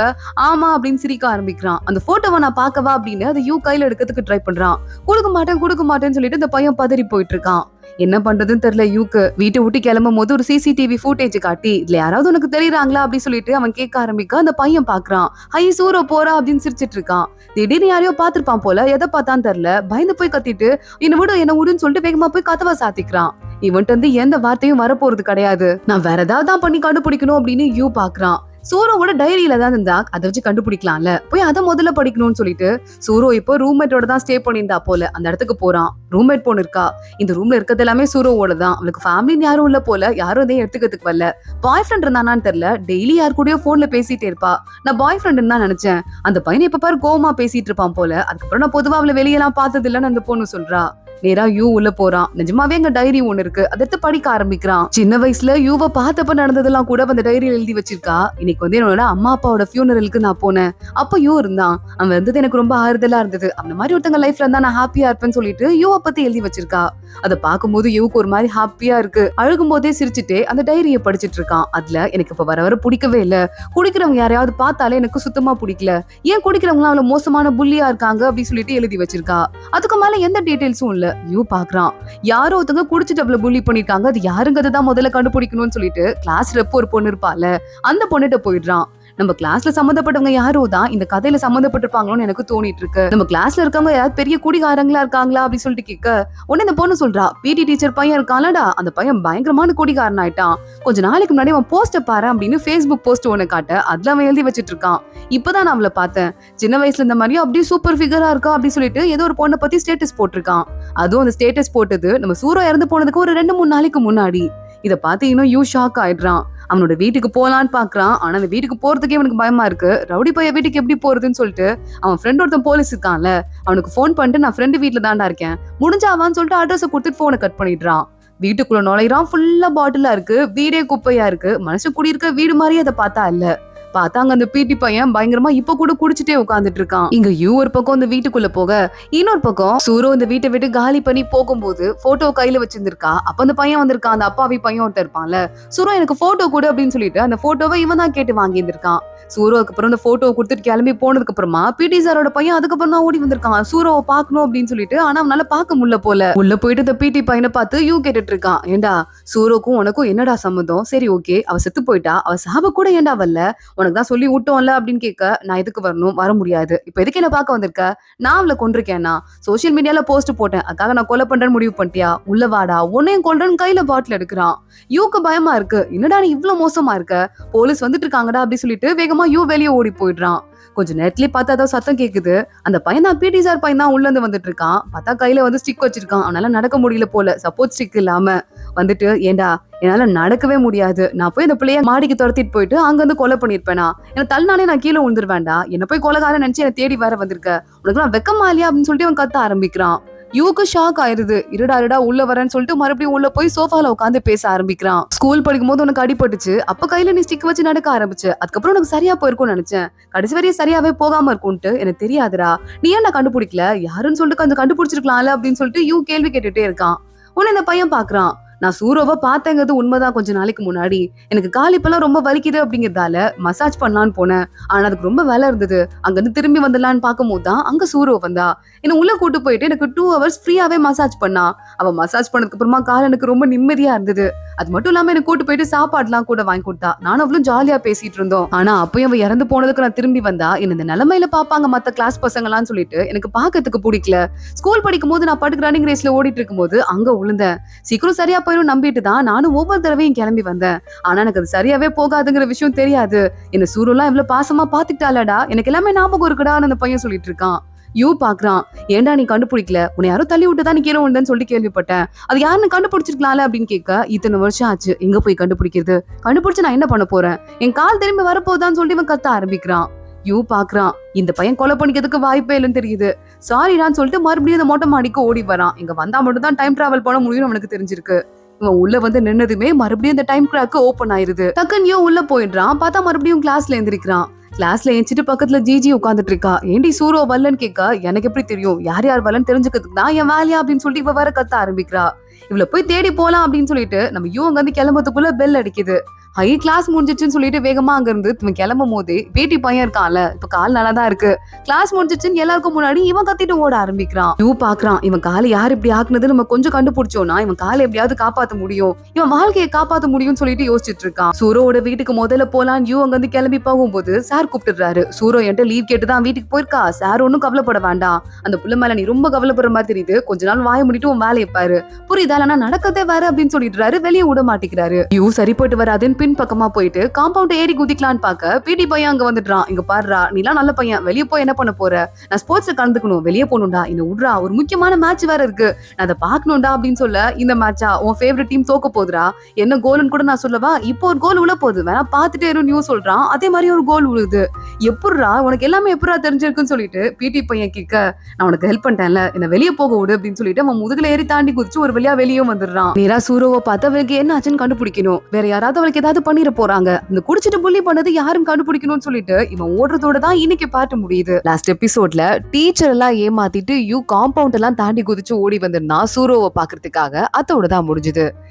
ஆமா அப்படின்னு சிரிக்க ஆரம்பிக்கிறான். அந்த போட்டோவை நான் பாக்கவா அப்படின்னு அதை யூ கையில எடுக்கிறதுக்கு ட்ரை பண்றான். கொடுக்க மாட்டேன்னு சொல்லிட்டு இந்த பையன் பதறி போயிட்டு இருக்கான். என்ன பண்றதுன்னு தெரியல யூக்கு. வீட்டை விட்டு கிளம்பும் போது ஒரு சிசிடிவி ஃபுட்டேஜ் காட்டி இதுல யாராவது உனக்கு தெரியுறாங்களா அப்படின்னு சொல்லிட்டு அவன் கேட்க ஆரம்பிக்க அந்த பையன் பாக்குறான். ஹை சூரோ போறா அப்படின்னு சிரிச்சிட்டு இருக்கான். திடீர்னு யாரையோ பாத்துருப்பான் போல. எதை பார்த்தான்னு தெரியல. பயந்து போய் கத்திட்டு என்ன விடுன்னு சொல்லிட்டு வேகமா போய் கதவை சாத்திக்கிறான். இவன்ட்டு வந்து எந்த வார்த்தையும் வரப்போறது கிடையாது. நான் வேற ஏதாவது தான் பண்ணி கண்டுபிடிக்கணும் அப்படின்னு யூ பாக்குறான். சூரோவோட டைரியில தான் இருந்தா அதை வச்சு கண்டுபிடிக்கலாம்ல, போய் அதை முதல்ல படிக்கணும்னு சொல்லிட்டு சூரோ இப்போ ரூம்மேட்டோட தான் ஸ்டே பண்ணியிருந்தா போல. அந்த இடத்துக்கு போறான். ரூம்மேட் பொண்ணு இருக்கா. இந்த ரூம்ல இருக்கிறது எல்லாமே சூரோவோட தான். அவளுக்கு ஃபேமிலின்னு யாரும் இல்ல போல. யாரும் அதையும் எடுத்துக்கிறதுக்கு வரல. பாய் ஃப்ரெண்ட் இருந்தானான்னு தெரியல. டெய்லி யார் கூடயோ போன்ல பேசிட்டே இருப்பா. நான் பாய் ஃப்ரெண்ட் தான் நினைச்சேன். அந்த பையனை எப்ப பாரு கோவமா பேசிட்டு இருப்பான் போல. அதுக்கப்புறம் நான் பொதுவா அவளை வெளியெல்லாம் பார்த்தது இல்லன்னு அந்த பொண்ணு சொல்றா. நேரா யூ உள்ள போறான். நிஜமாவே அங்க டைரி ஒண்ணு இருக்கு. அதை எடுத்து படிக்க ஆரம்பிக்கிறான். சின்ன வயசுல யூவை பார்த்தப்ப நடந்ததெல்லாம் கூட அந்த டைரியில எழுதி வச்சிருக்கா. இன்னைக்கு வந்து என்னோட அம்மா அப்பாவோட ஃபியூனரலுக்கு நான் போனேன். அப்ப யூ இருந்தான். அவன் வந்தது எனக்கு ரொம்ப ஆறுதலா இருந்தது. அந்த மாதிரி ஒருத்தங்க லைஃப்ல இருந்தா நான் ஹாப்பியா இருப்பேன்னு சொல்லிட்டு யூவை பத்தி எழுதி வச்சிருக்கா. அதை பார்க்கும்போது யூக்கு ஒரு மாதிரி ஹாப்பியா இருக்கு. அழுகும் போதே சிரிச்சுட்டே அந்த டைரியை படிச்சிட்டு இருக்கான். அதுல எனக்கு இப்ப வர பிடிக்கவே இல்ல. குடிக்கிறவங்க யாரையாவது பார்த்தாலே எனக்கு சுத்தமா பிடிக்கல. ஏன் குடிக்கிறவங்க அவ்வளவு மோசமான புள்ளியா இருக்காங்க அப்படின்னு சொல்லிட்டு எழுதி வச்சிருக்கா. அதுக்கு மேல எந்த டீடைல்ஸும் இல்ல. யூ பாக்குறான். யாரோ ஒருத்தங்க குடிச்சிட்டு அவ்வளவு புள்ளி பண்ணிருக்காங்க. அது யாருங்கிறதுதான் முதல்ல கண்டுபிடிக்கணும்னு சொல்லிட்டு கிளாஸ் ரெப் ஒரு பொண்ணு இருப்பால, அந்த பொண்ணுகிட்ட போயிடுறான். நம்ம கிளாஸ்ல சம்பந்தப்பட்டவங்க யாரோ தான் இந்த கதையில சம்பந்தப்பட்டிருப்பாங்களோன்னு எனக்கு தோணிட்டு இருக்கு. நம்ம கிளாஸ்ல இருக்கவங்க யாராவது பெரிய குடிகாரங்களா இருக்காங்களா அப்படின்னு சொல்லிட்டு கேட்க, உடனே இந்த பொண்ணு சொல்றா, பிடி டீச்சர் பையன் இருக்கான்லடா, அந்த பையன் பயங்கரமான குடிகாரன் ஆயிட்டான். கொஞ்ச நாளைக்கு முன்னாடி அவன் போஸ்ட பாரு அப்படின்னு Facebook போஸ்ட் ஒண்ணு காட்ட அதுல அவன் எழுதி வச்சிட்டு இருக்கான். இப்பதான் நான் அவளை பார்த்தேன். சின்ன வயசுல இந்த மாதிரி அப்படியே சூப்பர் ஃபிகரா இருக்கா அப்படின்னு சொல்லிட்டு ஏதோ ஒரு பொண்ணை பத்தி ஸ்டேட்டஸ் போட்டிருக்கான். அதுவும் அந்த ஸ்டேட்டஸ் போட்டது நம்ம சூரோ இறந்து போனதுக்கு ஒரு 2-3 நாளைக்கு முன்னாடி. இத பார்த்து இன்னும் யூ ஷாக் ஆயிடுறான். அவனோட வீட்டுக்கு போலான்னு பாக்குறான். ஆனா அந்த வீட்டுக்கு போறதுக்கே அவனுக்கு பயமா இருக்கு. ரவுடி பையன் வீட்டுக்கு எப்படி போறதுன்னு சொல்லிட்டு அவன் ஃப்ரெண்ட் ஒருத்தன் போலீஸ் இருக்கான்ல, அவனுக்கு போன் பண்ணிட்டு நான் ஃப்ரெண்டு வீட்டுல தாண்டா இருக்கேன், முடிஞ்சாவான்னு சொல்லிட்டு அட்ரஸ் கொடுத்துட்டு போனை கட் பண்ணிடுறான். வீட்டுக்குள்ள நுழைறான். ஃபுல்லா பாட்டிலா இருக்கு. வீடே குப்பையா இருக்கு. மனுஷன் குடியிருக்க வீடு மாதிரியே அதை பார்த்தா இல்ல. பார்த்தாங்க அந்த பிடி பையன் பயங்கரமா இப்ப கூட குடிச்சிட்டே உட்காந்துட்டு இருக்கான். இங்க யூ ஒரு பக்கம் இந்த வீட்டுக்குள்ள போக, இன்னொரு பக்கம் சூரோ இந்த வீட்டை விட்டு காலி பண்ணி போகும்போது போட்டோ கையில வச்சிருந்திருக்கா. அப்ப அந்த பையன் வந்திருக்கான். அந்த அப்பாவி பையன் ஒருத்தர் இருப்பான்ல, சூரோ எனக்கு போட்டோ கொடு அப்படின்னு சொல்லிட்டு அந்த போட்டோவை இவன் தான் கேட்டு வாங்கி இருந்திருக்கான். சூரோவுக்கு அப்புறம் அந்த போட்டோ கொடுத்துட்டு கிளம்பி போனதுக்கு அப்புறமா பிடி சாரோட பையன் அதுக்கப்புறம் தான் ஓடி வந்திருக்கான் சூரோவை பாக்கணும் அப்படின்னு சொல்லிட்டு. ஆனா அவனால பாக்க முடியல போல. உள்ள போயிட்டு இந்த பிடி பையனை பார்த்து யூ கேட்டுட்டு இருக்கான், ஏண்டா சூரோக்கும் உனக்கும் என்னடா சம்மந்தம்? சரி ஓகே, அவ செத்து போயிட்டா, அவ சாப கூட ஏண்டா வரல? உனக்கு தான் சொல்லி விட்டோம்ல அப்படின்னு கேட்க, நான் எதுக்கு வரணும்? வர முடியாது. இப்ப எதுக்கு என்ன பார்க்க வந்திருக்க? நான் அவளை கொண்டிருக்கேன்னா சோசியல் மீடியால போஸ்ட் போட்டேன், அதுக்காக நான் கொலை பண்றேன்னு முடிவு பண்ணிட்டியா? உள்ள வாடா, உன்னையும் கொல்றேன்னு கையில பாட்டில் எடுக்கிறான். யூக்கு பயமா இருக்கு. என்னடா நீ இவ்வளவு மோசமா இருக்க, போலீஸ் வந்துட்டு இருக்காங்கடா அப்படின்னு சொல்லிட்டு வேகமா யூ வெளியே ஓடி போயிடுறான். கொஞ்சம் நேரத்திலேயே பார்த்தா ஏதோ சத்தம் கேக்குது. அந்த பையன் தான் பிடி சார் பையன் தான் உள்ள இருந்து வந்துட்டு இருக்கான். பார்த்தா கையில வந்து ஸ்டிக் வச்சிருக்கான். அவனால நடக்க முடியல போல. சப்போர்ட் ஸ்டிக் இல்லாம வந்துட்டு, ஏண்டா என்னால நடக்கவே முடியாது, நான் போய் இந்த பிள்ளைய மாடிக்கு துரத்திட்டு போயிட்டு அங்க வந்து கொலை பண்ணிருப்பேனா? என்ன தள்ளினாலே நான் கீழே விழுந்துருவேண்டா, என்ன போய் கொலைகாரன் நினைச்சு என்ன தேடி வர வந்திருக்க, உனக்கு நான் வெக்கமா இல்லையா அப்படின்னு சொல்லிட்டு அவன் கத்த ஆரம்பிக்கிறான். யூக்கு ஷாக் ஆயிருது. இருடா உள்ள வரேன்னு சொல்லிட்டு மறுபடியும் உள்ள போய் சோஃபால உட்காந்து பேச ஆரம்பிக்கிறான். ஸ்கூல் படிக்கும் போது உனக்கு அடிபட்டுச்சு, அப்ப கையில நீ ஸ்டிக் வச்சு நடக்க ஆரம்பிச்சு, அதுக்கப்புறம் உனக்கு சரியா போயிருக்கும்னு நினைச்சேன், கடைசி வரையும் சரியாவே போகாம இருக்கும்ட்டு எனக்கு தெரியாதுடா, நீ ஏன் நான் கண்டுபிடிக்கல, யாருன்னு சொல்லிட்டு கொஞ்சம் கண்டுபிடிச்சிருக்கலாம்ல அப்படின்னு சொல்லிட்டு யூ கேள்வி கேட்டுட்டே இருக்கான். உன்னை இந்த பையன் பாக்குறான். நான் சூரோவை பார்த்தேங்கிறது உண்மைதான். கொஞ்ச நாளைக்கு முன்னாடி எனக்கு கால் இப்பெல்லாம் ரொம்ப வலிக்குது அப்படிங்கிறதால மசாஜ் பண்ணலான்னு போனேன். ஆனா அதுக்கு ரொம்ப வேலை இருந்தது. அங்க இருந்து திரும்பி வந்துடலான்னு பார்க்கும்போது தான் அங்க சூரோ வந்தா. என்ன உள்ள கூட்டு போயிட்டு எனக்கு 2 hours ஃப்ரீயாவே மசாஜ் பண்ணா. அவ மசாஜ் பண்ணதுக்கு அப்புறமா கால் எனக்கு ரொம்ப நிம்மதியா இருந்தது. அது மட்டும் இல்லாம எனக்கு கூட்டு போயிட்டு சாப்பாடுலாம் கூட வாங்கி கொடுத்தா. நானும் அவ்வளவு ஜாலியா பேசிட்டு இருந்தோம். ஆனா அப்பயும் அவ இறந்து போனதுக்கு நான் திரும்பி வந்தா என்ன இந்த நிலைமையில பாப்பாங்க மத்த கிளாஸ் பசங்களான்னு சொல்லிட்டு எனக்கு பாக்கிறதுக்கு பிடிக்கல. ஸ்கூல் படிக்கும் போது நான் பாட்டுக்கு ரன்னிங் ரேஸ்ல ஓடிட்டு இருக்கும் போது அங்க விழுந்தேன். சீக்கிரம் சரியா போயிடும் நம்பிட்டு தான் நானும் ஒவ்வொரு தடவையும் கிளம்பி வந்தேன். ஆனா எனக்கு அது சரியாவே போகாதுங்கிற விஷயம் தெரியாது. என்ன சூருலாம் இவ்வளவு பாசமா பாத்துக்கிட்டாலடா, எனக்கு எல்லாமே ஞாபகம் இருக்குடான்னு அந்த பையன் சொல்லிட்டு இருக்கான். யூ பாக்குறான். ஏண்டா நீ கண்டுபிடிக்கல, உன்னை யாரும் தள்ளி விட்டுதான் நீ கீழே விழுந்தன்னு சொல்லி கேள்விப்பட்டேன், அது யாருன்னு கண்டுபிடிச்சிருக்கலாம்ல அப்படின்னு கேட்க, இத்தனை வருஷம் ஆச்சு, எங்க போய் கண்டுபிடிக்கிறது, கண்டுபிடிச்சு நான் என்ன பண்ண போறேன், என் கால் திரும்பி வரப்போதான்னு சொல்லி இவன் கத்த ஆரம்பிக்கிறான். யூ பாக்குறான் இந்த பையன் கொலை பண்ணிக்கிறதுக்கு வாய்ப்பே இல்லைன்னு தெரியுது. சாரிடான்னு சொல்லிட்டு மறுபடியும் அந்த மொட்டை மாடிக்கு ஓடி வரான். இங்க வந்தா மட்டும் தான் டைம் டிராவல் பண்ண முடியும்னு அவனுக்கு தெரிஞ்சிருக்கு. இவன் உள்ள வந்து நின்னதுமே மறுபடியும் இந்த டைம் கிராக் ஓபன் ஆயிருது. டக்குன்னு உள்ள போயிடுறான். பார்த்தா மறுபடியும் கிளாஸ்ல எந்திரிக்கிறான். கிளாஸ்ல ஏஞ்சிட்டு பக்கத்துல ஜிஜி உட்காந்துட்டு இருக்கா. ஏண்டி சூரோ வரலன்னு கேட்க, எனக்கு எப்படி தெரியும், யார் யார் வரலன்னு தெரிஞ்சுக்கிறதுக்கு தான் என் வேலையா அப்படின்னு சொல்லிட்டு இவ வேற கத்த ஆரம்பிக்கிறா. இவளை போய் தேடி போலாம் அப்படின்னு சொல்லிட்டு நம்ம யூ அங்க வந்து கிளம்புறதுக்குள்ள பெல் அடிக்குது. ஹை கிளாஸ் முடிஞ்சிச்சுன்னு சொல்லிட்டு வேகமா அங்க இருந்து இவன் கிளம்பும் போதே பேட்டி பையன் இருக்கான்ல, இப்ப கால் நல்லா தான் இருக்கு, கிளாஸ் முடிஞ்சிச்சுன்னு எல்லாருக்கும் முன்னாடி இவன் கத்திட்டு ஓட ஆரம்பிக்கிறான். யூ பாக்குறான் இவன் காலை யார் இப்படி ஆக்குனது நம்ம கொஞ்சம் கண்டுபிடிச்சோம்னா இவன் காலை எப்படியாவது காப்பாத்த முடியும், இவன் வாழ்க்கையை காப்பாத்த முடியும்னு சொல்லிட்டு யோசிச்சுட்டு இருக்கான். சூரோட வீட்டுக்கு முதல்ல போலான் யூ அங்க வந்து கிளம்பி போகும்போது சார் கூப்பிட்டுறாரு. சூரோ என்கிட்ட லீவ் கேட்டுதான் வீட்டுக்கு போயிருக்கா, சார் ஒன்னும் கவலைப்பட வேண்டாம், அந்த புள்ள மேல நீ ரொம்ப கவலைப்படுற மாதிரி தெரியுது, கொஞ்ச நாள் வாய முடிட்டு உன் வேலையை பாரு, புரியுதா, இல்லனா நடக்கதே வேற அப்படின்னு சொல்லிடுறாரு. வெளியே விட மாட்டேங்கிறாரு. யூ சரிப்பட்டு வராதுன்னு பின் பக்கமா போயிட்டு காம்பவுண்ட் ஏறி குதிக்கலான்னு பாக்க பிடி பையன் அங்க வந்துடுறான். இங்க பாருடா, நீலாம் நல்ல பையன், வெளியே போய் என்ன பண்ண போற, நான் ஸ்போர்ட்ஸ்ல கலந்துக்கணும், வெளியே போகணும்டா, என்ன விடுறா, ஒரு முக்கியமான மேட்ச் வேற இருக்கு, நான் அதை பாக்கணும்டா அப்படின்னு சொல்ல, இந்த மேட்சா உன் ஃபேவரட் டீம் தோக்க போதுரா, என்ன கோல்னு கூட நான் சொல்லவா, இப்போ ஒரு கோல் உள்ள போகுது, வேணா பாத்துட்டே நியூஸ் சொல்றான். அதே மாதிரி ஒரு கோல் உழுது. எப்படிரா உனக்கு எல்லாமே எப்படா தெரிஞ்சிருக்குன்னு சொல்லிட்டு பிடி பையன் கேட்க, நான் உனக்கு ஹெல்ப் பண்ணிட்டேன்ல, என்ன வெளியே போக விடு அப்படின்னு சொல்லிட்டு அவன் முதுகுல ஏறி தாண்டி குதிச்சு ஒரு வழியா வெளியே வந்துடுறான். நேரா சூரோவை பார்த்து அவளுக்கு என்ன ஆச்சுன்னு கண்டுபிடிக்கணும், வேற யாராவது அவளுக்கு ஏதாவது பண்ணிட போறாங்க, இந்த குடிச்சிட்டு புள்ளி பண்ணது யாரும் கண்டுபிடிக்கணும்னு சொல்லிட்டு இவன் ஓடுறதோட தான் இன்னைக்கு பாட்டு முடியுது. லாஸ்ட் எபிசோட்ல டீச்சர் எல்லாம் ஏமாத்திட்டு யூ காம்பவுண்ட் எல்லாம் தாண்டி குதிச்சு ஓடி வந்திருந்தா சூரோவை பாக்குறதுக்காக, அதோட தான் முடிஞ்சுது.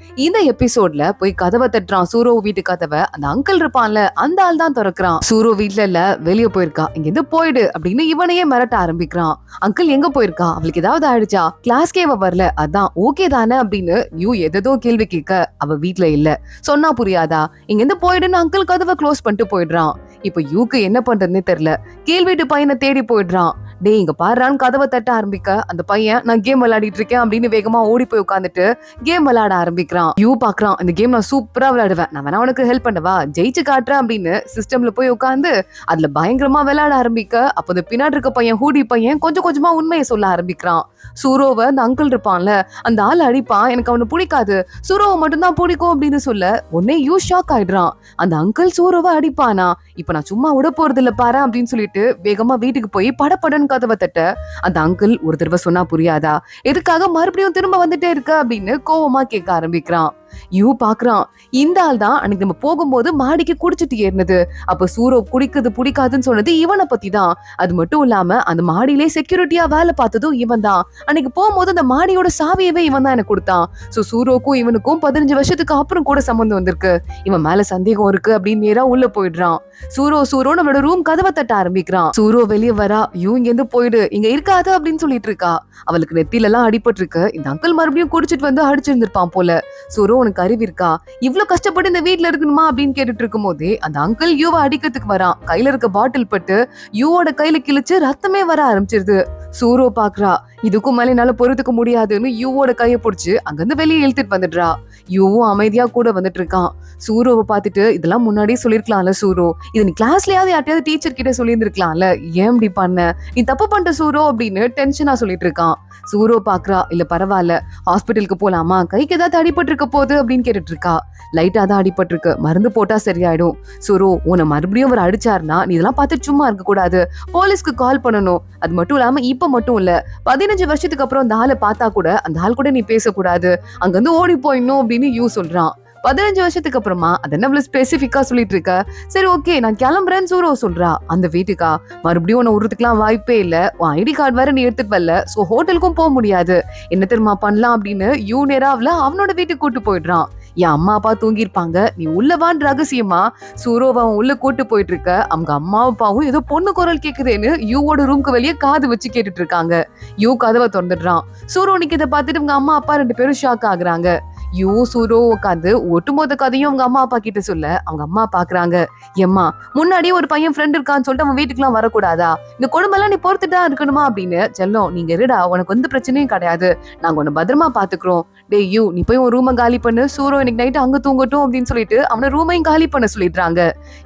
இந்த எபிசோட்ல போய் கதவை தட்டுறான். சூரோ வீட்டு கதவை அந்த அங்கிள் இருப்பான்ல, அந்த ஆள் தான் திறக்கிறான். சூரோ வீட்டுல இல்ல, வெளியே போயிருக்கா, இங்க இருந்து போயிடு அப்படின்னு இவனையே மிரட்ட ஆரம்பிக்கிறான். அங்கிள் எங்க போயிருக்கா, அவளுக்கு ஏதாவது ஆயிடுச்சா, கிளாஸ்க்கே அவ வரல, அதான் ஓகே தானே அப்படின்னு யூ எதோ கேள்வி கேட்க, அவ வீட்டுல இல்ல, சொன்னா புரியாதா, இங்க இருந்து போயிடுன்னு அங்கிள் கதவை க்ளோஸ் பண்ணிட்டு போயிடுறான். இப்ப யூக்கு என்ன பண்றதுன்னு தெரியல. கேள்விட்டு பையனை தேடி போயிடுறான். டே இங்க பாடுறான்னு கதவை தட்ட ஆரம்பிக்க, அந்த பையன் நான் கேம் விளையாடிட்டு இருக்கேன் அப்படின்னு வேகமா ஓடி போய் உட்காந்துட்டு கேம் விளையாட ஆரம்பிக்கிறான். யூ பாக்குறான், இந்த கேம் நான் சூப்பரா விளையாடுவேன், நான் வேணா உனக்கு ஹெல்ப் பண்ணவா, ஜெயிச்சு காட்டுறேன் அப்படின்னு சிஸ்டம்ல போய் உட்காந்து அதுல பயங்கரமா விளையாட ஆரம்பிக்க, அப்போ அந்த பின்னாடி இருக்க பையன் ஹூடி பையன் கொஞ்சம் கொஞ்சமா உண்மையை சொல்ல ஆரம்பிக்கிறான். சூரோவை அந்த அங்கிள் இருப்பான்ல, அந்த ஆள் அடிப்பான், எனக்கு அவனை பிடிக்காது, சூரோவை மட்டும்தான் பிடிக்கும் அப்படின்னு சொல்ல உடனே யூ ஷாக் ஆயிடுறான். அந்த அங்கிள் சூரோவை அடிப்பானா, இப்ப நான் சும்மா விட போறது இல்ல பாரு அப்படின்னு சொல்லிட்டு வேகமா வீட்டுக்கு போய் படப்படன் கதவை தட்ட, அந்த அங்கிள் ஒரு தடவை சொன்னா புரியாதா, எதுக்காக மறுபடியும் திரும்ப வந்துட்டே இருக்க அப்படின்னு கோவமா கேட்க ஆரம்பிக்கிறான். யூ பாக்குறான், இந்த ஆள் தான் அன்னைக்கு நம்ம போகும்போது மாடிக்கு குடிச்சிட்டு ஏறினது, அப்ப சூரோ குடிக்கிறது பிடிக்காதுன்னு சொன்னது இவனை பத்தி தான். அது மட்டும் இல்லாம அந்த மாடியிலே செக்யூரிட்டியா வேலை பார்த்ததும் இவன் தான். அன்னைக்கு போகும்போது அந்த மாடியோட சாவியவே இவன் தான் எனக்கு கொடுத்தான். சோ சூரோக்கும் இவனுக்கும் 15 வருஷத்துக்கு அப்புறம் கூட சம்பந்தம் வந்திருக்கு, இவன் மேல சந்தேகம் இருக்கு அப்படின்னு நேரா உள்ள போயிடுறான். சூரோ நம்மளோட ரூம் கதவை தட்ட ஆரம்பிக்கிறான். சூரோ வெளியே வரா. யூ இங்க இருந்து போயிடு, இங்க இருக்காது அப்படின்னு சொல்லிட்டு இருக்கா. அவளுக்கு நெத்தில எல்லாம் அடிபட்டு இருக்கு. இந்த அங்கிள் மறுபடியும் குடிச்சிட்டு வந்து அடிச்சிருந்திருப்பான் போல. சூரோ உனக்கு அறிவு இருக்கா, இவ்வளவு கஷ்டப்பட்டு இந்த வீட்டுல இருக்கணுமா அப்படின்னு கேட்டுட்டு இருக்கும் போதே அந்த அங்கிள் யூவை அடிக்கிறதுக்கு வரான். கையில இருக்க பாட்டில் பட்டு யூவோட கையில கிழிச்சு ரத்தமே வர ஆரம்பிச்சிருது. சூரோ பாக்குறா, இதுக்கும் மேல என்னால பொறுத்துக்க முடியாதுன்னு யூவோட கைய பிடிச்சு அங்கிருந்து வெளியே இழுத்துட்டு வந்துடுறா. யூவும் அமைதியா கூட வந்துட்டு இருக்கான். சூரோவை பார்த்துட்டு, இதெல்லாம் முன்னாடியே சொல்லிருக்கலாம்ல சூரோ, இது நீ கிளாஸ்லயாவது யார்ட்டையாவது டீச்சர் கிட்ட சொல்லியிருந்திருக்கலாம்ல, ஏன் இப்படி பண்ண, நீ தப்பு பண்ணிட்ட சூரோ அப்படின்னு டென்ஷனா சொல்லிட்டு இருக்கான். சூரோ பாக்குறா, இல்ல பரவாயில்ல, ஹாஸ்பிட்டலுக்கு போலாமா, கைக்கு ஏதாவது அடிபட்டு இருக்க போகுது அப்படின்னு கேட்டுட்டு இருக்கா. லைட்டா தான் அடிபட்டு இருக்கு, மருந்து போட்டா சரியாயிடும். சூரோ உன்னை மறுபடியும் அவர் அடிச்சாருன்னா நீ இதெல்லாம் பார்த்து சும்மா இருக்க கூடாது, போலீஸ்க்கு கால் பண்ணணும். அது மட்டும் இல்லாம இப்ப மட்டும் இல்ல, 15 வருஷத்துக்கு அப்புறம் அந்த ஆளை பார்த்தா கூட அந்த ஆள் கூட நீ பேசக்கூடாது, அங்க இருந்து ஓடி போயிடணும் அப்படின்னு யூ சொல்றான். 15 வருஷத்துக்கு அப்புறமா அது என்ன ஸ்பெசிபிக்கா சொல்லிட்டு இருக்க, சரி ஓகே நான் கிளம்புறேன்னு சூரோ சொல்றா. அந்த வீட்டுக்கா மறுபடியும் உன்னை விடுறதுக்குலாம் வாய்ப்பே இல்ல, உன் ஐடி கார்டு வேற நீ எடுத்துட்டு வரல, சோ ஹோட்டலுக்கும் போக முடியாது, என்ன தெரியுமா பண்ணலாம் அப்படின்னு யூ நேராவில அவனோட வீட்டுக்கு கூட்டு போயிடுறான். என் அம்மா அப்பா தூங்கிருப்பாங்க, நீ உள்ளவான் ரகசியமா சூரோவை அவன் உள்ள கூட்டு போயிட்டு இருக்க, அவங்க அம்மா அப்பாவும் ஏதோ பொண்ணு குரல் கேக்குதேன்னு யூவோட ரூம்க்கு வெளியே காது வச்சு கேட்டுட்டு இருக்காங்க. யூ கதவை திறந்துடுறான். சூரோ நிக்கிறத பார்த்துட்டு அவங்க அம்மா அப்பா 2 பேரும் ஷாக் ஆகுறாங்க. யூ சூரோ உட்காந்து ஒட்டுமொத்த கதையும் அவங்க அம்மா அப்பா கிட்ட சொல்ல, அவங்க அம்மா பாக்குறாங்க, எம்மா முன்னாடியே ஒரு பையன் ஃப்ரெண்ட் இருக்கான்னு சொல்லிட்டு அவன் வீட்டுக்கு எல்லாம் வரக்கூடாதா, இந்த குடும்பம் எல்லாம் நீ பொறுத்துட்டா இருக்கணுமா அப்படின்னு, செல்லம் நீங்க இருடா, உனக்கு வந்து பிரச்சனையும் கிடையாது, நாங்க உன்னை பத்திரமா பாத்துக்கிறோம், டேய் யூ, நீ போய் உன் ரூமை காலி பண்ணு, சூரோ இன்னைக்கு நைட் அங்க தூங்கட்டும் அப்படின்னு சொல்லிட்டு அவனை ரூமையும் காலி பண்ண சொல்லிடுறாங்க.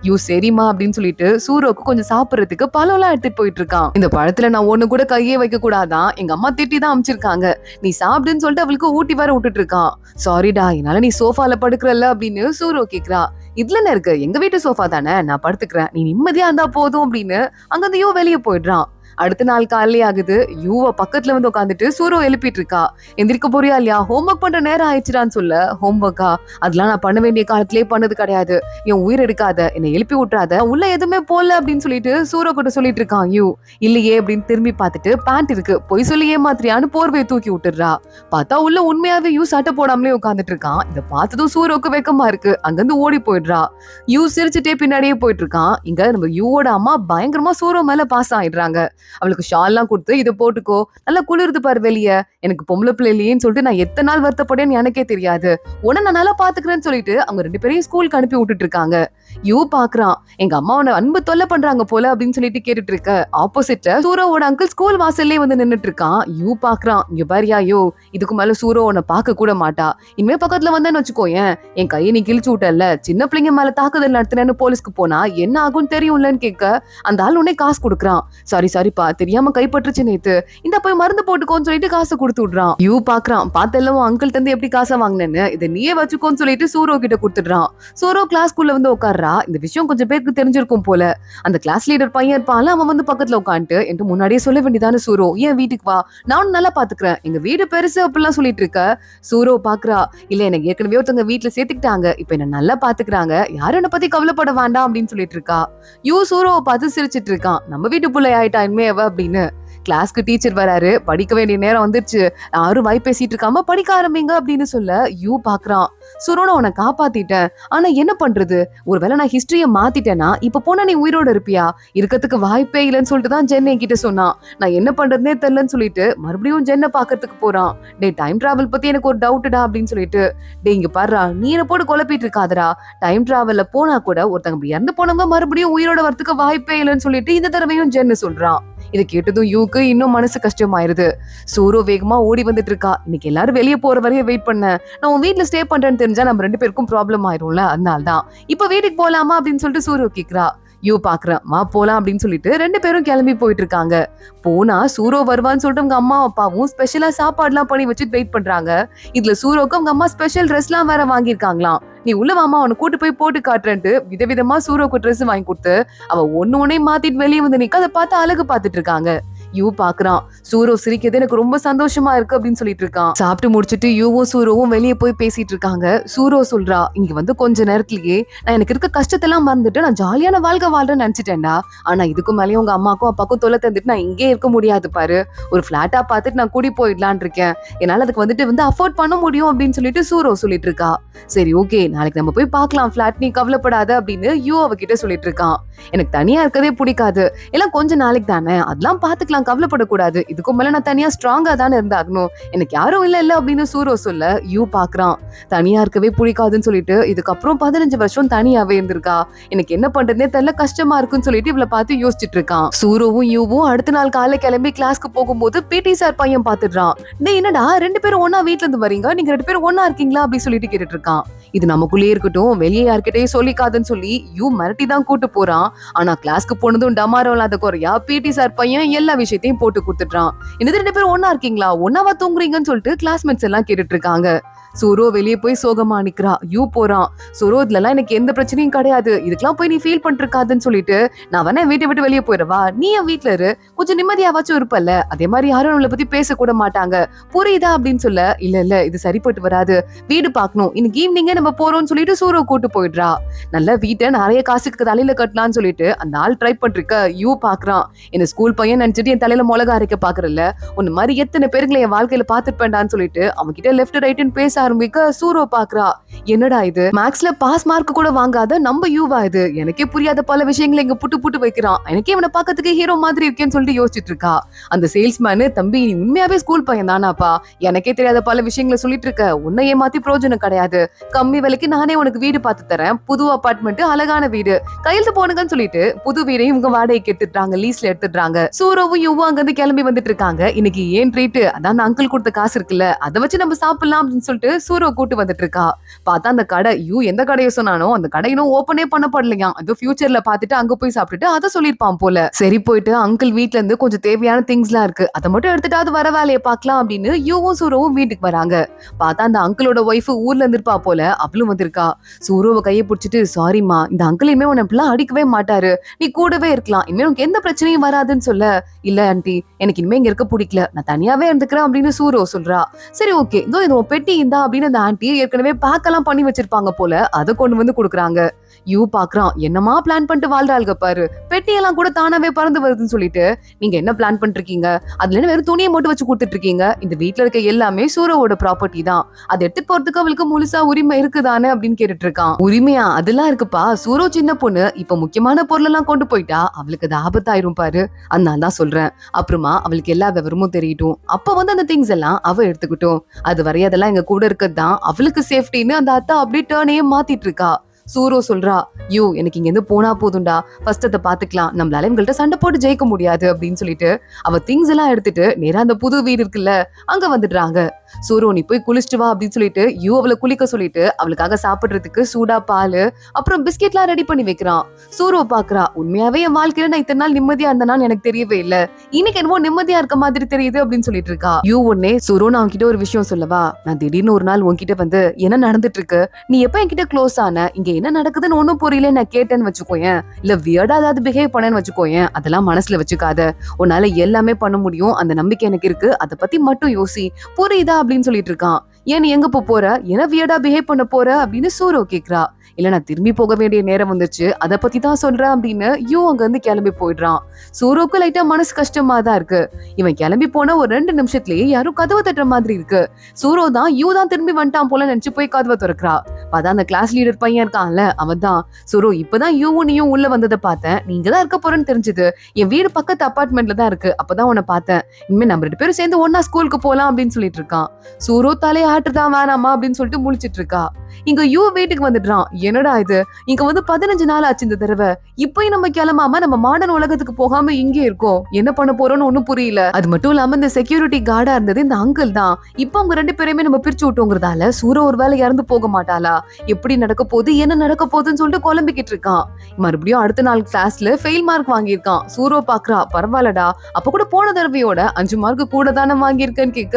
யூ சரிமா அப்படின்னு சொல்லிட்டு சூரோக்கு கொஞ்சம் சாப்பிடறதுக்கு பழம் எல்லாம் எடுத்துட்டு போயிட்டு இருக்கான். இந்த பழத்துல நான் ஒண்ணு கூட கையே வைக்க கூடாதான், எங்க அம்மா திட்டி தான் அமைச்சிருக்காங்க, நீ சாப்பிடுன்னு சொல்லிட்டு அவளுக்கு ஊட்டி வேற விட்டுட்டு இருக்கான். சாரிடா, என்னால நீ சோஃபால படுக்கிறல்ல அப்படின்னு சூரோ கேக்குறா. இதுல என்ன இருக்கு, எங்க வீட்டு சோஃபா தானே, நான் படுத்துக்கிறேன், நீ நிம்மதியா இருந்தா போதும் அப்படின்னு அங்கிருந்து யூ வெளியே போயிடுறான். அடுத்த நாள் காலையே ஆகுது. யூவ பக்கத்துல வந்து உட்காந்துட்டு சூரோ எழுப்பிட்டு இருக்கா. எந்திரிக்க போறியா இல்லையா, ஹோம்ஒர்க் பண்ற நேரம் ஆயிடுச்சுடான்னு சொல்ல. ஹோம்ஒர்க்கா, அதெல்லாம் நான் பண்ண வேண்டிய காலத்திலேயே பண்ணது கிடையாது, என் உயிர் எடுக்காத, என்னை எழுப்பி விட்டுறாத, உள்ள எதுவுமே போடல அப்படின்னு சொல்லிட்டு சூரோ கிட்ட சொல்லிட்டு இருக்கான் யூ. இல்லையே அப்படின்னு திரும்பி பார்த்துட்டு பேண்ட் இருக்கு, பொய் சொல்லி ஏமாத்திரியான்னு போர்வையை தூக்கி விட்டுறா. பார்த்தா உள்ள உண்மையாவே யூ சட்டை போடாமலே உட்காந்துட்டு இருக்கான். இதை பார்த்ததும் சூரோக்கு வெக்கமா இருக்கு, அங்கிருந்து ஓடி போயிடுறா. யூ சிரிச்சுட்டே பின்னாடியே போயிட்டு இருக்கான். இங்க நம்ம யூவோட அம்மா பயங்கரமா சூரோ மேல பாஸ் ஆயிடுறாங்க. அவளுக்கு ஷால் எல்லாம் கொடுத்து இதை போட்டுக்கோ, நல்லா குளிர்ந்து பாரு வெளிய, எனக்கு பொம்பளை பிள்ளை இல்லையேன்னு சொல்லிட்டு நான் எத்தனை நாள் வருத்தப்படேன்னு எனக்கே தெரியாது, உன்னை நான் நல்லா பாத்துக்கிறேன்னு சொல்லிட்டு அவங்க 2 பேரையும் ஸ்கூலுக்கு அனுப்பி விட்டுட்டு இருக்காங்க. யூ பாக்குறான், எங்க அம்மா உன்னை அன்பு தொல்லை பண்றாங்க போல அப்படின்னு சொல்லிட்டு கேட்டுட்டு இருக்க. ஆப்போசிட்ல சூரோவோட அங்கிள் ஸ்கூல் வாசல்லே வந்து நின்னுட்டு இருக்கான். யூ பாக்குறான், இங்க பாரியா யோ, இதுக்கு மேல சூரோ உன்னை பார்க்க கூட மாட்டா, இனிமே பக்கத்துல வந்தேன்னு வச்சுக்கோயேன், என் கையை நீ கிழிச்சு விட்டல, சின்ன பிள்ளைங்க மேல தாக்குதல் நடத்தினேன்னு போலீஸ்க்கு போனா என்ன ஆகும்னு தெரியும்லன்னு கேட்க, அந்த ஆள் உடனே காசு கொடுக்குறான். சாரிப்பா, தெரியாம கைப்பற்றுச்சு நேத்து, இந்த போய் மருந்து போட்டுக்கோன்னு சொல்லிட்டு காசு கொடுத்து விடுறான். யூ பாக்குறான், பார்த்தெல்லாம் அங்கிள் தந்து எப்படி காசை வாங்கினேன்னு, இதை நீயே வச்சுக்கோன்னு சொல்லிட்டு சூரோ கிட்ட கொடுத்துடுறான். சூரோ கிளாஸ்க்குள்ள வந்து உட்கார்றா. இந்த விஷயம் கொஞ்சம் பேருக்கு தெரிஞ்சிருக்கும் போல. அந்த கிளாஸ் லீடர் பையன் இருப்பான்ல, அவன் வந்து பக்கத்துல உட்காந்துட்டு, என்று முன்னாடியே சொல்ல வேண்டியதான சூரோ, ஏன் வீட்டுக்கு வா, நானும் நல்லா பாத்துக்கிறேன், எங்க வீடு பெருசு அப்படிலாம் சொல்லிட்டு இருக்க. சூரோ பாக்குறா, இல்ல எனக்கு ஏற்கனவே ஒருத்தவங்க வீட்டுல சேர்த்துக்கிட்டாங்க, இப்ப என்ன நல்லா பாத்துக்கிறாங்க, யாரும் என்ன பத்தி கவலைப்பட வேண்டாம் அப்படின்னு சொல்லிட்டு இருக்கா. யூ சூரோவை பார்த்து சிரிச்சிட்டு இருக்கான், நம்ம வீட்டு பிள்ளை ஆயிட்டா இனிமே அவ அப்படின்னு. கிளாஸ்க்கு டீச்சர் வராரு, படிக்க வேண்டிய நேரம் வந்துருச்சு, யாரும் வாய் பேசிட்டு இருக்காம படிக்க ஆரம்பிங்க அப்படின்னு சொல்ல. யூ பாக்குறான், சூரோனை உன்னை காப்பாத்திட்டேன், ஆனா என்ன பண்றது, ஒருவேளை நான் ஹிஸ்டரிய மாத்திட்டேன்னா இப்ப போனா நீ உயிரோட இருப்பியா, இருக்கிறதுக்கு வாய்ப்பே இல்லைன்னு சொல்லிட்டு தான் ஜென் என்கிட்ட சொன்னான், நான் என்ன பண்றதுனே தெரியலன்னு சொல்லிட்டு மறுபடியும் ஜென்னை பாக்குறதுக்கு போறான். டே டைம் டிராவல் பத்தி எனக்கு ஒரு டவுட்டுடா அப்படின்னு சொல்லிட்டு, டே இங்க பாருடா, நீ என்ன போட்டு குழப்பிட்டு இருக்காதரா, டைம் டிராவல்ல போனா கூட ஒருத்தங்க இப்படி இறந்து போனவங்க மறுபடியும் உயிரோட வரத்துக்கு வாய்ப்பே இல்லைன்னு சொல்லிட்டு இந்த தடவையும் ஜென்னு சொல்றான். இதை கேட்டதும் யூக்கு இன்னும் மனசு கஷ்டமாயிருது. சூரோ வேகமா ஓடி வந்துட்டு இருக்கா. இன்னைக்கு எல்லாரும் வெளியே போற வரையும் வெயிட் பண்ண, நான் உன் வீட்டுல ஸ்டே பண்றேன்னு தெரிஞ்சா நம்ம 2 பேருக்கும் ப்ராப்ளம் ஆயிரும்ல, அதனால்தான் இப்ப வீட்டுக்கு போலாமா அப்படின்னு சொல்லிட்டு சூரோ கேக்குறா. யூ பாக்குறேன், வா போலாம் அப்படின்னு சொல்லிட்டு 2 பேரும் கிளம்பி போயிட்டு இருக்காங்க. போனா சூரோ வருவான்னு சொல்லிட்டு அவங்க அம்மா அப்பாவும் ஸ்பெஷலா சாப்பாடு எல்லாம் பண்ணி வச்சுட்டு வெயிட் பண்றாங்க. இதுல சூரோக்கு அவங்க அம்மா ஸ்பெஷல் ட்ரெஸ் எல்லாம் வேற வாங்கியிருக்காங்களாம். நீ உள்ள வாமா, அவனை கூட்டு போய் போட்டு காட்டுறேன்ட்டு விதவிதமா சூரோக்கு ட்ரெஸ் வாங்கி கொடுத்து அவ ஒன்னே மாத்திட்டு வெளியே வந்து நிக்க, அதை பார்த்து அழகு பார்த்துட்டு இருக்காங்க. யூ பாக்குறான், சூரோ சிரிக்கிறது எனக்கு ரொம்ப சந்தோஷமா இருக்கு அப்படின்னு சொல்லிட்டு இருக்கான். சாப்பிட்டு முடிச்சுட்டு யூவும் சூரோவும் வெளியே போய் பேசிட்டு இருக்காங்க. சூரோ சொல்றா, இங்க வந்து கொஞ்ச நேரத்திலேயே நான் எனக்கு இருக்க கஷ்டத்தெல்லாம் மறந்துட்டு நான் ஜாலியான வாழ்க்கை வாழ்றேன்னு நினைச்சிட்டேன்டா, ஆனா இதுக்கு மேலேயும் உங்க அம்மாக்கும் அப்பாக்கும் தொலை தந்துட்டு நான் இங்கே இருக்க முடியாது பாரு, ஒரு பிளாட்டா பார்த்துட்டு நான் கூடி போயிடலான் இருக்கேன், என்னால அதுக்கு வந்து அஃபோர்ட் பண்ண முடியும் அப்படின்னு சொல்லிட்டு சூரோ சொல்லிட்டு இருக்கா. சரி ஓகே, நாளைக்கு நம்ம போய் பார்க்கலாம் பிளாட், நீ கவலைப்படாத அப்படின்னு யூ அவகிட்ட சொல்லிட்டு இருக்கான். எனக்கு தனியா இருக்கதே பிடிக்காது, எல்லாம் கொஞ்ச நாளைக்கு தானே, அதெல்லாம் பாத்துக்கலாம், கவலைப்படக்கூடாது, இதுக்கும் மேல நான் தனியா ஸ்ட்ராங்கா தானே இருந்தாகணும், எனக்கு யாரும் இல்ல அப்படின்னு சூரோ சொல்ல. யூ பாக்குறான், தனியா இருக்கவே பிடிக்காதுன்னு சொல்லிட்டு இதுக்கப்புறம் 15 வருஷம் தனியாவே இருந்திருக்கா, எனக்கு என்ன பண்றதுனே தெரியல, கஷ்டமா இருக்குன்னு சொல்லிட்டு இவளை பார்த்து யோசிச்சுட்டு இருக்கான். சூரோவும் யூவும் அடுத்த நாள் காலை கிளம்பி கிளாஸ்க்கு போகும்போது பிடி சார் பையன் பாத்துடுறான். டேய் என்னடா 2 பேரும் ஒன்னா வீட்டுல இருந்து வரீங்க, நீங்க 2 பேரும் ஒன்னா இருக்கீங்களா அப்படின்னு சொல்லிட்டு கேட்டுட்டு இருக்கான். இது நமக்குள்ளே இருக்கட்டும், வெளியே யார்கிட்டயும் சொல்லிக்காதுன்னு சொல்லி யூ மிரட்டி தான் கூட்டு போறான். ஆனா கிளாஸ்க்கு போனதும் டமாரோ இல்லாத குறையா பிடி சார் பையன் எல்லா விஷயத்தையும் போட்டு கொடுத்துட்டான். என்னது 2 பேரும் ஒன்னா இருக்கீங்களா, ஒன்னாவா தூங்குறீங்கன்னு சொல்லிட்டு கிளாஸ்மேட்ஸ் எல்லாம் கேட்டுட்டு இருக்காங்க. சூரோ வெளியே போய் சோகமா நிக்கிறா. யூ போறான், சூரோ இதுல எனக்கு எந்த பிரச்சனையும் கிடையாது, இதுக்கெல்லாம் போய் நீ ஃபீல் பண்ணிட்டு இருக்காதுன்னு சொல்லிட்டு, நான் வேணா வீட்டை விட்டு வெளியே போயிடவா, நீ என் வீட்டுல இரு, கொஞ்சம் நிம்மதியாவாச்சும் இருப்பல்ல, அதே மாதிரி யாரும் நம்மளை பத்தி பேச கூட மாட்டாங்க, புரியுதா அப்படின்னு சொல்ல. இல்ல இது சரிப்பட்டு வராது, வீடு பாக்கணும், இன்னைக்கு ஈவினிங்கே நம்ம போறோம்னு சொல்லிட்டு சூரோ கூட்டு போயிடுறா. நல்ல வீட்டை நிறைய காசுக்கு தலையில கட்டலாம்னு சொல்லிட்டு அந்த ஆள் ட்ரை பண்ணிருக்க. யூ பாக்குறான், என்ன ஸ்கூல் பையன் நினைச்சிட்டு என் தலையில மிளகா அரைக்க பாக்குறல்ல, உன்ன மாதிரி எத்தனை பேருங்களை என் வாழ்க்கையில பாத்துட்டு வேண்டான்னு சொல்லிட்டு அவன் கிட்ட லெஃப்ட் ரைட்னு பேச ஆரம்பிக்க சூரோ பாக்குறா. என்னடா இது, மேக்ஸ்ல பாஸ் மார்க் கூட வாங்காத நம்ம யூவா இது, எனக்கே புரியாத பல விஷயங்களை இங்க புட்டு புட்டு வைக்கிறான், எனக்கே இவனை பாக்கிறதுக்கு ஹீரோ மாதிரி இருக்கேன்னு சொல்லிட்டு யோசிச்சுட்டு இருக்கா. அந்த சேல்ஸ்மேனு, தம்பி நீ உண்மையாவே ஸ்கூல் பையன் தானாப்பா, எனக்கே தெரியாத பல விஷயங்களை சொல்லிட்டு இருக்க, உன்னை ஏமாத்தி பிரயோஜனம் கிடையாது, கம்மி விலைக்கு நானே உனக்கு வீடு பார்த்து தரேன், புது அபார்ட்மெண்ட், அழகான வீடு, கையெழுத்து போனுங்கன்னு சொல்லிட்டு புது வீடையும் இவங்க வாடகைக்கு எடுத்துட்டாங்க, லீஸ்ல எடுத்துட்டாங்க. சூரோவும் யுவும் அங்க இருந்து கிளம்பி வந்துட்டு இருக்காங்க. இன்னைக்கு ஏன் ட்ரீட், அதான் அங்கிள் கொடுத்த காசு இருக்குல்ல, அதை வச்சு நம்ம சாப்பிடலாம் அப்படின்னு சொல்லிட்டு சூரோ கூட்டு வந்துட்டு இருக்கா. பார்த்தா அந்த கடை, எந்த கடையை சொன்னானோ அந்த கடை இன்னும் ஓப்பனே பண்ணப்படலையா, அது ஃபியூச்சர்ல பாத்துட்டு அங்க போய் சாப்பிட்டுட்டு அதை சொல்லிருப்பான் போல. சரி போயிட்டு அங்கிள் வீட்ல இருந்து கொஞ்சம் தேவையான திங்ஸ் எல்லாம் இருக்கு, அதை மட்டும் எடுத்துட்டாவது வர வேலையை பார்க்கலாம் அப்படின்னு யுவும் சூரோவும் வீட்டுக்கு வராங்க. பார்த்தா அந்த அங்கிளோட ஒய்ஃப் ஊர்ல இருந்திருப்பா போல, அவளும் வந்திருக்கா. சூரோவை கையை பிடிச்சிட்டு, சாரிமா, இந்த அங்கிளையுமே உன்னை இப்பெல்லாம் அடிக்கவே மாட்டாரு, நீ கூடவே இருக்கலாம், இனிமே உனக்கு எந்த பிரச்சனையும் வராதுன்னு சொல்ல. இல்ல ஆண்டி, எனக்கு இனிமே இங்க இருக்க பிடிக்கல, நான் தனியாவே இருந்துக்கிறேன் அப்படின்னு சூரோ சொல்றா. சரி ஓகே, இதோ இது பெட்டி இந்தா அப்படின்னு அந்த ஆண்டி ஏற்கனவே பேக் எல்லாம் பண்ணி வச்சிருப்பாங்க போல, அதை கொண்டு வந்து கொடுக்குறாங்க. யூ பாக்குறான், என்னமா பிளான் பண்ணிட்டு வாழ்றாளுக பாரு, பெட்டியெல்லாம் கூட தானாவே பறந்து வருதுன்னு சொல்லிட்டு, நீங்க என்ன பிளான் பண்ணிருக்கீங்க, அதுல வெறும் துணியை மட்டும் வச்சு கொடுத்துட்டு இருக்கீங்க, இந்த வீட்டுல இருக்க எல்லாமே சூரோவோட ப்ராப்பர்ட்டி தான், அதை எடுத்து போறதுக்கு அவளுக்கு முழுசா உரிமை இருக்குதானே அப்படின்னு கேட்டுட்டு இருக்கான். உரிமையா, அதெல்லாம் இருக்குப்பா, சூரோ சின்ன பொண்ணு, இப்ப முக்கியமான பொருள் எல்லாம் கொண்டு போயிட்டா அவளுக்கு அது ஆபத்தாயிரும் பாரு, அதனால தான் சொல்றேன், அப்புறமா அவளுக்கு எல்லா விவரமும் தெரியட்டும், அப்ப வந்து அந்த திங்ஸ் எல்லாம் அவ எடுத்துக்கிட்டோம், அது வரையாதெல்லாம் எங்க கூட இருக்கிறது தான் அவளுக்கு சேஃப்டின்னு அந்த அத்தா அப்படியே டர்னையே மாத்திட்டு இருக்கா. சூரோ சொல்றா, எனக்கு இங்க இருந்து போனா போதும்டா, ஃபர்ஸ்ட் அதை பாத்துக்கலாம், நம்மளால இவங்கள்ட்ட சண்டை போட்டு ஜெயிக்க முடியாது அப்படின்னு சொல்லிட்டு அவ திங்ஸ் எல்லாம் எடுத்துட்டு நேரா அந்த புது வீடு இருக்குல்ல அங்க வந்துடுறாங்க. சூரோ, நீ போய் குளிச்சுட்டு வா அப்படின்னு சொல்லிட்டு அவளை குளிக்க சொல்லிட்டு அவளுக்காக சாப்பிடுறதுக்கு சூடா பால் அப்புறம் பிஸ்கெட் எல்லாம் ரெடி பண்ணி வைக்கிறான். சூரோ பாக்குறா, உண்மையாவே என் வாழ்க்கையில நான் இத்தனை நாள் நிம்மதியா இருந்தேன்னு எனக்கு தெரியவே இல்ல, இன்னைக்கு என்னமோ நிம்மதியா இருக்க மாதிரி தெரியுது அப்படின்னு சொல்லிட்டு இருக்கா. உடனே, சூரோ, நான் உன்கிட்ட ஒரு விஷயம் சொல்லவா, நான் திடீர்னு ஒரு நாள் உன்கிட்ட வந்து என்ன நடந்துட்டு இருக்கு, நீ எப்ப என்கிட்ட க்ளோஸ் ஆன, இங்க என்ன நடக்குதுன்னு ஒண்ணும் புரியல நான் கேட்டேன்னு வச்சுக்கோயேன், இல்ல வியர்டா ஏதாவது பிஹேவ் பண்ணேன்னு வச்சுக்கோயேன், அதெல்லாம் மனசுல வச்சுக்காத, உன்னால எல்லாமே பண்ண முடியும், அந்த நம்பிக்கை எனக்கு இருக்கு, அதை பத்தி மட்டும் யோசி, புரியுதா அப்படின்னு சொல்லிட்டு இருக்கான். ஏன் நீ எங்க போற, என்ன வியர்டா பிஹேவ் பண்ண போற அப்படின்னு சூரோ கேக்குறா. இல்ல நான் திரும்பி போக வேண்டிய நேரம் வந்துச்சு, அதை பத்தி தான் சொல்றேன் அப்படின்னு அங்க இருந்து கிளம்பி போயிடுறான். சூரோக்கு லைட்டா மனசு கஷ்டமா தான் இருக்கு. இவன் கிளம்பி போன ஒரு 2 நிமிஷத்துலயே யாரும் கதவை தட்டுற மாதிரி இருக்கு. சூரோ தான் தான் திரும்பி வந்துட்டான் போல நினைச்சு போய் கதவை திறக்கிறா. பார்த்தா அந்த கிளாஸ் லீடர் பையன் இருக்கான்ல, அவன் தான், சூரோ இப்பதான் நீயும் உள்ள வந்ததை பார்த்தேன், நீங்க தான் இருக்க போறேன்னு தெரிஞ்சது, என் வீடு பக்கத்து அபார்ட்மெண்ட்ல தான் இருக்கு, அப்பதான் உன்னை பார்த்தேன், இனிமே நம்ம 2 பேரும் சேர்ந்து ஒன்னா ஸ்கூலுக்கு போலாம் அப்படின்னு சொல்லிட்டு இருக்கான். சூரோ தலையை ஆட்டுதான் வேணாமா அப்படின்னு சொல்லிட்டு முழிச்சிட்டு இருக்கா. இங்க வீட்டுக்கு வந்துடுறான். என்னடா இது, இங்க வந்து 15 நாள் ஆச்சு இந்த தடவை, இப்பயும் நம்ம கிளம்பாம நம்ம மாடர்ன் உலகத்துக்கு போகாம இங்கே இருக்கோம், என்ன பண்ண போறோம்னு ஒண்ணும் புரியல. அது மட்டும் இல்லாம இந்த செக்யூரிட்டி கார்டா இருந்தது இந்த அங்கிள் தான், இப்ப அவங்க 2 பேரையுமே நம்ம பிரிச்சு விட்டோங்கிறதால சூரோ ஒரு வேலை இறந்து போக மாட்டாளா, எப்படி நடக்க போகுது என்ன நடக்க போகுதுன்னு சொல்லிட்டு குழம்பிக்கிட்டு இருக்கான். மறுபடியும் அடுத்த நாள் கிளாஸ்ல ஃபெயில் மார்க் வாங்கியிருக்கான். சூரோ பாக்குறா, பரவாயில்லடா, அப்ப கூட போன தடவையோட 5 மார்க் கூட தானே வாங்கியிருக்கேன்னு கேட்க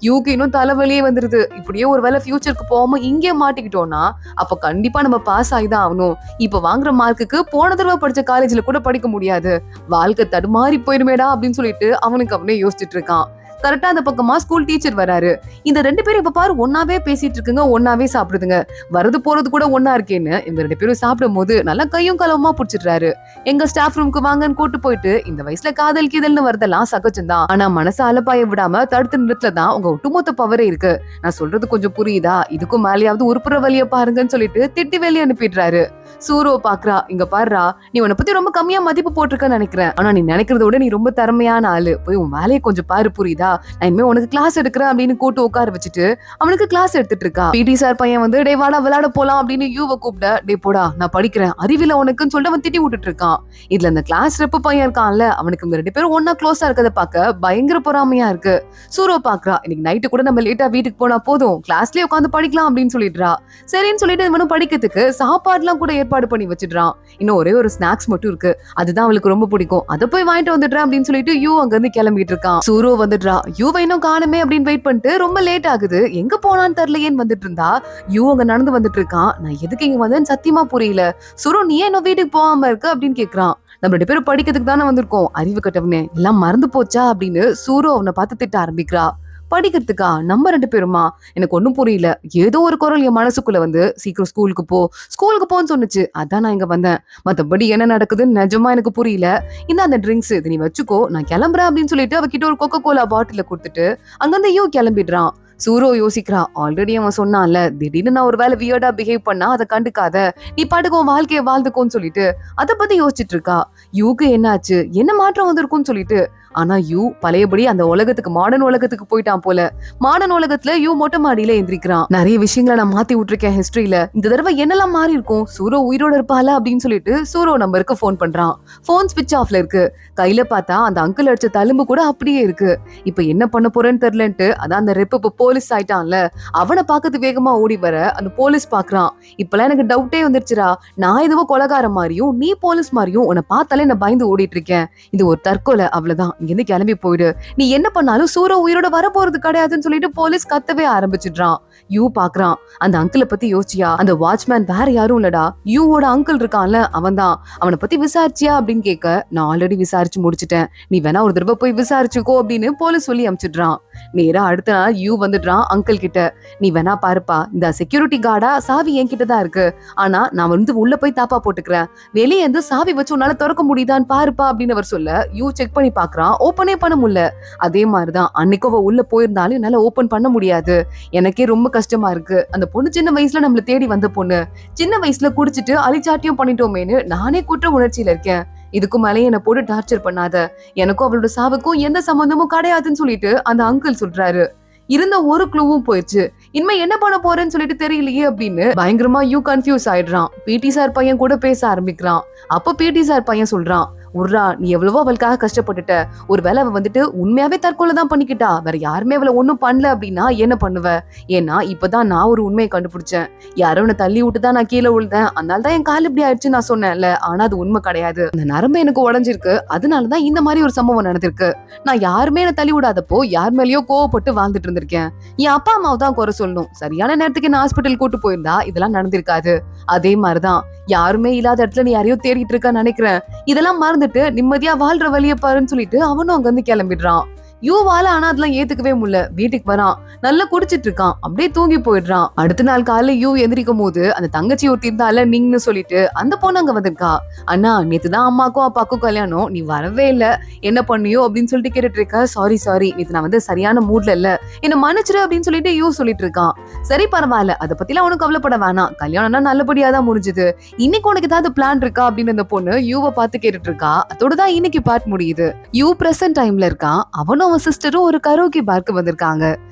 யூக்கு இன்னும் தலைவலியே வந்துருது. இப்படியே ஒரு வேலை ஃபியூச்சருக்கு போகாம இங்கே மாட்டிக்கிட்டோம்னா அப்ப கண்டிப்பா நம்ம பாஸ் ஆகிதான் ஆகணும், இப்ப வாங்குற மார்க்குக்கு போன தடவை படிச்ச காலேஜ்ல கூட படிக்க முடியாது, வாழ்க்கை தடுமாறி போயிருமேடா அப்படின்னு சொல்லிட்டு அவனே யோசிச்சுட்டு இருக்கான். கரெக்டா அந்த பக்கமா ஸ்கூல் டீச்சர் வராரு. இந்த 2 பேரும் இப்ப பாரு ஒன்னாவே பேசிட்டு இருக்குங்க, ஒன்னாவே சாப்பிடுதுங்க, வரது போறது கூட ஒன்னா இருக்கேன்னு இந்த 2 பேரும் சாப்பிடும் போது நல்லா கையும் களவுமா புடிச்சிடுறாரு. எங்க ஸ்டாஃப் ரூமுக்கு வாங்கன்னு கூட்டு போயிட்டு, இந்த வயசுல காதல் கீதல்னு வரதெல்லாம் சகஜம்தான், ஆனா மனசு அலப்பாய விடாம தடுத்து நிறுத்ததான் உங்க ஒட்டுமொத்த பவரே இருக்கு, நான் சொல்றது கொஞ்சம் புரியுதா, இதுக்கும் மேலேயாவது உருப்புற வழிய பாருங்கன்னு சொல்லிட்டு திட்டி வெளியே அனுப்பிடுறாரு. சூரோ பாக்குறா, இங்க பாருடா, நீ உன்னை பத்தி ரொம்ப கம்மியா மதிப்பு போட்டிருக்கன்னு நினைக்கிறேன், ஆனா நீ நினைக்கிறத விட நீ ரொம்ப திறமையான ஆளு, போய் உன் வேலையை கொஞ்சம் பாரு, புரியுதா, நான் இனிமே உனக்கு கிளாஸ் எடுக்கிறேன் அப்படின்னு கூட்டு உட்கார வச்சுட்டு அவனுக்கு கிளாஸ் எடுத்துட்டு இருக்கா. பிடி சார் பையன் வந்து, டே வாடா விளையாட போலாம் அப்படின்னு யூவை கூப்பிட, டே போடா நான் படிக்கிறேன், அறிவில உனக்குன்னு சொல்லிட்டு அவன் திட்டி விட்டுட்டு இருக்கான். இதுல அந்த கிளாஸ் ரெப்பு பையன் இருக்கான்ல, அவனுக்கு 2 பேரும் ஒன்னா க்ளோஸா இருக்கதை பார்க்க பயங்கர பொறாமையா இருக்கு. சூரோ பாக்குறா, இன்னைக்கு நைட்டு கூட நம்ம லேட்டா வீட்டுக்கு போனா போதும், கிளாஸ்லயே உட்காந்து படிக்கலாம் அப்படின்னு சொல்லிடுறா. சரின்னு சொல்லிட்டு இவனும் படிக்கிறதுக்கு சாப்பாடு எல்லாம் கூட ஏற்பாடு பண்ணி வச்சிடுறான். இன்னும் ஒரே ஒரு ஸ்நாக்ஸ் மட்டும் இருக்கு, அதுதான் அவளுக்கு ரொம்ப பிடிக்கும், அதை போய் வாங்கிட்டு வந்துடுறேன் அப்படின்னு சொல்லிட்டு அங்க இருந்து கிளம்பிட்டு இருக்கான். சூரோ வந்துடுறா. இன்னும் காணுமே அப்படின்னு வெயிட் பண்ணிட்டு ரொம்ப லேட் ஆகுது, எங்க போனான்னு தெரியலையேன்னு வந்துட்டு இருந்தா அங்க நடந்து வந்துட்டு இருக்கான். நான் எதுக்கு இங்க வந்தேன்னு சத்தியமா புரியல, சூரோ நீ இன்னும் வீட்டுக்கு போகாம இருக்க அப்படின்னு கேக்குறான். நம்ம 2 பேரும் படிக்கிறதுக்கு தானே வந்திருக்கோம், அறிவு கட்டவனே, எல்லாம் மறந்து போச்சா அப்படின்னு சூரோ அவனை பார்த்து திட்ட ஆரம்பிக்கிறா. படிக்கிறதுக்கா, நம்ம 2 பேருமா, எனக்கு ஒண்ணும் புரியல, ஏதோ ஒரு குரல் என் மனசுக்குள்ள வந்து சீக்கிரம் ஸ்கூலுக்கு போன்னு சொன்னுச்சு, அதான் நான் இங்க வந்தேன், மத்தபடி என்ன நடக்குதுன்னு நிஜமா எனக்கு புரியல, இந்த அந்த ட்ரிங்க்ஸ் இது நீ வச்சுக்கோ, நான் கிளம்புறேன் அப்படின்னு சொல்லிட்டு அவகிட்ட ஒரு கோகோ கோலா பாட்டில கொடுத்துட்டு அங்கிருந்து கிளம்பிடுறான். சூரோ யோசிக்கிறா, ஆல்ரெடி அவன் சொன்னான்ல, திடீர்னு நான் ஒரு வேலை வியர்டா பிஹேவ் பண்ணா அதை கண்டுக்காத, நீ பாட்டுக்கு உன் வாழ்க்கையை வாழ்ந்துக்கோன்னு சொல்லிட்டு அதை பத்தி யோசிச்சுட்டு இருக்கா. யூக்கு என்னாச்சு, என்ன மாற்றம் வந்திருக்கும்னு சொல்லிட்டு. ஆனா யூ பழையபடி அந்த உலகத்துக்கு, மாடர்ன் உலகத்துக்கு போயிட்டான் போல. மாடர்ன் உலகத்துல யூ மொட்டை மாடியில எந்திரிக்கிறான். நிறைய விஷயங்களை நான் மாத்தி விட்டுருக்கேன் ஹிஸ்டரியில, இந்த தடவை என்னெல்லாம் மாறி இருக்கும், சூரோ உயிரோட இருப்பால அப்படின்னு சொல்லிட்டு சூரோ நம்பருக்கு போன் பண்றான். போன் ஸ்விட்ச் ஆஃப்ல இருக்கு. கையில பார்த்தா அந்த அங்கிள் அடிச்ச தழும்பு கூட அப்படியே இருக்கு. இப்ப என்ன பண்ண போறேன்னு தெரியலன்ட்டு அதான் அந்த ரெப்பு இப்ப போலீஸ் ஆயிட்டான்ல, அவனை பாக்குறது வேகமா ஓடி வர அந்த போலீஸ் பாக்குறான். இப்பெல்லாம் எனக்கு டவுட்டே வந்துருச்சுடா, நான் எதுவோ கொலகார மாதிரியும் நீ போலீஸ் மாதிரியும் உன்னை பார்த்தாலே நான் பயந்து ஓடிட்டு இருக்கேன். இது ஒரு தற்கொலை, அவ்வளவுதான், இங்கிருந்து கிளம்பி போயிடு, நீ என்ன பண்ணாலும் சூரோ உயிரோட வர போறது கிடையாதுன்னு சொல்லிட்டு போலீஸ் கத்தவே ஆரம்பிச்சிடுறான். யூ பாக்குறான். அந்த அங்கிளை பத்தி யோசிச்சியா, அந்த வாட்ச்மேன் வேற யாரும் இல்லடா, யூவோட அங்கிள் இருக்கான்ல அவன் தான். அவனை பத்தி விசாரிச்சியா அப்படின்னு கேட்க, நான் ஆல்ரெடி விசாரிச்சு முடிச்சிட்டேன், நீ வேணா ஒரு தடவை போய் விசாரிச்சுக்கோ அப்படின்னு போலீஸ் சொல்லி அனுப்பிச்சிடுறான். நேரா அடுத்த நாள் யூ வந்துடுறான் அங்கிள் கிட்ட. நீ வேணா பாருப்பா, இந்த செக்யூரிட்டி கார்டா சாவி என்கிட்ட தான் இருக்கு, ஆனா நான் வந்து உள்ள போய் தாப்பா போட்டுக்கிறேன், வெளியே இருந்து சாவி வச்சு உன்னால திறக்க முடியுதான்னு பாருப்பா அப்படின்னு அவர் சொல்ல, யூ செக் பண்ணி பாக்குறான், ஓப்பனே பண்ண முடியல. அதே மாதிரிதான் அன்னைக்கு அவ உள்ள போயிருந்தாலும் என்னால ஓபன் பண்ண முடியாது, எனக்கே ரொம்ப கஷ்டமா இருக்கு. அந்த பொண்ணு சின்ன வயசுல நம்மள தேடி வந்த பொண்ணு, சின்ன வயசுல குடிச்சிட்டு அழிச்சாட்டியம் பண்ணிட்டோமேனு நானே குற்ற உணர்ச்சியில இருக்கேன், இதுக்கு மேலே என்ன போட்டு டார்ச்சர் பண்ணாத, எனக்கும் அவளோட சாவுக்கும் எந்த சம்பந்தமும் கிடையாதுன்னு சொல்லிட்டு அந்த அங்கிள் சொல்றாரு. இருந்த ஒரு க்ளூவும் போயிடுச்சு, இனிமே என்ன பண்ண போறேன்னு சொல்லிட்டு தெரியலையே அப்படின்னு பயங்கரமா யூ கன்ஃபியூஸ் ஆயிடுறான். பிடி சார் பையன் கூட பேச ஆரம்பிக்கிறான். அப்ப பிடி சார் பையன் சொல்றான், உர்ரா நீ எவ்வளவோ அவளுக்காக கஷ்டப்பட்டுட்ட, ஒருவேளை அவ வந்துட்டு உண்மையாவே தற்கொலை தான் பண்ணிக்கிட்டா, வேற யாருமே அவளை ஒண்ணும் பண்ணல அப்படின்னா என்ன பண்ணுவ, ஏன்னா இப்பதான் நான் ஒரு உண்மையை கண்டுபிடிச்சேன், யாரோ உன்னை தள்ளி விட்டுதான் நான் கீழே விழுந்தேன், அதனாலதான் என் கால் இப்படி ஆயிடுச்சு நான் சொன்னேன்ல, ஆனா அது உண்மை கிடையாது, அந்த நரம்பு எனக்கு உடஞ்சிருக்கு, அதனாலதான் இந்த மாதிரி ஒரு சம்பவம் நடந்திருக்கு, நான் யாருமே என்ன தள்ளி விடாதப்போ யார் மேலயோ கோவப்பட்டு வாழ்ந்துட்டு இருந்திருக்கேன், என் அப்பா அம்மாவை தான் குறை சொல்லணும், சரியான நேரத்துக்கு என்ன ஹாஸ்பிட்டல் கூட்டு போயிருந்தா இதெல்லாம் நடந்திருக்காது, அதே மாதிரிதான் யாருமே இல்லாத இடத்துல நீ யாரையோ தேடிட்டு இருக்க நினைக்கிறேன், இதெல்லாம் மறந்துட்டு நிம்மதியா வாழ்ற வழிய பாருன்னு சொல்லிட்டு அவனும் அங்க இருந்து கிளம்பிடுறான். யூவால ஆனா அதெல்லாம் ஏத்துக்கவே முடியல. வீட்டுக்கு வரான், நல்லா குடிச்சிட்டு இருக்கான், அப்படியே தூங்கி போயிடுறான். அடுத்த நாள் காலையில யூ எந்திரிக்கும் போது அந்த தங்கச்சி ஒருத்தி இருந்தால நிங்னு சொல்லிட்டு அந்த பொண்ணு அங்க வந்திருக்கா. அண்ணா நேத்துதான் அம்மாக்கும் அப்பாக்கும் கல்யாணம், நீ வரவே இல்ல, என்ன பண்ணியோ அப்படின்னு சொல்லிட்டு கேட்டுட்டு இருக்க. சாரி நேத்து நான் வந்து சரியான மூட்ல இல்ல, என்ன மன்னிச்சிரு அப்படின்னு சொல்லிட்டு யூ சொல்லிட்டு இருக்கான். சரி பரவாயில்ல, அதை பத்திலாம் உனக்கு கவலைப்பட வேணாம், கல்யாணம்னா நல்லபடியா தான் முடிஞ்சுது, இன்னைக்கு உனக்கு ஏதாவது பிளான் இருக்கா அப்படின்னு அந்த பொண்ணு யூவை பார்த்து கேட்டுட்டு இருக்கா. அதோடதான் இன்னைக்கு பார்ட் முடியுது. யூ பிரசன்ட் டைம்ல இருக்கான். அவனும் அவன் சிஸ்டரும் ஒரு கரோக்கி பார்க்கு வந்திருக்காங்க.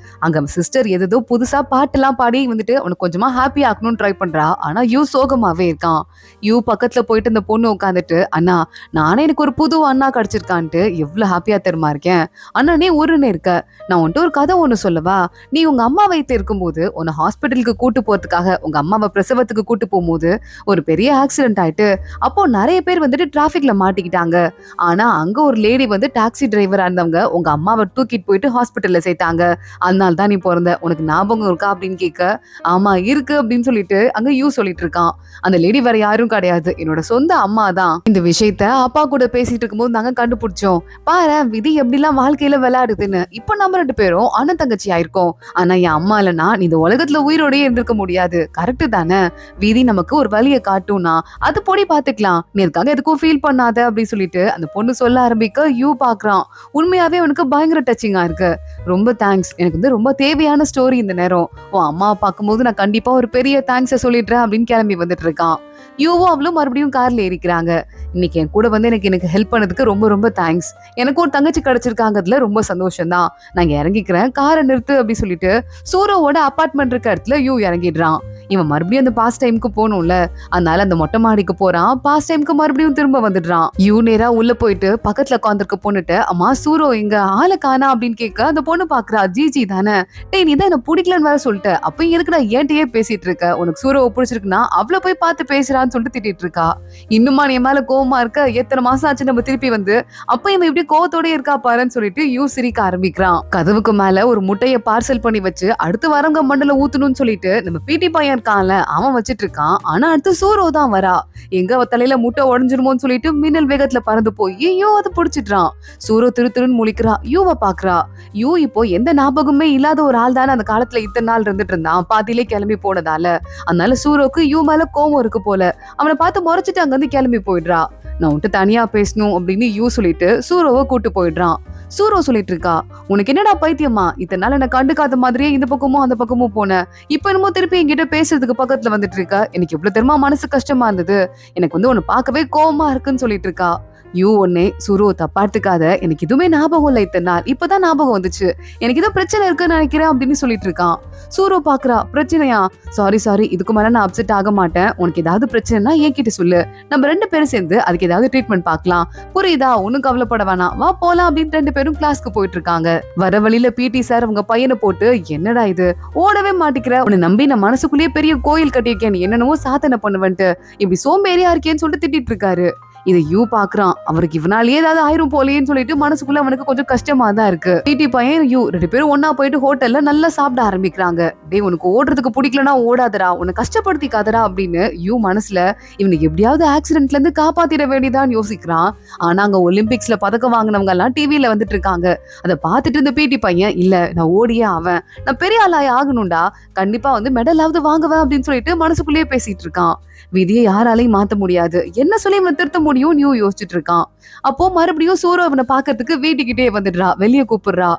அங்க சிஸ்டர் ஏதோ புதுசா பாட்டெல்லாம் பாடி வந்துட்டு அவனுக்கு கொஞ்சமா ஹாப்பி ஆக்கணும்னு ட்ரை பண்றா. ஆனா யூ சோகமாவே இருக்கான். யூ பக்கத்துல போயிட்டு இந்த பொண்ணு உட்காந்துட்டு, அண்ணா நானே எனக்கு ஒரு புது அண்ணா கிடைச்சிருக்கான்ட்டு எவ்வளவு ஹாப்பியா தெரியுமா இருக்கேன், அண்ணா நீ ஒருன்னு இருக்க, நான் உன்ட்டு ஒரு கதை ஒண்ணு சொல்லவா, நீ உங்க அம்மா வயித்து இருக்கும்போது உன்னை ஹாஸ்பிட்டலுக்கு கூட்டு போறதுக்காக உங்க அம்மாவை பிரசவத்துக்கு கூட்டு போகும்போது ஒரு பெரிய ஆக்சிடென்ட் ஆயிட்டு, அப்போ நிறைய பேர் வந்துட்டு டிராபிக்ல மாட்டிக்கிட்டாங்க, ஆனா அங்க ஒரு லேடி வந்து டாக்ஸி டிரைவரா இருந்தவங்க உங்க அம்மாவை தூக்கிட்டு போயிட்டு ஹாஸ்பிட்டல்ல சேர்த்தாங்க, அதனால தான் நீ பிறந்த, உனக்கு ஞாபகம் இருக்கா அப்படின்னு கேட்க, ஆமா இருக்கு அப்படின்னு சொல்லிட்டு அங்க யூ சொல்லிட்டு இருக்கான். அந்த லேடி வேற யாரும் கிடையாது, என்னோட சொந்த அம்மா தான். இந்த விஷயத்த அப்பா கூட பேசிட்டு இருக்கும்போது நாங்க கண்டுபிடிச்சோம், பாரு விதி எப்படிலாம் வாழ்க்கையில விளையாடுதுன்னு, இப்ப நம்ம 2 பேரும் அண்ணன் தங்கச்சி ஆயிருக்கோம், ஆனா என் அம்மா இல்லைன்னா நீ இந்த உலகத்துல உயிரோடயே இருந்திருக்க முடியாது, கரெக்ட் தானே, விதி நமக்கு ஒரு வழியை காட்டும்னா அது பொடி பாத்துக்கலாம், நீ இருக்காங்க எதுக்கும் ஃபீல் பண்ணாத அப்படின்னு சொல்லிட்டு அந்த பொண்ணு சொல்ல ஆரம்பிக்க யூ பாக்குறான். உண்மையாவே அவனுக்கு பயங்கர டச்சிங்கா இருக்கு. ரொம்ப தேங்க்ஸ், எனக்கு வந்து ரொம்ப தேவையான ஸ்டோரி இந்த நேரம், உன் அம்மாவை பார்க்கும்போது நான் கண்டிப்பா ஒரு பெரிய தேங்க்ஸை சொல்லிடுறேன் அப்படின்னு கிளம்பி வந்துட்டு இருக்கான். யூவும் அவளும் மறுபடியும் கார்ல ஏறிக்கிறாங்க. இன்னைக்கு என் கூட வந்து எனக்கு ஹெல்ப் பண்ணதுக்கு ரொம்ப ரொம்ப தேங்க்ஸ், எனக்கு ஒரு தங்கச்சி கிடைச்சிருக்காங்கதுல ரொம்ப சந்தோஷம் தான், நான் இறங்கிக்கிறேன், காரை நிறுத்து அப்படி சொல்லிட்டு சூரோவோட அபார்ட்மெண்ட் இருக்க இடத்துல யூ இறங்கிடுறான். இவன் மறுபடியும் அந்த பாஸ் டைமுக்கு போகணும்ல, அதனால அந்த மொட்டை மாடிக்கு போறான். பாஸ் டைமுக்கு மறுபடியும் திரும்ப வந்துடுறான். யூ நேரா உள்ள போயிட்டு பக்கத்துல உட்காந்துருக்க பொண்ணுட்டு, அம்மா சூரோ எங்க ஆளை காணா அப்படின்னு கேட்க, அந்த பொண்ணு பாக்குறா, ஜிஜி தானே, டேய் நீ தான் என்ன பிடிக்கலன்னு வேற சொல்லிட்ட, அப்ப எதுக்குடா ஏன்ட்டையே பேசிட்டு இருக்க, உனக்கு சூரோவை பிடிச்சிருக்குன்னா அவளை போய் பார்த்து பேசுறான்னு சொல்லிட்டு திட்டிட்டு இருக்கா. இன்னுமா நீ மேல கோவமா இருக்க, எத்தனை மாசம் ஆச்சு நம்ம திருப்பி வந்து, அப்ப இவன் இப்படி கோவத்தோட இருக்கா பாருன்னு சொல்லிட்டு யூ சிரிக்க ஆரம்பிக்கிறான். கதவுக்கு மேல ஒரு முட்டைய பார்சல் பண்ணி வச்சு அடுத்து வரவங்க மண்டல ஊத்தணும்னு சொல்லிட்டு நம்ம பிடி பையன் இருக்கான்ல அவன் வச்சிட்டு இருக்கான். ஆனா அடுத்து சூரோ தான் வரா. எங்க அவ தலையில முட்டை உடஞ்சிருமோன்னு சொல்லிட்டு மின்னல் வேகத்துல பறந்து போய் யூ அதை புடிச்சிடுறான். சூரோ திருன்னு முழிக்கிறா, யூவை பாக்குறா. யூ இப்போ எந்த ஞாபகமே இல்லாத ஒரு ஆள் தானே அந்த காலத்துல இத்தனை நாள் இருந்துட்டு இருந்தான், பாதியிலே கிளம்பி போனதால. அதனால சூரோக்கு யூ மேல கோவம் இருக்கு போல. அவனை பார்த்து முறைச்சிட்டு அங்க இருந்து கிளம்பி போயிடுறா. நான் உன்ட்டு தனியா பேசணும் அப்படின்னு யூ சொல்லிட்டு சூரோவை கூட்டு போயிடுறான். சூரோ சொல்லிட்டு இருக்கா, உனக்கு என்னடா பைத்தியமா, இத்தனை நாள் என்ன கண்டுக்காத மாதிரியே இந்த பக்கமும் அந்த பக்கமும் போன, இப்ப என்னமோ திருப்பி என்கிட்ட பேசுறதுக்கு பக்கத்துல வந்துட்டு இருக்க, எனக்கு எவ்வளவு தெரியுமா மனசு கஷ்டமா இருந்தது, எனக்கு உன்னை பார்க்கவே கோவமா இருக்குன்னு சொல்லிட்டு இருக்கா. ஒன்னே சுரு தப்பா எடுத்துக்காத, எனக்கு எதுவுமே ஞாபகம் இல்லை இத்தனை நாள், இப்பதான் ஞாபகம் வந்துச்சு, எனக்கு ஏதோ பிரச்சனை இருக்குன்னு நினைக்கிறேன் அப்படின்னு சொல்லிட்டு இருக்கான். சூரோ பாக்குறா, பிரச்சனையா, சாரி இதுக்கு மேல நான் அப்செட் ஆக மாட்டேன், உனக்கு ஏதாவது பிரச்சனைனா என்கிட்ட சொல்லு, நம்ம 2 பேரும் சேர்ந்து அதுக்கு ஏதாவது ட்ரீட்மெண்ட் பார்க்கலாம், புரியுதா, ஒன்னும் கவலைப்பட வேணாம், வா போலாம் அப்படின்னு 2 பேரும் கிளாஸ்க்கு போயிட்டு இருக்காங்க. வர வழியில பிடி சார் அவங்க பையனை போட்டு, என்னடா இது ஓடவே மாட்டிக்கிற, உன்னை நம்பி நான் மனசுக்குள்ளேயே பெரிய கோயில் கட்டியிருக்கேன், நீ என்னென்னவோ சாதனை பண்ணுவேன்ட்டு இப்படி சோம்பேறியா இருக்கேன்னு சொல்லிட்டு திட்டிட்டு இருக்காரு. இதை பாக்குறான், அவருக்கு இவனாலேயே ஏதாவது ஆயிரும் போலேன்னு சொல்லிட்டு மனசுக்குள்ள அவனுக்கு கொஞ்சம் கஷ்டமா தான் இருக்கு. பிடி பையன் 2 பேரும் ஒன்னா போயிட்டு ஹோட்டல்ல நல்லா சாப்பிட ஆரம்பிக்கிறாங்க. டேய், உனக்கு ஓடுறதுக்கு பிடிக்கலனா ஓடாதடா, உன்னை கஷ்டப்படுத்திக்காதடா அப்படின்னு மனசுல இவனுக்கு எப்படியாவது ஆக்சிடென்ட்ல இருந்து காப்பாத்திட வேண்டியதான் யோசிக்கிறான். ஆனா அங்க ஒலிம்பிக்ஸ்ல பதக்கம் வாங்கினவங்க எல்லாம் டிவில வந்துட்டு இருக்காங்க. அதை பார்த்துட்டு இந்த பிடி பையன், இல்ல நான் ஓடியே ஆவேன், நான் பெரிய ஆளாய் ஆகணும்டா, கண்டிப்பா மெடலாவது வாங்குவேன் அப்படின்னு சொல்லிட்டு மனசுக்குள்ளேயே பேசிட்டு இருக்கான். விதியை யாராலையும் மாத்த முடியாது, என்ன சொல்லி இவனை திருத்த முடியும் யோசிச்சுட்டு இருக்கான். அப்போ மறுபடியும் சூரோ அவனை பாக்கிறதுக்கு வீட்டுக்கிட்டே வந்துடுறா, வெளியே கூப்பிடுறா.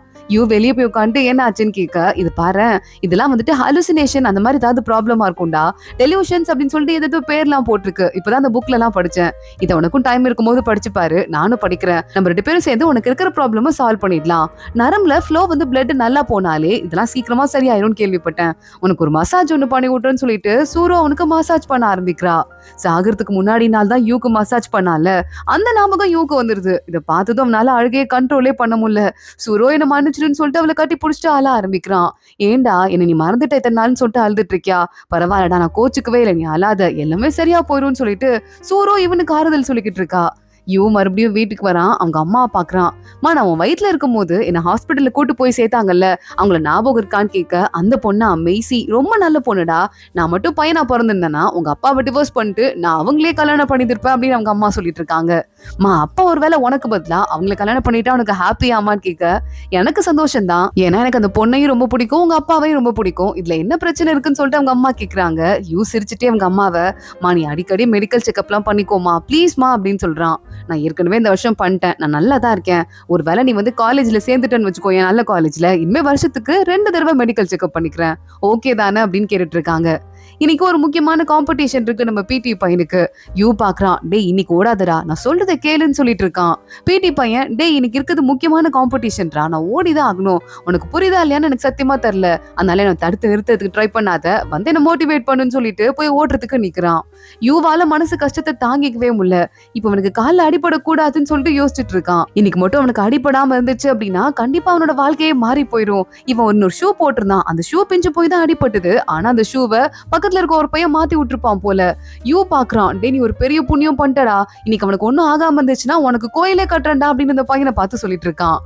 வெளியே போய் உட்காந்து என்ன ஆச்சுன்னு கேட்க, இது பாரு, இதெல்லாம் ஹலுசினேஷன் அந்த மாதிரி ஏதாவது ப்ராப்ளமா இருக்கும்டா, டெலியூஷன்ஸ் அப்படின்னு சொல்லிட்டு ஏதோ பேர்லாம் போட்டிருக்கு, இப்பதான் அந்த புக்ல எல்லாம் படிச்சேன், இதை உனக்கும் டைம் இருக்கும் போது படிச்சு பாரு, நானும் படிக்கிறேன், நம்ம 2 பேரும் சேர்ந்து உனக்கு இருக்கிற ப்ராப்ளம் சால்வ் பண்ணிடலாம், நரம்புல ஃப்ளோ பிளட் நல்லா போனாலே இதெல்லாம் சீக்கிரமா சரியாயிரும் கேள்விப்பட்டேன், உனக்கு ஒரு மசாஜ் ஒண்ணு பண்ணி விட்டுறேன்னு சொல்லிட்டு சூரோ அவனுக்கு மசாஜ் பண்ண ஆரம்பிக்கிறா. சாகிறதுக்கு முன்னாடி நாள் தான் யூக்கு மசாஜ் பண்ணால, அந்த ஞாபகம் யூக்கு வந்துருது. இதை பார்த்ததும் அவனால அழுகையை கண்ட்ரோலே பண்ண முடியல. சூரோ என்ன மன்னிச்சிருன்னு சொல்லிட்டு அவளை கட்டி புடிச்சிட்டு அழ ஆரம்பிக்கிறான். ஏண்டா என்ன நீ மறந்துட்ட இத்தனை நாள்னு சொல்லிட்டு அழுதுட்டு இருக்கியா, பரவாயில்லடா நான் கோச்சுக்கவே இல்லை, நீ அழாத, எல்லாமே சரியா போயிரும்னு சொல்லிட்டு சூரோ இவனுக்கு ஆறுதல் சொல்லிக்கிட்டு இருக்கா. மறுபடியும் வீட்டுக்கு வரான், அவங்க அம்மா பாக்குறான். நான் உன் வயிற்றுல இருக்கும் போது என்ன ஹாஸ்பிட்டல்ல கூட்டு போய் சேர்த்தாங்கல்ல, அவங்கள ஞாபகம் இருக்கான்னு கேட்க, அந்த பொண்ணா மெய்சி ரொம்ப நல்ல பொண்ணுடா, நான் மட்டும் பையனா பிறந்திருந்தேன்னா உங்க அப்பாவை டிவோர்ஸ் பண்ணிட்டு நான் அவங்களே கல்யாணம் பண்ணிருப்பேன் அப்படின்னு அவங்க அம்மா சொல்லிட்டு இருக்காங்க. அப்பா ஒருவேளை உனக்கு பதிலா அவங்களை கல்யாணம் பண்ணிட்டா உனக்கு ஹாப்பியாமான்னு கேட்க, எனக்கு சந்தோஷம் தான், ஏன்னா எனக்கு அந்த பொண்ணையும் ரொம்ப பிடிக்கும், உங்க அப்பாவையும் ரொம்ப பிடிக்கும், இதுல என்ன பிரச்சனை இருக்குன்னு சொல்லிட்டு அவங்க அம்மா கேக்குறாங்க. சிரிச்சுட்டே அவங்க அம்மாவை, நீ அடிக்கடி மெடிக்கல் செக்அப் எல்லாம் பண்ணிக்கோமா ப்ளீஸ்மா அப்படின்னு சொல்றான். நான் ஏற்கனவே இந்த வருஷம் பண்ணிட்டேன், நான் நல்லா தான் இருக்கேன், ஒருவேளை நீ காலேஜ்ல சேர்ந்துட்டேன்னு வச்சுக்கோ, என் நல்ல காலேஜ்ல, இனிமே வருஷத்துக்கு 2 தடவை மெடிக்கல் செக்அப் பண்ணிக்கிறேன், ஓகே தானே அப்படின்னு கேட்டுட்டு இருக்காங்க. இன்னைக்கு ஒரு முக்கியமான காம்படிஷன் இருக்கு நம்ம பிடி பையனுக்கு. பாக்குறான், டேய் இன்னைக்கு ஓடாதடா, நான் சொல்றதை கேளுன்னு சொல்லிட்டு இருக்கான். பிடி பையன், டேய் இன்னைக்கு இருக்கிறது முக்கியமான காம்படிஷன்ரா, நான் ஓடிதான் ஆகணும், உனக்கு புரியுதா இல்லையான்னு எனக்கு சத்தியமா தெரியல, அதனால நான் தடுத்து நிறுத்ததுக்கு ட்ரை பண்ணாத, என்ன மோட்டிவேட் பண்ணுன்னு சொல்லிட்டு போய் ஓடுறதுக்கு நிக்கிறான். யூவால மனசு கஷ்டத்தை தாங்கிக்கவே முடியல. இப்ப அவனுக்கு காலில் அடிபடக்கூடாதுன்னு சொல்லிட்டு யோசிச்சுட்டு இருக்கான். இன்னைக்கு மட்டும் அவனுக்கு அடிபடாம இருந்துச்சு அப்படின்னா கண்டிப்பா அவனோட வாழ்க்கையே மாறி போயிடும். இவன் இன்னொரு ஷூ போட்டிருந்தான், அந்த ஷூ பிஞ்சு போய் தான் அடிபட்டது, ஆனா அந்த ஷூவை பக்கத்துல இருக்க ஒரு பையன் மாத்தி விட்டுருப்பான் போல. பாக்குறான், டே நீ ஒரு பெரிய புண்ணியம் பண்ணிட்டடா, இன்னைக்கு அவனுக்கு ஒன்னும் ஆகாம இருந்துச்சுன்னா உனக்கு கோயிலே கட்டுறேன்டா அப்படின்னு அந்த பையனை பார்த்து சொல்லிட்டு இருக்கான்.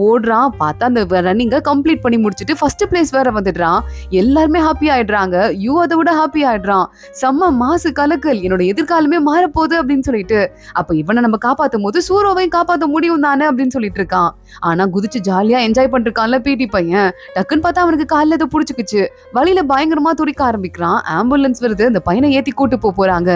ஓடுறான், பார்த்தா அந்த ரன்னிங்க கம்ப்ளீட் பண்ணி முடிச்சுட்டு ஃபர்ஸ்ட் பிளேஸ் வேற வந்துடுறான். எல்லாருமே ஹாப்பி ஆயிடுறாங்க, அதை விட ஹாப்பி ஆயிடுறான். செம்ம மாசு கலக்கல், என்னோட எதிர்காலமே மாறப்போகுது அப்படின்னு சொல்லிட்டு, அப்ப இவனை நம்ம காப்பாத்தும் போது சூரோவையும் காப்பாத்த முடியும் தானே அப்படின்னு சொல்லிட்டு இருக்கான். ஆனா குதிச்சு ஜாலியா என்ஜாய் பண்ணிருக்கான்ல பிடி பையன், டக்குன்னு பார்த்தா அவனுக்கு காலில் ஏதோ புடிச்சுக்குச்சு, வழியில பயங்கரமா துடிக்க ஆரம்பிக்கிறான். ஆம்புலன்ஸ் வருது, அந்த பையனை ஏத்தி கூட்டு போறாங்க.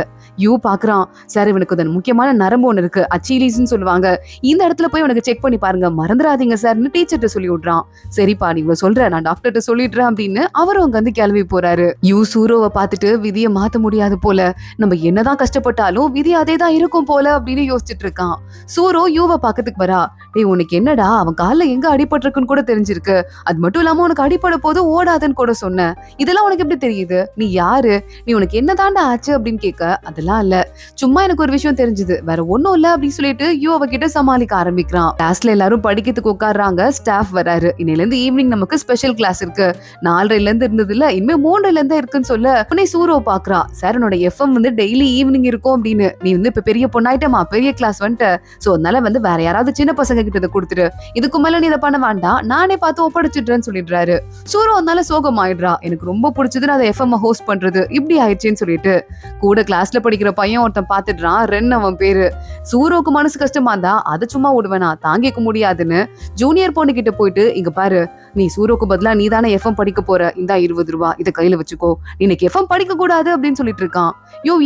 பாக்குறான், சார் இவனுக்கு ஒரு முக்கியமான நரம்பு ஒண்ணு இருக்கு, அச்சீலிஸ்ன்னு சொல்லுவாங்க, இந்த இடத்துல போய் உனக்கு செக் பண்ணி பாருங்க, மறந்துடாதீங்க சார்னு டீச்சர்ட்ட சொல்லி விடுறான். சரிப்பா நீ இவ்வளவு சொல்ற, நான் டாக்டர்கிட்ட சொல்லிடுறேன் அப்படின்னு அவரும் அங்க வந்து கிளம்பி போறாரு. சூரோவை பார்த்துட்டு விதியை மாத்த முடியாது போல, நம்ம என்னதான் கஷ்டப்பட்டாலும் விதி அதே தான் இருக்கும் போல அப்படின்னு யோசிச்சுட்டு இருக்கான். சூரோ யூவை பாக்கிறதுக்கு வரா. டேய் உனக்கு என்னடா, அவன் காலில் எங்க அடிபட்டிருக்குன்னு கூட தெரிஞ்சிருக்கு, அது மட்டும் இல்லாம உனக்கு அடிப்பட போது ஓடாதுன்னு கூட சொன்ன, இதெல்லாம் உனக்கு எப்படி தெரியுது, நீ யாரு, நீ உனக்கு என்னதாண்டா ஆச்சு அப்படின்னு கேட்க, அதெல்லாம் இல்ல, சும்மா எனக்கு ஒரு விஷயம் தெரிஞ்சது, வேற ஒன்னும் இல்ல அப்படின்னு சொல்லிட்டு அவகிட்ட சமாளிக்க ஆரம்பிக்கிறான். கிளாஸ்ல எல்லாரும் படிக்கிறதுக்கு உட்கார்றாங்க, ஸ்டாஃப் வராரு. இன்னையில இருந்து ஈவினிங் நமக்கு ஸ்பெஷல் கிளாஸ் இருக்கு, 4:30 இருந்து இருந்தது இல்ல, இனிமே 3:00 இருந்து இருக்குன்னு சொல்ல உடனே சூரோ பாக்குறா, சார் என்னோட எஃப்எம் டெய்லி ஈவினிங் இருக்கும் அப்படின்னு, நீ இப்ப பெரிய பொண்ணாயிட்டமா, பெரிய கிளாஸ் வந்துட்ட, சோ அதனால வேற யாராவது சின்ன பசங்க கிட்ட கொடுத்துரு, இதுக்கு மேல நீ இதை பண்ண வேண்டாம், நானே பார்த்து ஒப்படைச்சிடுறேன்னு சொல்லிடுறாரு. சூரோ அதனால சோகம் ஆயிடுறா, எனக்கு ரொம்ப பிடிச்சது நான் எஃப்எம் ஹோஸ்ட் பண்றது, இப்படி ஆயிடுச்சுன்னு சொல்லிட்டு கூட கிளாஸ்ல படிக்கிற பையன் ஒருத்தன் பாத்துடுறான், ரென் அவன் பேரு. சூரோக்கு மனசு கஷ்டமா இருந்தா அதை சும்மா விடுவேனா, தாங்கிக்க முடியாதுன்னு ஜூனியர் பொண்ணு கிட்ட போயிட்டு, இங்க பாரு நீ சூரோக்கு பதிலா நீ தானே எஃப்எம் படிக்க போற, இந்தா 20 ரூபா, இதை கையில வச்சுக்கோ, நீ இன்னைக்கு எஃப்எம் படிக்க கூடாது அப்படின்னு சொல்லிட்டு இருக்கான்.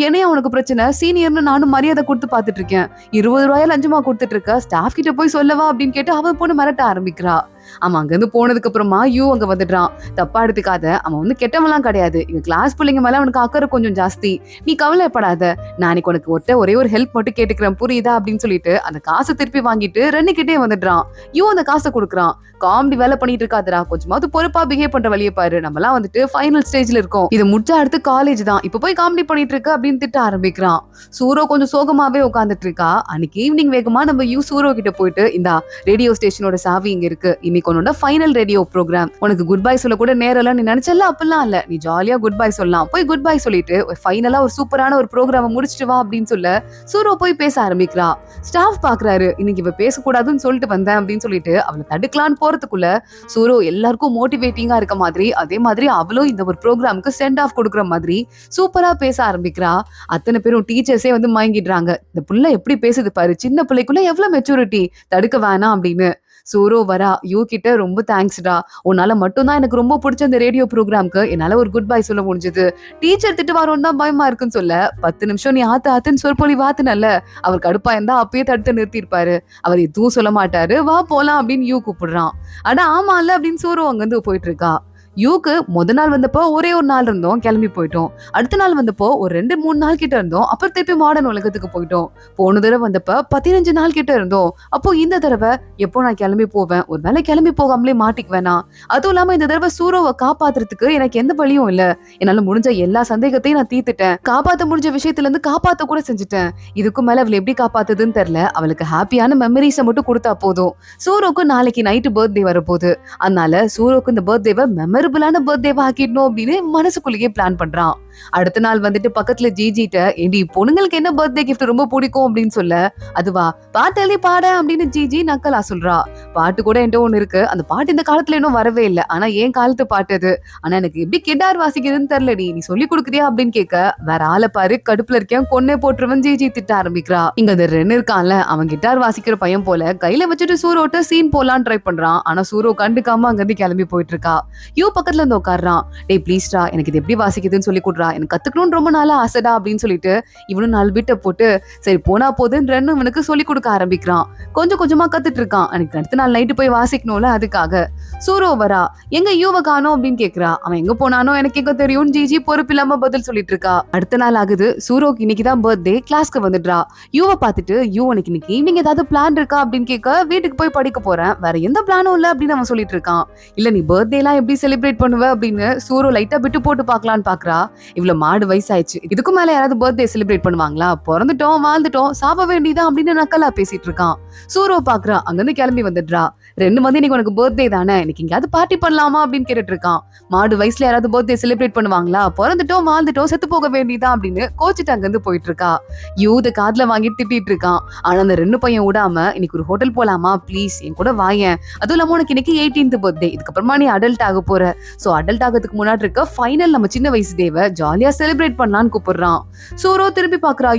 என்னையா உனக்கு பிரச்சனை, சீனியர்னு நானும் மரியாதை கொடுத்து பாத்துட்டு இருக்கேன், 20 ரூபாயா லஞ்சமா கொடுத்துட்டு இருக்க, ஸ்டாஃப் கிட்ட போய் சொல்லவா அப்படின்னு கேட்டு அவன் பொண்ணு மிரட்ட ஆரம்பிக்கிறா. அவன் அங்க இருந்து போனதுக்கு அப்புறமா அங்க வந்துடுறான். தப்பா எடுத்துக்காத, அவன் வந்து கெட்டவெல்லாம் கிடையாது, எங்க கிளாஸ் பிள்ளைங்க மேல அவனுக்கு அக்கறை கொஞ்சம் ஜாஸ்தி, நீ கவலைப்படாத, நான் உனக்கு ஒரே ஒரு ஹெல்ப் மட்டும் கேட்டுக்கிறேன் புரியுதா அப்படின்னு சொல்லிட்டு அந்த காசை திருப்பி வாங்கிட்டு ரெண்டு கிட்டே வந்துடுறான். அந்த காசை கொடுக்குறான். காமெடி வேலை பண்ணிட்டு இருக்காதரா, கொஞ்சமாவது பொறுப்பா பிஹேவ் பண்ற வழியை பாரு, நம்ம எல்லாம் வந்துட்டு ஃபைனல் ஸ்டேஜ்ல இருக்கோம், இது முடிச்சா அடுத்து காலேஜ் தான், இப்ப போய் காமெடி பண்ணிட்டு இருக்க அப்படின்னு திட்ட ஆரம்பிக்கிறான். சூரோ கொஞ்சம் சோகமாவே உட்காந்துட்டு இருக்கா. அன்னைக்கு ஈவினிங் வேகமா நம்ம சூரோ கிட்ட போயிட்டு, இந்த ரேடியோ ஸ்டேஷனோட சாவி இங்க இருக்கு, இன்னைக்கு உன்னோட ஃபைனல் ரேடியோ ப்ரோக்ராம், உனக்கு குட் பை சொல்ல கூட நேரம் நீ நினைச்சல, அப்பெல்லாம் இல்ல, நீ ஜாலியா குட் பை சொல்லலாம், போய் குட் பை சொல்லிட்டு ஃபைனலா ஒரு சூப்பரான ஒரு ப்ரோக்ராம் முடிச்சிட்டு வா அப்படின்னு சொல்ல சூரோ போய் பேச ஆரம்பிக்கிறா. ஸ்டாஃப் பாக்குறாரு, இன்னைக்கு இவ பேசக்கூடாதுன்னு சொல்லிட்டு வந்தேன் அப்படின்னு சொல்லிட்டு அவளை தடுக்கலான்னு போறதுக்குள்ள சூரோ எல்லாருக்கும் மோட்டிவேட்டிங்கா இருக்க மாதிரி, அதே மாதிரி அவளும் இந்த ஒரு ப்ரோக்ராமுக்கு சென்ட் ஆஃப் கொடுக்குற மாதிரி சூப்பரா பேச ஆரம்பிக்கிறா. அத்தனை பேரும் டீச்சர்ஸே வந்து மயங்கிடுறாங்க. இந்த புள்ள எப்படி பேசுது பாரு, சின்ன பிள்ளைக்குள்ள எவ்வளவு மெச்சூரிட்டி, தடுக்க வேணாம் அப்படின்னு. சூரோ வரா, கிட்ட ரொம்ப தேங்க்ஸ்டா, உன்னால மட்டும்தான் எனக்கு ரொம்ப பிடிச்ச அந்த ரேடியோ ப்ரோக்ராம்க்கு என்னால ஒரு குட் பை சொல்ல முடிஞ்சது, டீச்சர் திட்டு வரோன்னு தான் பயமா இருக்குன்னு சொல்ல 10 நிமிஷம் நீ ஆத்துன்னு சொற்பொழி வாத்துனல்ல, அவர் கடுப்பா இருந்தா அப்பயே தடுத்து நிறுத்திருப்பாரு, அவர் எதுவும் சொல்ல மாட்டாரு, வா போலாம் அப்படின்னு கூப்பிடுறான். ஆனா ஆமா இல்ல அப்படின்னு சூரோ அங்கிருந்து போயிட்டு இருக்கா. முத நாள் வந்தப்போ ஒரே ஒரு நாள் இருந்தோம், கிளம்பி போயிட்டோம். அடுத்த நாள் வந்தப்போ ஒரு 2-3 நாள் கிட்ட இருந்தோம், அப்புறம் திருப்பி மாடர்ன் உலகத்துக்கு போயிட்டோம். போன தடவை வந்தப்ப 15 நாள் கிட்ட இருந்தோம். அப்போ இந்த தடவை எப்போ நான் கிளம்பி போவேன், ஒரு வேளை கிளம்பி போகாமலே மாட்டிக்குவேனா, அதுவும் இல்லாம இந்த தடவை சூரோவை காப்பாத்துறதுக்கு எனக்கு எந்த வழியும் இல்ல, என்னால முடிஞ்ச எல்லா சந்தேகத்தையும் நான் தீர்த்துட்டேன், காப்பாத்த முடிஞ்ச விஷயத்துல இருந்து காப்பாத்த கூட செஞ்சுட்டேன், இதுக்கும் மேல அவளை எப்படி காப்பாத்துதுன்னு தெரியல, அவளுக்கு ஹாப்பியான மெமரிஸை மட்டும் கொடுத்தா போதும். சூரோக்கு நாளைக்கு நைட்டு பர்த்டே வரப்போகுது, அதனால சூரோக்கு இந்த பர்த்டேவை மெமரபிளான பர்த்டேவா ஆக்கிடணும் அப்படின்னு மனசுக்குள்ளேயே பிளான் பண்றான். அடுத்த நாள் வந்துட்டு பக்கத்துல ஜிஜிட்ட, ஏண்டி பொண்ணுங்களுக்கு என்ன பர்த்டே கிஃப்ட் ரொம்ப பிடிக்கும் அப்படின்னு சொல்ல, அதுவா பாட்டு எழுதி பாட அப்படின்னு ஜிஜி நக்கலா சொல்றா. பாட்டு கூட என்கிட்ட ஒண்ணு இருக்கு, அந்த பாட்டு இந்த காலத்துல இன்னும் வரவே இல்லை, ஆனா ஏன் காலத்து பாட்டு அது, ஆனா எனக்கு எப்படி கிட்டார் வாசிக்கிறதுன்னு தெரியலடி, நீ சொல்லி கொடுக்குறியா அப்படின்னு கேட்க, வேற ஆளை பாரு, கடுப்புல இருக்கேன், கொன்னே போட்டுருவன் ஜிஜி திட்ட ஆரம்பிக்கிறா. இங்க அந்த ரென்னு இருக்கான்ல, அவன் கிட்டார் வாசிக்கிற பையன் போல கையில வச்சுட்டு சூரோட்ட சீன் போலான்னு ட்ரை பண்றான். ஆனா சூரோ கண்டுக்காம அங்கிருந்து கிளம்பி போயிட்டு இருக்கா. பக்கத்துல இருந்து உட்காடுறான். டே ப்ளீஸ்டா, எனக்கு இது எப்படி வாசிக்குதுன்னு சொல்லி கொடுறா, எனக்கு கத்துக்கணும்னு ரொம்ப நாளா ஆசைடா அப்படின்னு சொல்லிட்டு இவனும் 4 பிட்ட போட்டு சரி போனா போதுன்னு ரெண்டு இவனுக்கு சொல்லி கொடுக்க ஆரம்பிக்கிறான். கொஞ்சம் கொஞ்சமா கத்துட்டு இருக்கான். எனக்கு அடுத்த நாள் நைட்டு போய் வாசிக்கணும்ல, அதுக்காக. சூரோ வரா, எங்க யூவ காணோம் அப்படின்னு கேக்குறா. அவன் எங்க போனானோ எனக்கு எங்க தெரியும், ஜிஜி பொறுப்பு இல்லாம பதில் சொல்லிட்டு இருக்கா. அடுத்த நாள் ஆகுது, சூரோக்கு இன்னைக்குதான் பர்த்டே, கிளாஸ்க்கு வந்துடுறா. யூவ பாத்துட்டு, உனக்கு இன்னைக்கு ஈவினிங் ஏதாவது பிளான் இருக்கா அப்படின்னு கேட்க, வீட்டுக்கு போய் படிக்க போறேன், வேற எந்த பிளானும் இல்ல அப்படின்னு அவன் சொல்லிட்டு இருக்கான். இல்ல நீ பர்த்டே எல்லாம் எப்படி செலிப்ரேட் பண்ணுவ அப்படின்னு சூரோ லைட்டா விட்டு போட்டு பாக்கலான்னு பாக்குறா. இவ்வளவு மாடு வயசாயிடுச்சு, இதுக்கு மேல யாராவது பர்த்டே செலிப்ரேட் பண்ணுவாங்களா, பிறந்துட்டோம் வாழ்ந்துட்டோம் சாப்ப வேண்டியதான் அப்படின்னு நக்கலா பேசிட்டு இருக்கான். சூரோ பாக்குறா, அங்கிருந்து கிளம்பி வந்துடுறா. ரெண்டு வந்து இன்னைக்கு உனக்கு பர்த்டே தானே, இன்னைக்கு எங்கயாவது பார்ட்டி பண்ணலாமா அப்படின்னு கேட்டுட்டு இருக்கான். மாடு வயசுல யாராவது பர்த்டே செலிப்ரேட் பண்ணுவாங்களா, பிறந்துட்டோம் வாழ்ந்துட்டோம் செத்து போக வேண்டியதான் அப்படின்னு கோச்சிட்டு அங்கிருந்து போயிட்டு இருக்கா. யூத காதுல வாங்கி திட்டிட்டு இருக்கான். ஆனா அந்த ரெண்டு பையன் விடாம, இன்னைக்கு ஒரு ஹோட்டல் போலாமா ப்ளீஸ், என் கூட வாயேன், அதுவும் இல்லாம உனக்கு இன்னைக்கு 18th பர்த்டே, இதுக்கப்புறமா நீ அடல்ட் ஆக போற, சோ அடல்ட் ஆகிறதுக்கு முன்னாடி இருக்க ஃபைனல் நம்ம சின்ன வயசு டேவை ஜாலியா செலிப்ரேட் பண்ணலான்னு கூப்பிடுறான். சூரோ திரும்பி பாக்குறா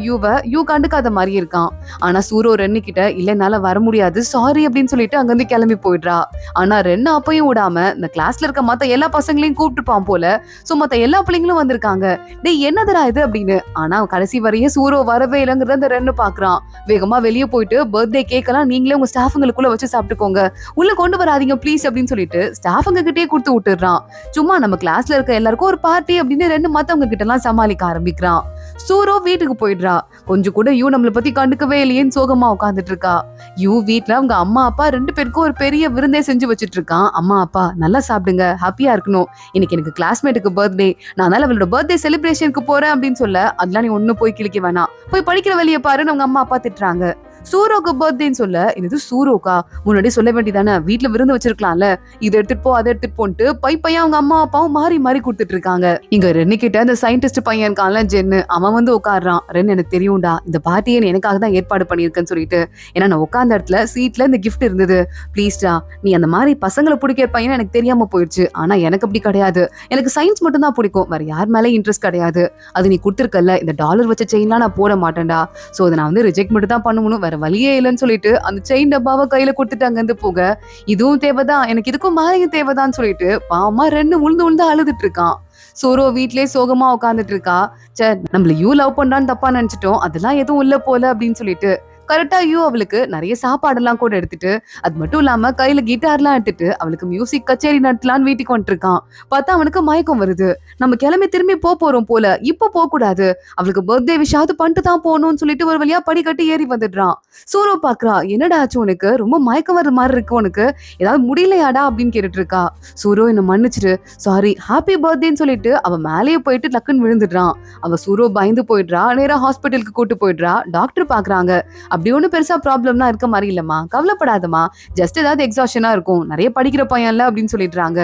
யூ கண்டுக்காத மாதிரி இருக்கான். ஆனா சூரோ ரென்னு கிட்ட, இல்ல என்னால வர முடியாது சாரி அப்படின்னு சொல்லிட்டு அங்கிருந்து கிளம்பி போயிடுறா. ஆனா ரென்னு அப்பையும் விடாம இந்த கிளாஸ்ல இருக்க மத்த எல்லா பசங்களையும் கூப்பிட்டுப்பான் போல. சோ மத்த எல்லா பிள்ளைங்களும் வந்திருக்காங்க, டேய் என்னதுடா இது அப்படின்னு. ஆனா கடைசி வரையே சூரோ வரவே இல்லைங்கிறத அந்த ரென்னு பாக்குறான். வேகமா வெளியே போயிட்டு, பர்த்டே கேக்கெல்லாம் நீங்களே உங்க ஸ்டாஃபுங்களுக்குள்ள வச்சு சாப்பிட்டுக்கோங்க, உள்ள கொண்டு வராதீங்க ப்ளீஸ் அப்படின்னு சொல்லிட்டு ஸ்டாஃபுங்க கிட்டே கொடுத்து விட்டுறான். சும்மா நம்ம கிளாஸ்ல இருக்க எல்லாருக்கும் ஒரு பார்ட்டி அப்படின்னு ரெண்டு மத்தவங்க கிட்ட எல்லாம் சமாளிக்க ஆரம்பிக்கிறான். சூரோ வீட்டுக்கு போயிடுறா. கொஞ்சம் கூட நம்மளை பத்தி கண்டுக்கவே இல்லையேன்னு சோகமா உட்காந்துட்டு இருக்கா. வீட்டுல அவங்க அம்மா அப்பா 2 பேருக்கும் ஒரு பெரிய விருந்தே செஞ்சு வச்சிட்டு இருக்கான். அம்மா அப்பா நல்லா சாப்பிடுங்க, ஹாப்பியா இருக்கணும், இன்னைக்கு எனக்கு கிளாஸ்மேட்டுக்கு பர்த்டே, நான் அவளோட பர்த்டே செலிப்ரேஷனுக்கு போறேன் அப்படின்னு சொல்ல, அதெல்லாம் நீ ஒண்ணு போய் கிளிக்க வேணாம், போய் படிக்கிற வழியை பாருன்னு அவங்க அம்மா அப்பா திட்டுறாங்க. சூரோக்கு பர்த்டேன்னு சொல்ல, இது சூரோக்கா, முன்னாடி சொல்ல வேண்டியதானே, வீட்டுல விருந்து வச்சிருக்கலாம்ல, இதை எடுத்துட்டு போ அதை எடுத்துட்டு போன்ட்டு பையன் அவங்க அம்மா அப்பாவும் மாறி மாறி கொடுத்துட்டு இருக்காங்க. இங்க ரென்னு கிட்ட அந்த சயின்டிஸ்ட் பையன் இருக்கான்ல ஜென்னு, அவன் வந்து உட்காடுறான். ரென்னு எனக்கு தெரியும்டா, இந்த பார்ட்டியை எனக்காக தான் ஏற்பாடு பண்ணிருக்கேன்னு சொல்லிட்டு, ஏன்னா நான் உட்கார்ந்த இடத்துல சீட்ல இந்த கிஃப்ட் இருந்தது, ப்ளீஸ்டா நீ அந்த மாதிரி பசங்களை பிடிக்கிற பையன் எனக்கு தெரியாம போயிடுச்சு, ஆனா எனக்கு அப்படி கிடையாது, எனக்கு சயின்ஸ் மட்டும் தான் பிடிக்கும், வேற யார் மேலே இன்ட்ரெஸ்ட் கிடையாது, அது நீ கொடுத்துருக்கல, இந்த டாலர் வச்ச செயின்லாம் நான் போட மாட்டேன்டா, சோ அதை நான் வந்து ரிஜெக்ட் மட்டும் தான் பண்ணணும், வேற வேற வழியே இல்லைன்னு சொல்லிட்டு அந்த செயின் டப்பாவை கையில கொடுத்துட்டு அங்கிருந்து போக, இதுவும் தேவைதான், எனக்கு இதுக்கும் மேலையும் தேவைதான்னு சொல்லிட்டு பாவமா ரெண்டு உழுந்து உழுந்து அழுதுட்டு இருக்கான். சூரோ வீட்லயே சோகமா உட்காந்துட்டு இருக்கா. சே, நம்மள யூ லவ் பண்றான்னு தப்பா நினைச்சிட்டோம், அதெல்லாம் எதுவும் இல்ல போல அப்படின்னு சொல்லிட்டு கரெக்டா யூ அவளுக்கு நிறைய சாப்பாடெல்லாம் கூட எடுத்துட்டு, அது மட்டும் இல்லாம கையில கிட்டார்லாம் எடுத்துட்டு அவளுக்கு மியூசிக் கச்சேரி நடத்தலான்னு வீட்டுக்கு வந்துட்டு இருக்கான். பார்த்தா அவனுக்கு மயக்கம் வருது. நம்ம கிளம்பி திரும்பி போறோம் போல, இப்ப போக கூடாது, அவளுக்கு பர்த்டே விஷாவது பண்ணிட்டு தான் போகணும்னு சொல்லிட்டு ஒரு வழியா படிக்கட்டு ஏறி வந்துடுறான். சூரோ பாக்குறா, என்னடா ஆச்சு உனக்கு, ரொம்ப மயக்கம் வர்ற மாதிரி இருக்கு உனக்கு, ஏதாவது முடியலையாடா அப்படின்னு கேட்டுட்டு இருக்கா. சூரோ என்ன மன்னிச்சிரு, சாரி, ஹாப்பி பர்த்டேன்னு சொல்லிட்டு அவ மேலேயே போயிட்டு டக்குன்னு விழுந்துடுறான். அவ சூரோ பயந்து போயிடுறா. நேரா ஹாஸ்பிட்டலுக்கு கூட்டு போயிடுறா. டாக்டர் பாக்குறாங்க. அப்படி ஒன்னும் பெருசா ப்ராப்ளம்லாம் இருக்க மாதிரி இல்லம்மா, கவலைப்படாதமா, ஜஸ்ட் ஏதாவது எக்ஸாஷனா இருக்கும், நிறைய படிக்கிற பையன்ல அப்படின்னு சொல்லிடுறாங்க.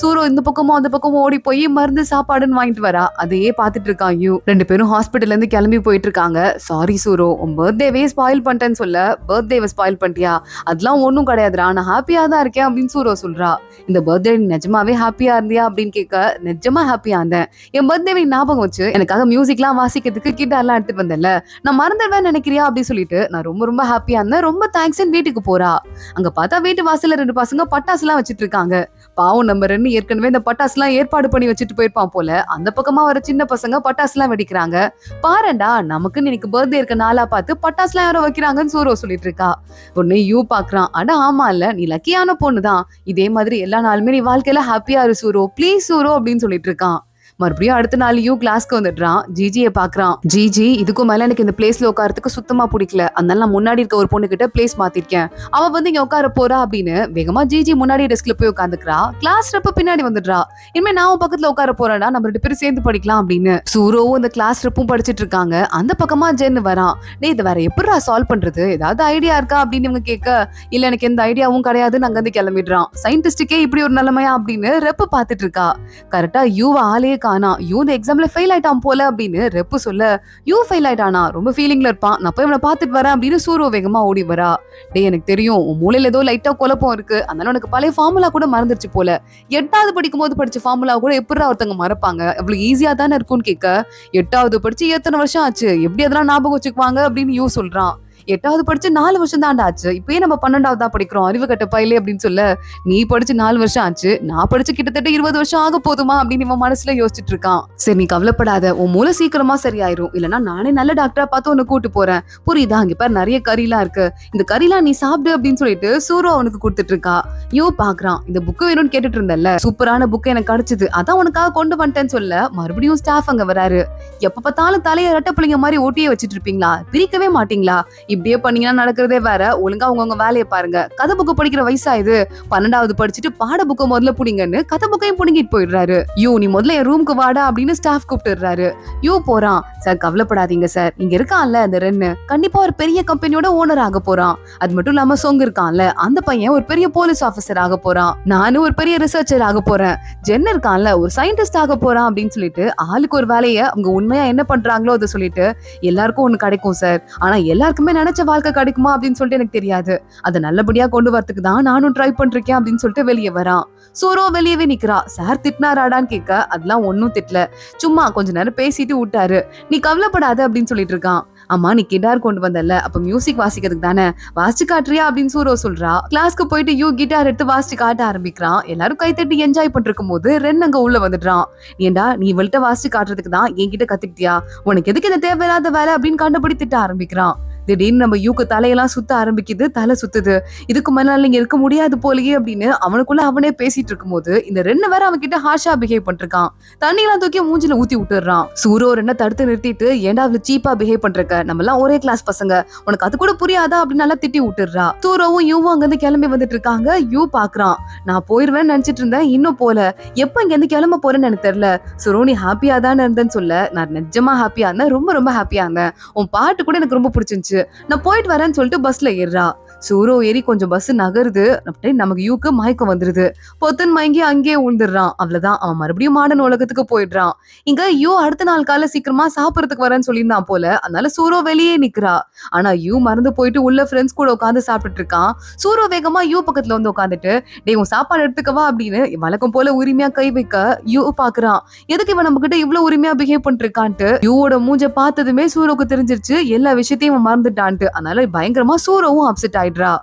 சூரோ இந்த பக்கமும் அந்த பக்கமும் ஓடி போய் மருந்து சாப்பாடுன்னு வாங்கிட்டு வரா. அதையே பாத்துட்டு இருக்கான் யூ. ரெண்டு பேரும் ஹாஸ்பிட்டல்ல இருந்து கிளம்பி போயிட்டு இருக்காங்க. சாரி சூரோ, உன் பர்த்டேவே ஸ்பாயில் பண்ணிட்டேன்னு சொல்ல, பர்த்டேவை ஸ்பாயில் பண்ணிட்டியா, அதெல்லாம் ஒன்னும் கிடையாதுடா, நான் ஹாப்பியா தான் இருக்கேன் அப்படின்னு சூரோ சொல்றா. இந்த பர்த்டே நிஜமாவே ஹாப்பியா இருந்தியா அப்படின்னு கேட்க, நிஜமா ஹாப்பியா இருந்தேன், என் பர்த்டேவை ஞாபகம் வச்சு எனக்காக மியூசிக்லாம் வாசிக்கிறதுக்கு கிட்டார்லாம் எடுத்துட்டு வந்தேன்ல, நான் மறந்துடுவேன் நினைக்கிறியா அப்படின்னு சொல்லிட்டு நான் ரொம்ப ரொம்ப ஹாப்பியா இருந்தேன், ரொம்ப தேங்க்ஸ் வீட்டுக்கு போறா. அங்க பார்த்தா வீட்டு வாசல்ல ரெண்டு பசங்க பட்டாசு எல்லாம் வச்சிட்டு இருக்காங்க. பாவம் நம்ம ரெண்டு ஏற்கனவே இந்த பட்டாசு எல்லாம் ஏற்பாடு பண்ணி வச்சுட்டு போயிருப்பான் போல. அந்த பக்கமா வர சின்ன பசங்க பட்டாசு எல்லாம் வெடிக்கிறாங்க. பாருடா, நமக்கு இன்னைக்கு பர்த்டே இருக்க நாளா பார்த்து பட்டாசு எல்லாம் யாரோ வைக்கிறாங்கன்னு சூரோ சொல்லிட்டு இருக்கா. உடனே யூ பாக்குறான், அட ஆமா இல்ல, நீ லக்கியான பொண்ணுதான், இதே மாதிரி எல்லா நாளுமே நீ வாழ்க்கையில ஹாப்பியா இரு சூரோ, பிளீஸ் சூரோ அப்படின்னு சொல்லிட்டு இருக்கான். மறுபடியும் அடுத்த நாள் யூ கிளாஸ்க்கு வந்துடுறான். ஜிஜியை பாக்குறான். ஜிஜி, இதுக்கும் மேல எனக்கு இந்த பிளேஸ்ல உட்காரத்துக்கு சுத்தமா பிடிக்கல, அதனால நான் முன்னாடி இருக்க ஒரு பொண்ணு கிட்ட பிளேஸ் மாத்திருக்கேன், அவ வந்து இங்க உட்கார போறா அப்படின்னு வேகமா ஜிஜி முன்னாடி டெஸ்க்ல போய் உட்காந்துக்கிறா. கிளாஸ் ரெப்ப பின்னாடி வந்துடுறா. இனிமே நான் பக்கத்துல உட்கார போறேன்னா நம்ம ரெண்டு பேரும் சேர்ந்து படிக்கலாம் அப்படின்னு. சூரோவும் இந்த கிளாஸ் ரெப்பும் படிச்சிட்டு இருக்காங்க. அந்த பக்கமா ஜென்னு வரான். டே, இது வேற எப்படிடா சால்வ் பண்றது, ஏதாவது ஐடியா இருக்கா அப்படின்னு இவங்க கேட்க, இல்ல எனக்கு எந்த ஐடியாவும் கிடையாதுன்னு அங்க இருந்து கிளம்பிடுறான். சயின்டிஸ்டுக்கே இப்படி ஒரு நிலைமையா அப்படின்னு ரெப்பு பாத்துட்டு இருக்கா. கரெக்டா யூவ ஆளே காணா. யூ இந்த எக்ஸாம்ல ஃபெயில் ஆயிட்டான் போல அப்படின்னு ரெப்பு சொல்ல, யூ ஃபெயில் ஆயிட்டானா, ரொம்ப ஃபீலிங்ல இருப்பான், நான் போய் அவனை பாத்துட்டு வரேன் அப்படின்னு சூரோ வேகமா ஓடி வரா. டே, எனக்கு தெரியும் உன் மூளையில ஏதோ லைட்டா குழப்பம் இருக்கு, அதனால உனக்கு பழைய ஃபார்முலா கூட மறந்துருச்சு போல, 8வது படிக்கும் போது படிச்ச ஃபார்முலா கூட எப்படி ஒருத்தங்க மறப்பாங்க, அவ்வளவு ஈஸியா தானே இருக்கும்னு கேட்க, 8வது படிச்சு எத்தனை வருஷம் ஆச்சு, எப்படி அதெல்லாம் ஞாபகம் வச்சுக்குவாங்க அப்படின்னு யூ சொல்றான். 8வது படிச்சு 4 வருஷம் தாண்டா ஆச்சு, இப்பயே நம்ம 12வது தான் படிக்கிறோம், அறிவு கட்ட பயிலே அப்படின்னு சொல்ல, நீ படிச்சு 4 வருஷம் ஆச்சு, நான் படிச்சு கிட்டத்தட்ட 20 வருஷம் ஆக போதுமா அப்படின்னு இவன் மனசுல யோசிச்சுட்டு இருக்கான். சரி, நீ கவலைப்படாத, உன் மூளை சீக்கிரமா சரியாயிரும், இல்லனா நானே நல்ல டாக்டரா பார்த்து உன்னை கூட்டு போறேன், புரியுதா, அங்க பாரு நிறைய கறிலாம் இருக்கு, இந்த கறிலாம் நீ சாப்பிடு அப்படின்னு சொல்லிட்டு சூரோ அவனுக்கு கொடுத்துட்டு இருக்கா. யோ பாக்குறான், இந்த புக்கு வேணும்னு கேட்டுட்டு இருந்தல, சூப்பரான புக்கு எனக்கு கிடைச்சது, அதான் உனக்காக கொண்டு வந்துட்டேன்னு சொல்ல, மறுபடியும் ஸ்டாஃப் அங்க வராரு. எப்ப பார்த்தாலும் தலைய ரெட்ட பிள்ளைங்க மாதிரி ஓட்டியே வச்சிட்டு இருப்பீங்களா, பிரிக்கவே மாட்டீங்களா, இப்படியே பண்ணீங்கன்னா நடக்கிறதே வேற, ஒழுங்கா உங்க வேலையை பாருங்க, கதை புக்கு படிக்கிற வயசா இது, 12வது படிச்சுட்டு பாட புக்க முதல்ல புடிங்கன்னு கதை புக்கையும் புடுங்கிட்டு போயிடுறாரு. யூ, நீ முதல்ல என் ரூமுக்கு வாடா அப்படின்னு ஸ்டாஃப் கூப்பிட்டுறாரு. யூ போறான். சார் கவலைப்படாதீங்க சார், இங்க இருக்கான்ல அந்த ரென்னு, கண்டிப்பா ஒரு பெரிய கம்பெனியோட ஓனர் ஆக போறான், அது மட்டும் இல்லாம சொங்க இருக்கான்ல அந்த பையன் ஒரு பெரிய போலீஸ் ஆபீசர் ஆக போறான், நானும் ஒரு பெரிய ரிசர்ச்சர் ஆக போறேன், ஜென் இருக்கான்ல ஒரு சயின்டிஸ்ட் ஆக போறான் அப்படின்னு சொல்லிட்டு ஆளுக்கு ஒரு வேலையை அவங்க உண்மையா என்ன பண்றாங்களோ அதை சொல்லிட்டு எல்லாருக்கும் ஒண்ணு கிடைக்கும் சார், ஆனா எல்லாருக்குமே நினைச்ச வாழ்க்கை கிடைக்குமா அப்படின்னு சொல்லிட்டு எனக்கு தெரியாது, அதை நல்லபடியா கொண்டு வரதுக்கு தான் நானும் ட்ரை பண்றேன் அப்படின்னு சொல்லிட்டு வெளியே வரான். சூரோ வெளியவே நிக்கிறா. சார் திட்டினாராடான்னு கேட்க, அதெல்லாம் ஒன்னும் திட்டல, சும்மா கொஞ்ச நேரம் பேசிட்டு விட்டாரு, நீ கவலைப்படாத அப்படின்னு சொல்லிட்டு இருக்கான். அம்மா, நீ கிட்டார் கொண்டு வந்தல, அப்ப மியூசிக் வாசிக்கிறதுக்கு தானே, வாசிச்சு காட்டுறியா அப்படின்னு சூரோ சொல்றா. கிளாஸ்க்கு போயிட்டு யூ கிட்டார் எடுத்து வாசிச்சு காட்ட ஆரம்பிக்கிறான். எல்லாரும் கைத்தட்டி என்ஜாய் பண்ணிருக்கும் போது ரென் அங்க உள்ள வந்துடுறான். ஏண்டா, நீ இவள்கிட்ட வாசிச்சு காட்டுறதுக்கு தான் என்கிட்ட கத்துக்கிட்டியா, உனக்கு எதுக்கு இந்த தேவையில்லாத வேலை அப்படின்னு கண்டுபிடி திட்ட ஆரம்பிக்கிறான். திடீர்னு நம்ம யூக்கு தலையெல்லாம் சுத்த ஆரம்பிக்குது, தலை சுத்துது, இதுக்கு மேல இங்க இருக்க முடியாது போலயே அப்படின்னு அவனுக்குள்ள அவனே பேசிட்டு இருக்கும் போது இந்த ரெண்டு வேற அவன் கிட்ட ஹார்ஷா பிஹேவ் பண்ணிருக்கான். தண்ணி எல்லாம் தூக்கி மூஞ்சில ஊத்தி விட்டுறான். சூரோ ரெண்ட தடுத்து நிறுத்திட்டு, ஏன்டா அவளு சீப்பா பிஹேவ் பண்றக்க, நம்ம எல்லாம் ஒரே கிளாஸ் பசங்க, உனக்கு அது கூட புரியாதா அப்படின்னு நல்லா திட்டி விட்டுறா. சூரோவும் யூவும் அங்க இருந்து கிளம்பி வந்துட்டு இருக்காங்க. யூ பாக்குறான், நான் போயிருவேன்னு நினைச்சிட்டு இருந்தேன், இன்னும் போல, எப்ப இங்க இருந்து கிளம்ப போறேன்னு எனக்கு தெரியல, சூரோ நீ ஹாப்பியா தானே இருந்தேன்னு சொல்ல, நான் நிஜமா ஹாப்பியா இருந்தேன், ரொம்ப ரொம்ப ஹாப்பியா இருந்தேன், உன் பாட்டு கூட எனக்கு ரொம்ப பிடிச்சிருந்துச்சு, நான் போயிட்டு வரேன்னு சொல்லிட்டு பஸ்ல ஏறுறா. சூரோ ஏறி கொஞ்சம் பஸ் நகருது. அப்படியே நமக்கு யூக்கு மயக்கம் வந்துருது. பொத்துன்னு மயங்கி அங்கேயே விழுந்துடுறான். அவ்வளவுதான், அவன் மறுபடியும் மாடர்ன் உலகத்துக்கு போயிடுறான். இங்க யூ அடுத்த நாள் காலை சீக்கிரமா சாப்பிடறதுக்கு வரேன்னு சொல்லியிருந்தான் போல. அதனால சூரோ வெளியே நிக்கிறா. ஆனா யூ மறந்து போயிட்டு உள்ள ஃப்ரெண்ட்ஸ் கூட உட்காந்து சாப்பிட்டுட்டு இருக்கான். சூரோ வேகமா யூ பக்கத்துல வந்து உட்காந்துட்டு, டேய் உன் சாப்பாடு எடுத்துக்கவா அப்படின்னு வழக்கம் போல உரிமையா கை வைக்க யூ பாக்குறான். எதுக்கு இவன் நம்ம கிட்ட இவ்வளவு உரிமையா பிஹேவ் பண்ணிட்டு இருக்கான்ட்டு யூவோட மூஞ்ச பார்த்ததுமே சூரோக்கு தெரிஞ்சிருச்சு எல்லா விஷயத்தையும் அவன் மறந்துட்டான்ட்டு. அதனால பயங்கரமா சூரோவும் அப்செட் ஆயிடுறா.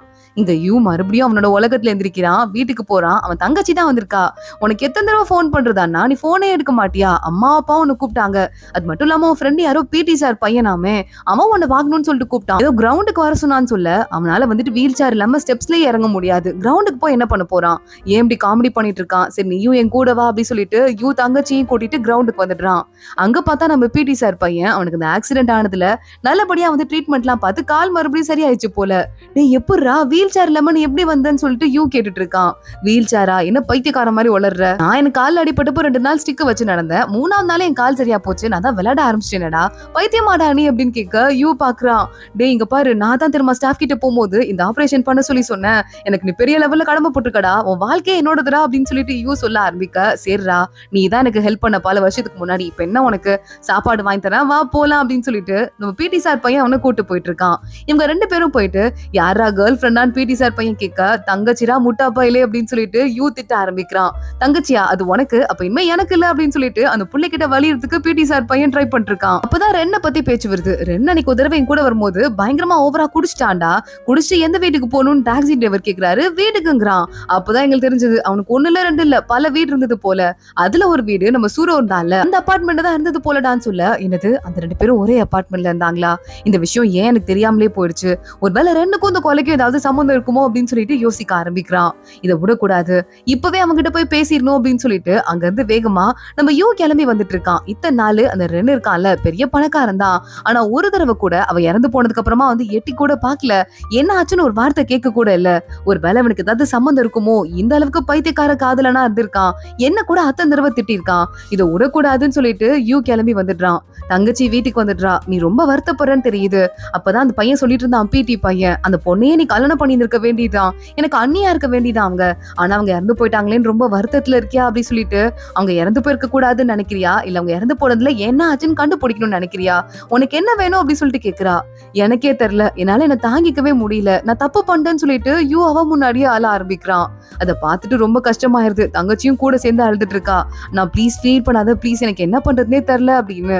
இந்த யூ மறுபடியும் அவனோட உலகத்துல எந்திரிக்கிறான். வீட்டுக்கு போறான். அவன் தங்கச்சி தான் வந்திருக்கா. உனக்கு எத்தனை தடவை போன் பண்றதான்னா நீ போனே எடுக்க மாட்டியா? அம்மா அப்பா உன்னை கூப்பிட்டாங்க. அது மட்டும் இல்லாம உன் ஃப்ரெண்ட் யாரோ பிடி சார் பையனாமே, அவன் உன்னை வாங்கணும்னு சொல்லிட்டு கூப்பிட்டான். ஏதோ கிரவுண்டுக்கு வர சொன்னான்னு சொல்ல, அவனால வந்துட்டு வீல் சேர் இல்லாம ஸ்டெப்ஸ்லயே இறங்க முடியாது. கிரவுண்டுக்கு போய் என்ன பண்ண போறான்? ஏன் இப்படி காமெடி பண்ணிட்டு இருக்கான்? சரி நீயும் என் கூட வா அப்படி சொல்லிட்டு யூ தங்கச்சியும் கூட்டிட்டு கிரவுண்டுக்கு வந்துடுறான். அங்க பார்த்தா நம்ம பிடி சார் பையன் அவனுக்கு இந்த ஆக்சிடென்ட் ஆனதுல நல்லபடியா வந்து ட்ரீட்மெண்ட் எல்லாம் பார்த்து கால் மறுபடியும் சரியாயிடுச்சு போல. நீ எப்படிரா வீல் சேர் இல்லாம நீ எப்படி வந்தன்னு சொல்லிட்டு யூ கேட்டுட்டு இருக்கான். வீல் சேரா? என்ன பைத்தியக்கார மாதிரி வளர்ற? நான் எனக்கு கால் அடிபட்டப்போ 2 நாள் ஸ்டிக் வச்சு நடந்தேன். 3ஆவது நாளே என் கால் சரியா போச்சு. நான் தான் விளையாட ஆரம்பிச்சிட்டேனடா. பைத்தியமாடா நீ அப்படின்னு கேட்க யூ பாக்குறான். டே இங்க பாரு, நான் தான் திரும்ப ஸ்டாஃப் கிட்ட போகும்போது இந்த ஆபரேஷன் பண்ண சொல்லி சொன்னேன். எனக்கு நீ பெரிய லெவல்ல கடமை போட்டுருக்கடா. உன் வாழ்க்கையே என்னோடதுடா அப்படின்னு சொல்லிட்டு யூ சொல்ல ஆரம்பிக்க, சரிடா நீ தான் எனக்கு ஹெல்ப் பண்ண பல வருஷத்துக்கு முன்னாடி, இப்ப என்ன உனக்கு சாப்பாடு வாங்கி தரேன் வா போலாம் அப்படின்னு சொல்லிட்டு நம்ம பிடி சார் பையன் அவனை கூட்டு போயிட்டு இருக்கான். இவங்க 2 பேரும் போயிட்டு யாரா கேர்ள் ஃப்ரெண்டான்னு பிடி சார் பையன் கேட்க, தங்கச்சிரா முட்டா பையலே அப்படின்னு சொல்லிட்டு யூ திட்ட ஆரம்பிக்கிறான். தங்கச்சியா? அது உனக்கு, அப்ப இனிமே எனக்கு இல்ல அப்படின்னு சொல்லிட்டு அந்த புள்ளை கிட்ட வலியறதுக்கு பிடி சார் பையன் ட்ரை பண்ணிட்டு இருக்கான். அப்பதான் ரென்ன பத்தி பேச்சு வருது. ரென் அன்னைக்கு ஒரு தடவை என் கூட வரும்போது பயங்கரமா ஓவரா குடிச்சிட்டான்டா. குடிச்சிட்டு எந்த வீட்டுக்கு போகணும்னு டாக்ஸி டிரைவர் கேக்குறாரு. வீட்டுக்குங்கிறான். அப்பதான் எங்களுக்கு தெரிஞ்சது அவனுக்கு 1 இல்ல 2 இல்ல பல வீடு இருந்தது போல. அதுல ஒரு வீடு நம்ம சூரோ இருந்தான்ல அந்த அபார்ட்மெண்ட் தான் இருந்தது போலடான்னு சொல்ல, என்னது அந்த 2 பேரும் ஒரே அபார்ட்மெண்ட்ல இருந்தாங்களா? இந்த விஷயம் ஏன் எனக்கு தெரியாமலே போயிடுச்சு. ஒருவேளை ரெண்டுக்கும் இந்த கொலைக்கும் ஏதாவது சம்பந்தம் இருக்குமோ அப்படின்னு சொல்லிட்டு யோசிக்க ஆரம்பிக்கிறான். இதை விடக்கூடாது, இப்பவே அவங்க கிட்ட போய் பேசிடணும் அப்படின்னு சொல்லிட்டு அங்க இருந்து வேகமா நம்ம யூ கிளம்பி வந்துட்டு இருக்கான். இத்தனை நாள் அந்த ரெண்டு இருக்கான்ல பெரிய பணக்காரன் தான். ஆனா ஒரு தடவை கூட அவ இறந்து போனதுக்கு அப்புறமா வந்து எட்டி கூட பாக்கல. என்ன ஆச்சுன்னு ஒரு வார்த்தை கேட்க கூட இல்ல. ஒரு வேளை அவனுக்கு ஏதாவது சம்பந்தம் இருக்குமோ? இந்த அளவுக்கு பைத்தியக்கார காதலனா இருந்திருக்கான். என்ன கூட அத்தனை தடவை திட்டிருக்கான். இதை விடக்கூடாதுன்னு சொல்லிட்டு யூ கிளம்பி வந்துடுறான். தங்கச்சி வீட்டுக்கு வந்துடுறா. நீ ரொம்ப வருத்தப்படுறன்னு தெரியுது. அப்பதான் அந்த பையன் சொல்லிட்டு இருந்தான், பிடி பையன், அந்த பொண்ணையே நீ கல்யாணம் பண்ணி இருக்க வேண்டியதான், எனக்கு அண்ணியா இருக்க வேண்டியதான் அவங்க. ஆனா அவங்க இறந்து போயிட்டாங்களேன்னு ரொம்ப வருத்தத்துல இருக்கியா அப்படி சொல்லிட்டு, அவங்க இறந்து போயிருக்க கூடாதுன்னு நினைக்கிறியா, இல்ல அவங்க இறந்து போனதுல என்ன ஆச்சுன்னு கண்டுபிடிக்கணும்னு நினைக்கிறியா, உனக்கு என்ன வேணும் அப்படின்னு சொல்லிட்டு கேக்குறா. எனக்கே தெரியல, என்னால என்ன தாங்கிக்கவே முடியல, நான் தப்பு பண்ணிட்டேன்னு சொல்லிட்டு யூ அவ முன்னாடியே அழ ஆரம்பிக்கிறான். அதை பார்த்துட்டு ரொம்ப கஷ்டமாயிருது. தங்கச்சியும் கூட சேர்ந்து அழுதுட்டு இருக்கா. நான் ப்ளீஸ் ஃபீல் பண்ணாத ப்ளீஸ், எனக்கு என்ன பண்றதுனே தெரியல அப்படின்னு.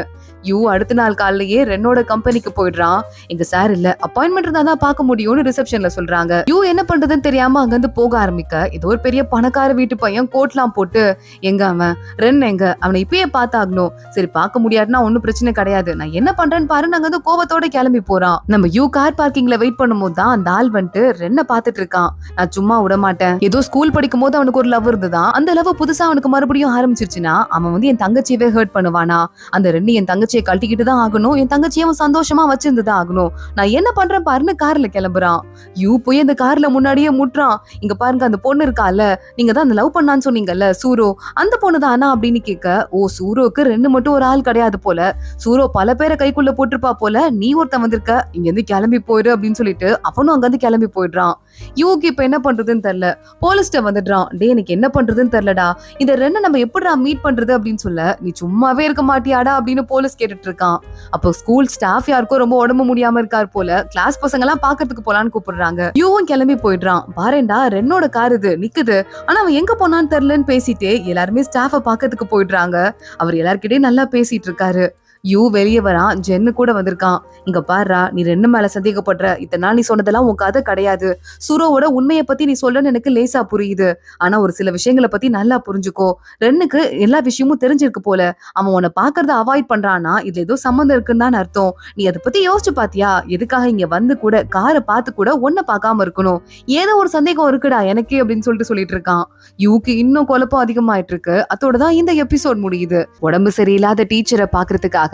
யூ அடுத்த நாள் காலையிலேயே ரென்னோட கம்பெனிக்கு போயிடுறான். எங்க சார் இல்ல, அப்பாயின்மெண்ட் இருந்தா தான் பார்க்க முடியும்னு ரிசப்ஷன்ல சொல்றாங்க. யூ என்ன பண்றதுன்னு தெரியாம அங்க இருந்து போக ஆரம்பிக்க, ஏதோ ஒரு பெரிய பணக்கார வீட்டு பையன் கோட்லாம் போட்டு, எங்க அவன் ரென் எங்க, அவனை இப்பயே பார்த்தாகணும். சரி பார்க்க முடியாதுன்னா ஒன்னும் பிரச்சனை கிடையாது, நான் என்ன பண்றேன்னு பாரு. நாங்க வந்து கோவத்தோட கிளம்பி போறான். நம்ம யூ கார் பார்க்கிங்ல வெயிட் பண்ணும்போது தான் அந்த ஆள் வந்துட்டு ரென்ன பாத்துட்டு இருக்கான். நான் சும்மா விட மாட்டேன். ஏதோ ஸ்கூல் படிக்கும் போது அவனுக்கு ஒரு லவ் இருந்துதான், அந்த லவ் புதுசா அவனுக்கு மறுபடியும் ஆரம்பிச்சிருச்சுன்னா அவன் வந்து என் தங்கச்சியவே ஹர்ட் பண்ணுவானா? அந்த ரெண்டு என் தங்கச்சியை கழட்டிக்கிட்டு தான் ஆகணும், என் தங்கச்சியை அவன் சந்தோஷமா வச்சிருந்துதான் ஆகணும். நான் என்ன பண்றேன் பாருன்னு கார்ல கிளம்புறான். யூ போய் அந்த கார்ல முன்னாடியே முட்டுறான். இங்க பாருங்க அந்த பொண்ணு இருக்கால, நீங்க தான் அந்த லவ் பண்ணான்னு சொன்னீங்கல்ல சூரோ, அந்த பொண்ணு தானா அப்படின்னு கேட்க, ஓ சூரோக்கு ரெண்டு மட்டும் ஒரு ஆள் கிடையாது போல, சூரோ பல பேரை கைக்குள்ள போட்டிருப்பா போல, நீ ஒருத்தன் வந்திருக்க, இங்க இருந்து கிளம்பி போயிரு அப்படின்னு சொல்லிட்டு அவனும் அங்க இருந்து கிளம்பி போயிடுறான். யூக்கு இப்ப என்ன பண்றதுன்னு தெரியல. போலீஸ்ட வந்துடுறான். டே எனக்கு என்ன பண்றதுன்னு தெரியலடா, இந்த ரெண்டு நம்ம எப்படிடா மீட் பண்றது அப்படின்னு சொல்ல, நீ சும்மாவே இருக்க மாட்டியாடா அப்படின்னு போலீஸ் கேட்டுட்டு இருக்கான். அப்போ ஸ்கூல் ஸ்டாஃப் யாருக்கும் ரொம்ப உடம்பு முடியாம இருக்காரு போல, கிளாஸ் பசங்க எல்லாம் பாக்கிறதுக்கு போலான்னு கூப்பிடுறாங்க. யூவும் கிளம்பி போயிடுறான். பாருண்டா ரென்னோட கார் இது நிக்குது, ஆனா அவன் எங்க போனான்னு தெரியலன்னு பேசிட்டு எல்லாருமே ஸ்டாஃப பாக்கிறதுக்கு போயிடுறாங்க. அவர் எல்லார்கிட்டயும் நல்லா பேசிட்டு இருக்காரு. யூ வெளியே வரான். ஜென்னு கூட வந்திருக்கான். இங்க பாருடா, நீ ரெண்டு மேல சந்தேகப்படுற, இத்தனை நாள் நீ சொன்னதெல்லாம் உன் கதை கிடையாது. சூரோவோட உண்மையை பத்தி நீ சொல்லன்னு எனக்கு லேசா புரியுது, ஆனா ஒரு சில விஷயங்களை பத்தி நல்லா புரிஞ்சுக்கோ. ரென்னுக்கு எல்லா விஷயமும் தெரிஞ்சிருக்கு போல, அவன் உன்னை பாக்குறத அவாய்ட் பண்றானா, இதுல ஏதோ சம்மந்தம் இருக்குன்னு தான் அர்த்தம். நீ அதை பத்தி யோசிச்சு பாத்தியா? எதுக்காக இங்க வந்து கூட காரை பார்த்து கூட உன்னை பார்க்காம இருக்கணும்? ஏதோ ஒரு சந்தேகம் இருக்குடா எனக்கு அப்படின்னு சொல்லிட்டு இருக்கான். யூக்கு இன்னும் குழப்பம் அதிகமாயிட்டு இருக்கு. அதோடதான் இந்த எபிசோட் முடியுது. உடம்பு சரியில்லாத டீச்சரை பாக்குறதுக்காக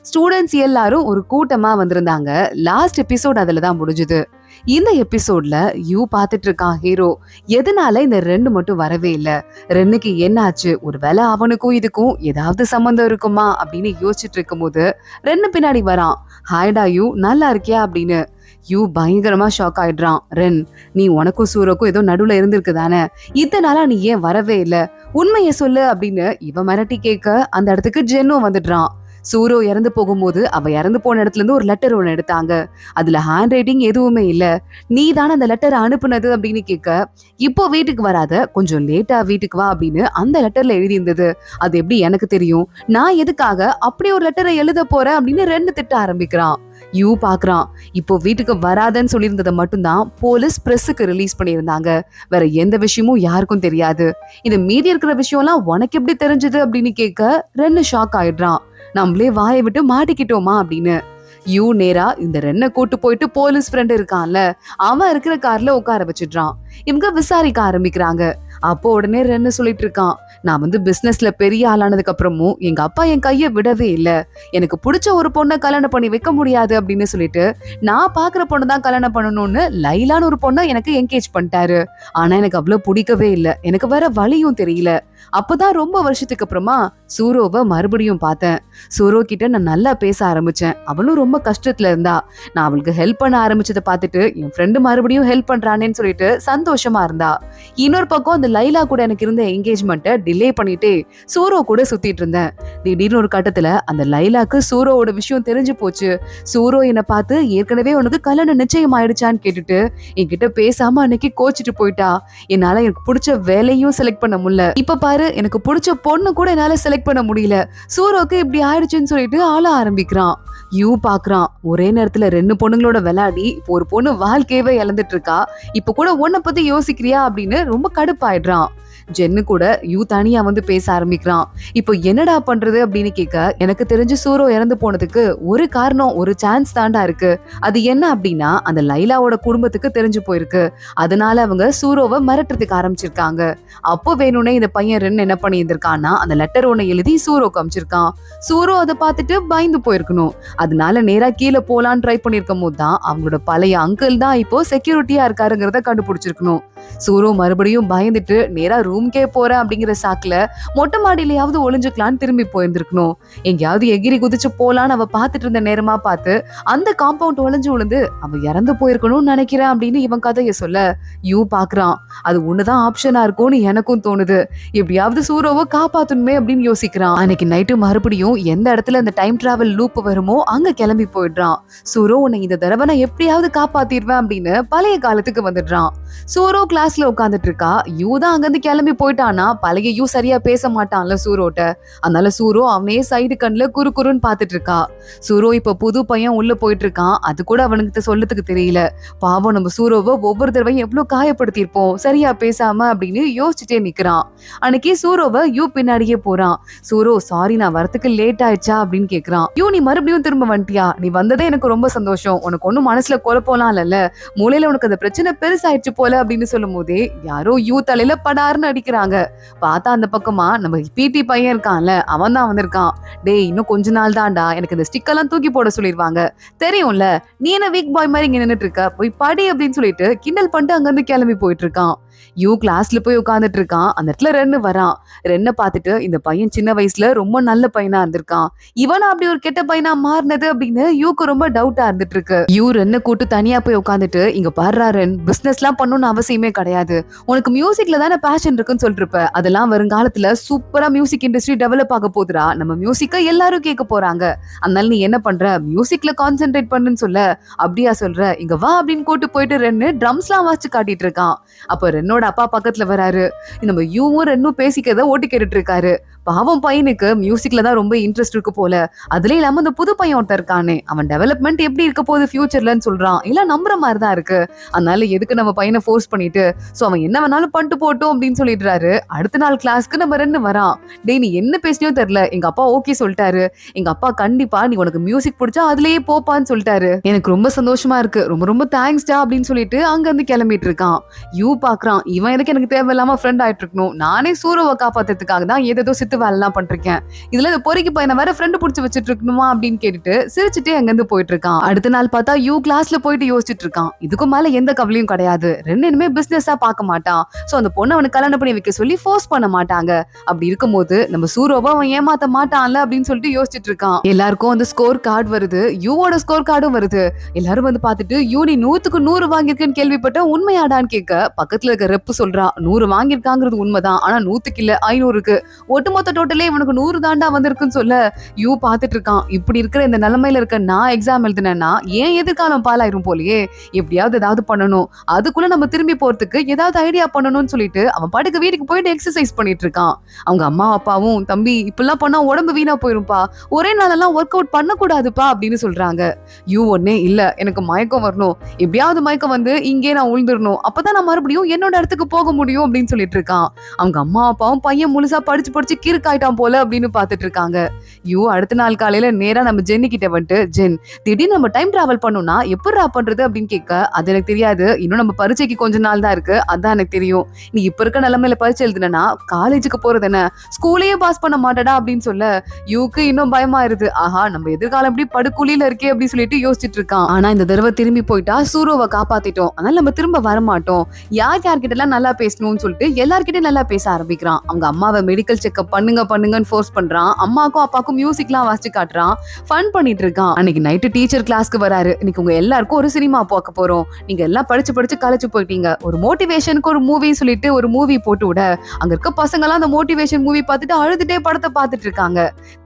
ஸ்டூடெண்ட்ஸ் எல்லாரும் ஒரு கூட்டமா வந்திருந்தாங்க. லாஸ்ட் எபிசோட் அதுலதான் முடிஞ்சது. இந்த எபிசோட்ல யூ பாத்துட்டு இருக்கான் ஹீரோ, எதனால இந்த ரெண்டு மட்டும் வரவே இல்ல, ரென்னுக்கு என்னாச்சு, ஒருவேளை அவனுக்கும் இதுக்கும் ஏதாவது சம்பந்தம் இருக்குமா அப்படின்னு யோசிச்சுட்டு இருக்கும் போது ரென்னு பின்னாடி வரான். ஹாய்டா யூ, நல்லா இருக்கியா அப்படின்னு. யூ பயங்கரமா ஷாக் ஆயிடுறான். ரென், நீ உனக்கும் சூரோக்கும் ஏதோ நடுவுல இருந்திருக்கு தானே, இத்தனை நாளா நீ ஏன் வரவே இல்ல, உண்மையை சொல்லு அப்படின்னு இவன் மிரட்டி கேட்க அந்த இடத்துக்கு ஜென்னும் வந்துடுறான். சூரோ இறந்து போகும்போது அவ இறந்து போன இடத்துல இருந்து ஒரு லெட்டர் ஒண்ணு எடுத்தாங்க. அதுல ஹேண்ட் ரைட்டிங் எதுவுமே இல்ல. நீ தானே அந்த லெட்டரை அனுப்புனது அப்படின்னு கேட்க, இப்போ வீட்டுக்கு வராத, கொஞ்சம் லேட்டா வீட்டுக்கு வா அப்படின்னு அந்த லெட்டர்ல எழுதி இருந்தது. அது எப்படி எனக்கு தெரியும், நான் எதுக்காக அப்படி ஒரு லெட்டரை எழுத போறேன் அப்படின்னு ரெண்டு திட்ட ஆரம்பிக்கிறான். யூ பாக்குறான், இப்போ வீட்டுக்கு வராதன்னு சொல்லியிருந்ததை மட்டும்தான் போலீஸ் பிரஸுக்கு ரிலீஸ் பண்ணியிருந்தாங்க. வேற எந்த விஷயமும் யாருக்கும் தெரியாது. இது மீதி இருக்கிற விஷயம்லாம் உனக்கு எப்படி தெரிஞ்சது அப்படின்னு கேட்க ரென்னு ஷாக் ஆயிடுறான். நம்மளே வாயை விட்டு மாட்டிக்கிட்டோமா அப்படின்னு. யூ நேரா இந்த ரென்னை கூட்டு போயிட்டு போலீஸ் ஃப்ரெண்ட் இருக்கான்ல, அவன் இருக்கிற கார்ல உட்கார வச்சிடுறான். இவங்க விசாரிக்க ஆரம்பிக்கிறாங்க. அப்போ உடனே ரென்னு சொல்லிட்டு இருக்கான், நான் பிசினஸ்ல பெரிய ஆளானதுக்கு அப்புறமும் எங்க அப்பா என் கைய விடவே இல்ல. எனக்கு பிடிச்ச ஒரு பொண்ணை கல்யாணம் பண்ணி வைக்க முடியாது அப்படின்னு சொல்லிட்டு நான் பாக்குற பொண்ணு தான் கல்யாணம் பண்ணணும்னு லைலான்னு ஒரு பொண்ணை எனக்கு என்கேஜ் பண்ணிட்டாரு. ஆனா எனக்கு அவ்வளவு பிடிக்கவே இல்ல, எனக்கு வேற வழியும் தெரியல. அப்பதான் ரொம்ப வருஷத்துக்கு அப்புறமா சூரோவை மறுபடியும் பார்த்தேன். சூரோ கிட்ட நான் நல்லா பேச ஆரம்பிச்சேன். அவளும் ரொம்ப கஷ்டத்துல இருந்தா. நான் அவளுக்கு ஹெல்ப் பண்ண ஆரம்பிச்சதை பார்த்துட்டு என் ஃப்ரெண்டு மறுபடியும் ஹெல்ப் பண்றானேன்னு சொல்லிட்டு சந்தோஷமா இருந்தா. இன்னொரு பக்கம் அந்த லைலா கூட எனக்கு இருந்த என்கேஜ்மெண்ட்டை டிலே பண்ணிட்டு சூரோ கூட சுத்திட்டு இருந்தேன். திடீர்னு ஒரு கட்டத்துல அந்த லைலாக்கு சூரோவோட விஷயம் தெரிஞ்சு போச்சு. சூரோ என்னை பார்த்து ஏற்கனவே உனக்கு கல்யாணம் நிச்சயம் ஆயிடுச்சான்னு கேட்டுட்டு என்கிட்ட பேசாம அன்னைக்கு கோச்சிட்டு போயிட்டா. என்னால எனக்கு பிடிச்ச வேலையும் செலக்ட் பண்ண முடியல. இப்ப பாரு, எனக்கு பிடிச்ச பொண்ணு கூட என்னால செலக்ட் பண்ண முடியல. சூரோக்கு இப்படி ஆயிடுச்சுன்னு சொல்லிட்டு ஆள ஆரம்பிக்கிறான். யூ பாக்குறான், ஒரே நேரத்துல ரெண்டு பொண்ணுங்களோட விளையாடி இப்போ ஒரு பொண்ணு வாழ்க்கையவே இழந்துட்டு இருக்கா, இப்ப கூட உன்னை பத்தி யோசிக்கிறியா அப்படின்னு ரொம்ப கடுப்பாயிடுறான். ஜென்னு கூட யூ தனியா பேச ஆரம்பிக்கிறான். இப்போ என்னடா பண்றது அப்படின்னு கேட்க, எனக்கு தெரிஞ்சு சூரோ இறந்து போனதுக்கு ஒரு காரணம், ஒரு சான்ஸ் தாண்டா இருக்கு. அது என்ன அப்படின்னா, அந்த லைலாவோட குடும்பத்துக்கு தெரிஞ்சு போயிருக்கு. அதனால அவங்க சூரோவை மிரட்டுறதுக்கு ஆரம்பிச்சிருக்காங்க. அப்போ வேணும்னே இந்த பையன் ரென் என்ன பண்ணி இருந்திருக்கான்னா, அந்த லெட்டர் ஒண்ணு எழுதி சூரோக்கு அமைச்சிருக்கான். சூரோ அதை பார்த்துட்டு பயந்து போயிருக்கணும். அதனால நேரா கீழே போலான்னு ட்ரை பண்ணிருக்கும் போது தான் அவங்களோட பழைய அங்கிள் தான் இப்போ செக்யூரிட்டியா இருக்காருங்கிறத கண்டுபிடிச்சிருக்கணும். சூரோ மறுபடியும் பயந்துட்டு நேரா ரூம்கே போறேன் அப்படிங்கிற சாக்குல மொட்டை மாடியிலயாவது ஒளிஞ்சுக்கலான்னு திரும்பி போயிருந்திருக்கணும். எங்கேயாவது எகிரி குதிச்சு போலான்னு அவ பாத்துட்டு இருந்த நேரமா பார்த்து அந்த காம்பவுண்ட் ஒளிஞ்சு விழுந்து அவ இறந்து போயிருக்கணும்னு நினைக்கிறேன் அப்படின்னு இவன் கதைய சொல்ல யூ பாக்குறான். அது ஒண்ணுதான் ஆப்ஷனா இருக்கும்னு எனக்கும் தோணுது. எப்படியாவது சூரோவை காப்பாத்தணுமே அப்படின்னு யோசிக்கிறான். அன்னைக்கு நைட்டு மறுபடியும் எந்த இடத்துல அந்த டைம் டிராவல் லூப் வருமோ அங்க கிளம்பி போயிடுறான். சூரோ உன்னை இந்த தடவை நான் எப்படியாவது காப்பாத்திடுவேன் அப்படின்னு பழைய காலத்துக்கு வந்துடுறான். சூரோ கிளாஸ்ல உட்காந்துட்டு இருக்கா. யூ தான் அங்கிருந்து கிளம்பி போயிட்டானா பழைய யூ சரியா பேச மாட்டான்ல சூரோட்ட. அதனால சூரோ அவனே சைடு கண்ணுல குறு குறுன்னு பாத்துட்டு இருக்கா. சூரோ இப்ப புது பையன் உள்ள போயிட்டு இருக்கான். அது கூட அவனுக்கு சொல்லத்துக்கு தெரியல. பாவம், நம்ம சூரோவை ஒவ்வொரு தடவையும் எவ்வளவு காயப்படுத்திருப்போம் சரியா பேசாம அப்படின்னு யோசிச்சுட்டே நிக்கிறான். அன்னைக்கு சூரோவை யூ பின்னாடியே போறான். சூரோ, சாரி நான் வரத்துக்கு லேட் ஆயிடுச்சா அப்படின்னு கேக்குறான். யூ, நீ மறுபடியும் திரும்ப வந்துட்டியா? நீ வந்ததே எனக்கு ரொம்ப சந்தோஷம். உனக்கு ஒன்னும் மனசுல குழப்பம்லாம் இல்ல, மூளையில உனக்கு அந்த பிரச்சனை பெருசாயிடுச்சு போல அப்படின்னு சொல்லும் போதே யாரோ யூ தலையில படாருன்னு அடிக்கிறாங்க. பார்த்தா அந்த பக்கமா நம்ம பிடி பையன் இருக்கான்ல, அவன் தான் வந்திருக்கான். டேய், இன்னும் கொஞ்ச நாள் தான்டா, எனக்கு இந்த ஸ்டிக் எல்லாம் தூக்கி போட சொல்லிருவாங்க, தெரியும்ல, நீ என்ன வீக் பாய் மாதிரி இங்க நின்னுட்டு இருக்க, போய் படி அப்படின்னு சொல்லிட்டு கிண்டல் பண்ணிட்டு அங்க இருந்து கிளம்பி போயிட்டு இருக்கான். யூ கிளாஸ்ல போய் உட்காந்துட்டு இருக்கான். அந்த இடத்துல ரென்னு வரான். ரென்ன பார்த்துட்டு இந்த பையன் சின்ன வயசுல ரொம்ப நல்ல பையனா இருந்திருக்கான், இவனா அப்படி ஒரு கெட்ட பையனா மாறினது அப்படின்னு யூக்கு ரொம்ப டவுட்டா இருந்துட்டு இருக்கு. யூ ரென்ன கூட்டு தனியா போய் உட்காந்துட்டு, இங்க பாரு ரென், பிசினஸ் எல்லாம் பண்ணணும்னு அவசியமே கிடையாது. உனக்கு மியூசிக்ல தானே பேஷன் இருக்குன்னு சொல்லிருப்ப. அதெல்லாம் வருங்காலத்துல சூப்பரா மியூசிக் இண்டஸ்ட்ரி டெவலப் ஆக போதுரா. நம்ம மியூசிக்க எல்லாரும் கேட்க போறாங்க. அதனால நீ என்ன பண்ற, மியூசிக்ல கான்சென்ட்ரேட் பண்ணுன்னு சொல்ல. அப்படியா சொல்ற, இங்க வா அப்படின்னு கூட்டு போயிட்டு ரென்னு ட்ரம்ஸ் எல்லாம் வாசிச்சு காட்டிட்டு இருக்கான். அப்ப ரென்னோட அப்பா பக்கத்துல வராரு. நம்ம யூவும் ரென்னும் பேசிக்கிறத ஓட்டி கேட்டுட்டு இருக்காரு. பாவம், பையனுக்கு மியூசிக்ல தான் ரொம்ப இன்ட்ரெஸ்ட் இருக்கு போல. அதுல இல்லாம இந்த புது பையன் ஒருத்தர் இருக்கானே, அவன் டெவலப்மெண்ட் எப்படி இருக்க போகுது ஃபியூச்சர்லன்னு சொல்றான். இல்ல நம்புற மாதிரி தான் இருக்கு. அதனால எதுக்கு நம்ம பையனை ஃபோர்ஸ் பண்ணிட்டு, சோ அவன் என்ன வேணாலும் பண்ணிட்டு போட்டோம் அப்படின்னு சொல்லிடுறாரு. அடுத்த நாள் கிளாஸ்க்கு நம்ம ரென்னு வரான். டேய், நீ என்ன பேசினியோ தெரியல, எங்க அப்பா ஓகே சொல்லிட்டாரு. எங்க அப்பா கண்டிப்பா நீ உனக்கு மியூசிக் பிடிச்சா அதுலயே போப்பான்னு சொல்லிட்டாரு. எனக்கு ரொம்ப சந்தோஷமா இருக்கு, ரொம்ப ரொம்ப தேங்க்ஸ்டா அப்படின்னு சொல்லிட்டு அங்க இருந்து கிளம்பிட்டு இருக்கான். யூ பாக்குறான், இவன் எதுக்கு எனக்கு தேவையில்லாம ஃப்ரெண்ட் ஆயிட்டு இருக்கணும், நானே சூரோவை காப்பாத்துறதுக்காக தான் ஏதோ சித்து திருட்டு வேலை எல்லாம் பண்றேன். இதுல இந்த பொறுக்கி பையனை வேற ஃப்ரெண்டு புடிச்சு வச்சிட்டு இருக்கணுமா அப்படின்னு கேட்டுட்டு சிரிச்சுட்டே அங்க இருந்து போயிட்டு இருக்கான். அடுத்த நாள் பார்த்தா யூ கிளாஸ்ல போயிட்டு யோசிச்சுட்டு இருக்கான். இதுக்கு மேல எந்த கவலையும் கிடையாது, ரெண்டுமே பிசினஸா பார்க்க மாட்டான். சோ அந்த பொண்ணு அவனுக்கு கல்யாணம் பண்ணி வைக்க சொல்லி ஃபோர்ஸ் பண்ண மாட்டாங்க. அப்படி இருக்கும்போது நம்ம சூரோவை அவன் ஏமாத்த மாட்டான்ல அப்படின்னு சொல்லிட்டு யோசிச்சுட்டு இருக்கான். எல்லாருக்கும் அந்த ஸ்கோர் கார்டு வருது, யூவோட ஸ்கோர் கார்டும் வருது. எல்லாரும் வந்து பாத்துட்டு யூ நீ 100க்கு 100 வாங்கியிருக்கேன்னு கேள்விப்பட்ட உண்மையாடான்னு கேட்க பக்கத்துல இருக்க ரெப்பு சொல்றா 100 வாங்கியிருக்காங்கிறது உண்மைதான், ஆனா 100க்கு இல்ல 500க்கு, ஒட்டுமொத்த டோட்டலே இவனுக்கு 100 தாண்டா வந்திருக்குன்னு சொல்ல யூ பாத்துட்டு இருக்கான். இப்படி இருக்கிற இந்த நிலைமையில இருக்க நான் எக்ஸாம் எழுதுனேன்னா ஏன் எதிர்காலம் பாலாயிரும் போலயே, எப்படியாவது ஏதாவது பண்ணணும், அதுக்குள்ள நம்ம திரும்பி போறதுக்கு ஏதாவது ஐடியா பண்ணணும்னு சொல்லிட்டு அவன் பாட்டுக்கு வீட்டுக்கு போயிட்டு எக்ஸசைஸ் பண்ணிட்டு இருக்கான். அவங்க அம்மா அப்பாவும் தம்பி இப்பெல்லாம் பண்ணா உடம்பு வீணா போயிரும்பா, ஒரே நாளெல்லாம் ஒர்க் அவுட் பண்ணக்கூடாதுப்பா அப்படின்னு சொல்றாங்க. யூ ஒன்னே இல்ல எனக்கு மயக்கம் வரணும், எப்படியாவது மயக்கம் வந்து இங்கே நான் உழுந்துடணும், அப்பதான் நான் மறுபடியும் என்னோட இடத்துக்கு போக முடியும் அப்படின்னு சொல்லிட்டு இருக்கான். அவங்க அம்மா அப்பாவும் பையன் முழுசா படிச்சு படிச்சு கிறுக்காயிட்டான் போல அப்படின்னு பாத்துட்டு இருக்காங்க. யூ அடுத்த நாள் காலையில நேரா நம்ம ஜென்னி கிட்ட வந்துட்டு, ஜென் திடீர்னு நம்ம டைம் டிராவல் பண்ணோம்னா எப்படிரா பண்றது அப்படின்னு கேட்க, அது எனக்கு தெரியாது, இன்னும் நம்ம பரீட்சைக்கு கொஞ்ச நாள் தான் இருக்கு, அதான் எனக்கு தெரியும், நீ இப்ப இருக்க நிலைமையில பரீட்சை எழுதுனா காலேஜுக்கு போறது என்ன, ஸ்கூலையே பாஸ் பண்ண மாட்டடா அப்படின்னு சொல்ல யூக்கு இன்னும் பயமா இருது. ஆஹா நம்ம எதிர்காலம் எப்படி படுகுழியில இருக்கே அப்படின்னு சொல்லிட்டு யோசிச்சுட்டு இருக்கான். ஆனா இந்த தடவை திரும்பி போயிட்டா சூரோவை காப்பாத்திட்டோம், அதனால நம்ம திரும்ப வரமாட்டோம், யார்கிட்ட எல்லாம் நல்லா பேசணும்னு சொல்லிட்டு எல்லார்கிட்டயும் நல்லா பேச ஆரம்பிக்கிறான். அவங்க அம்மாவை மெடிக்கல் செக்அப் பண்ணுங்கன்னு ஃபோர்ஸ் பண்றான். அம்மாக்கும் அப்பாக்கும் மியூசிக்லாம் வாசிச்சு காட்டுறான், ஃபன் பண்ணிட்டு இருக்கான். அன்னைக்கு நைட்டு டீச்சர் கிளாஸ்க்கு வராரு. இன்னைக்கு உங்க எல்லாருக்கும் ஒரு சினிமா பார்க்க போறோம், நீங்க எல்லாம் படிச்சு படிச்சு கலைச்சு போயிட்டீங்க, ஒரு மோட்டிவேஷனுக்கு ஒரு மூவி சொல்லிட்டு ஒரு மூவி போட்டு விட அங்க இருக்க பசங்க எல்லாம் அந்த மோட்டிவேஷன் மூவி பார்த்துட்டு அழுதுட்டே படத்தை பார்த்துட்டு இருக்காங்க.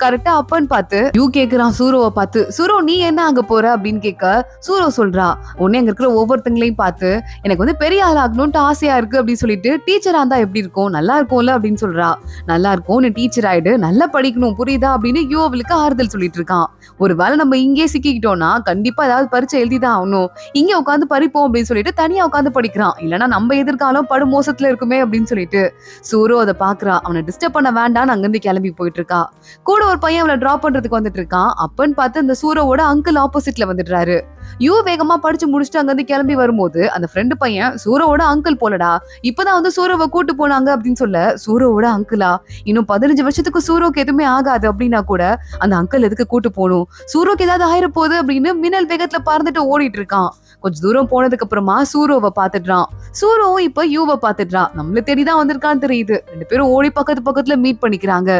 கரெக்டா அப்பன்னு பார்த்து யூ கேக்குறான் சூரோவை பார்த்து, சூரோ நீ என்ன அங்க போற அப்படின்னு கேட்க சூரோ சொல்றா, உடனே அங்க இருக்கிற ஒவ்வொருத்தங்களையும் பார்த்து எனக்கு வந்து பெரிய ஆள் ஆகணும்னு ஆசையா இருக்கு அப்படின்னு சொல்லிட்டு, டீச்சரா இருந்தா எப்படி இருக்கும், நல்லா இருக்கும்ல அப்படின்னு சொல்றா. நல்லா இருக்கும், நீ டீச்சர் ஆயிடு, நல்லா படிக்கணும் புரியுதா அப்படின்னு யூ அவளுக்கு ஆறுதல் சொல்லிட்டு இருக்கான். ஒருவேளை நம்ம இங்கே சிக்கிக்கிட்டோம்னா கண்டிப்பா ஏதாவது பரீட்சை எழுதிதான் ஆகணும், இங்க உட்காந்து படிப்போம் அப்படின்னு சொல்லிட்டு தனியா உட்காந்து படிக்கிறான், இல்லன்னா நம்ம எதிர்காலம் படு மோசத்துல இருக்குமே அப்படின்னு சொல்லிட்டு சூரோ அதை பாக்குறா. அவனை டிஸ்டர்ப் பண்ண வேண்டான்னு அங்கிருந்து கிளம்பி போயிட்டு இருக்கா. கூட ஒரு பையன் அவளை டிராப் பண்றதுக்கு வந்துட்டு இருக்கான். அப்பன்னு பார்த்து அந்த சூரோவோட அங்கிள் ஆப்போசிட்ல வந்துடுறாரு. யூ வேகமா படிச்சு முடிச்சுட்டு அங்கிருந்து கிளம்பி வரும்போது அந்த ஃப்ரெண்டு பையன் சூரோவோட அங்கிள் போலடா, இப்பதான் வந்து சூரோவை கூட்டு போனாங்க அப்படின்னு சொல்ல, சூரோவோட அங்கிளா, இன்னும் 15 வருஷத்துக்கு சூரோக்கு எதுவுமே ஆகாது அப்படின்னா கூட அந்த அங்கிள் எதுக்கு கூட்டு போகணும், சூரோக்கு ஏதாவது ஆயிர போகுது அப்படின்னு மின்னல் வேகத்துல பறந்துட்டு ஓடிட்டு இருக்கான். கொஞ்ச தூரம் போனதுக்கு அப்புறமா சூரோவை பாத்துடுறான். சூரோவும் இப்ப யூவை பாத்துடுறான். நம்மள தேடிதான் வந்திருக்கான்னு தெரியுது. ரெண்டு பேரும் ஓடி பக்கத்துல மீட் பண்ணிக்கிறாங்க.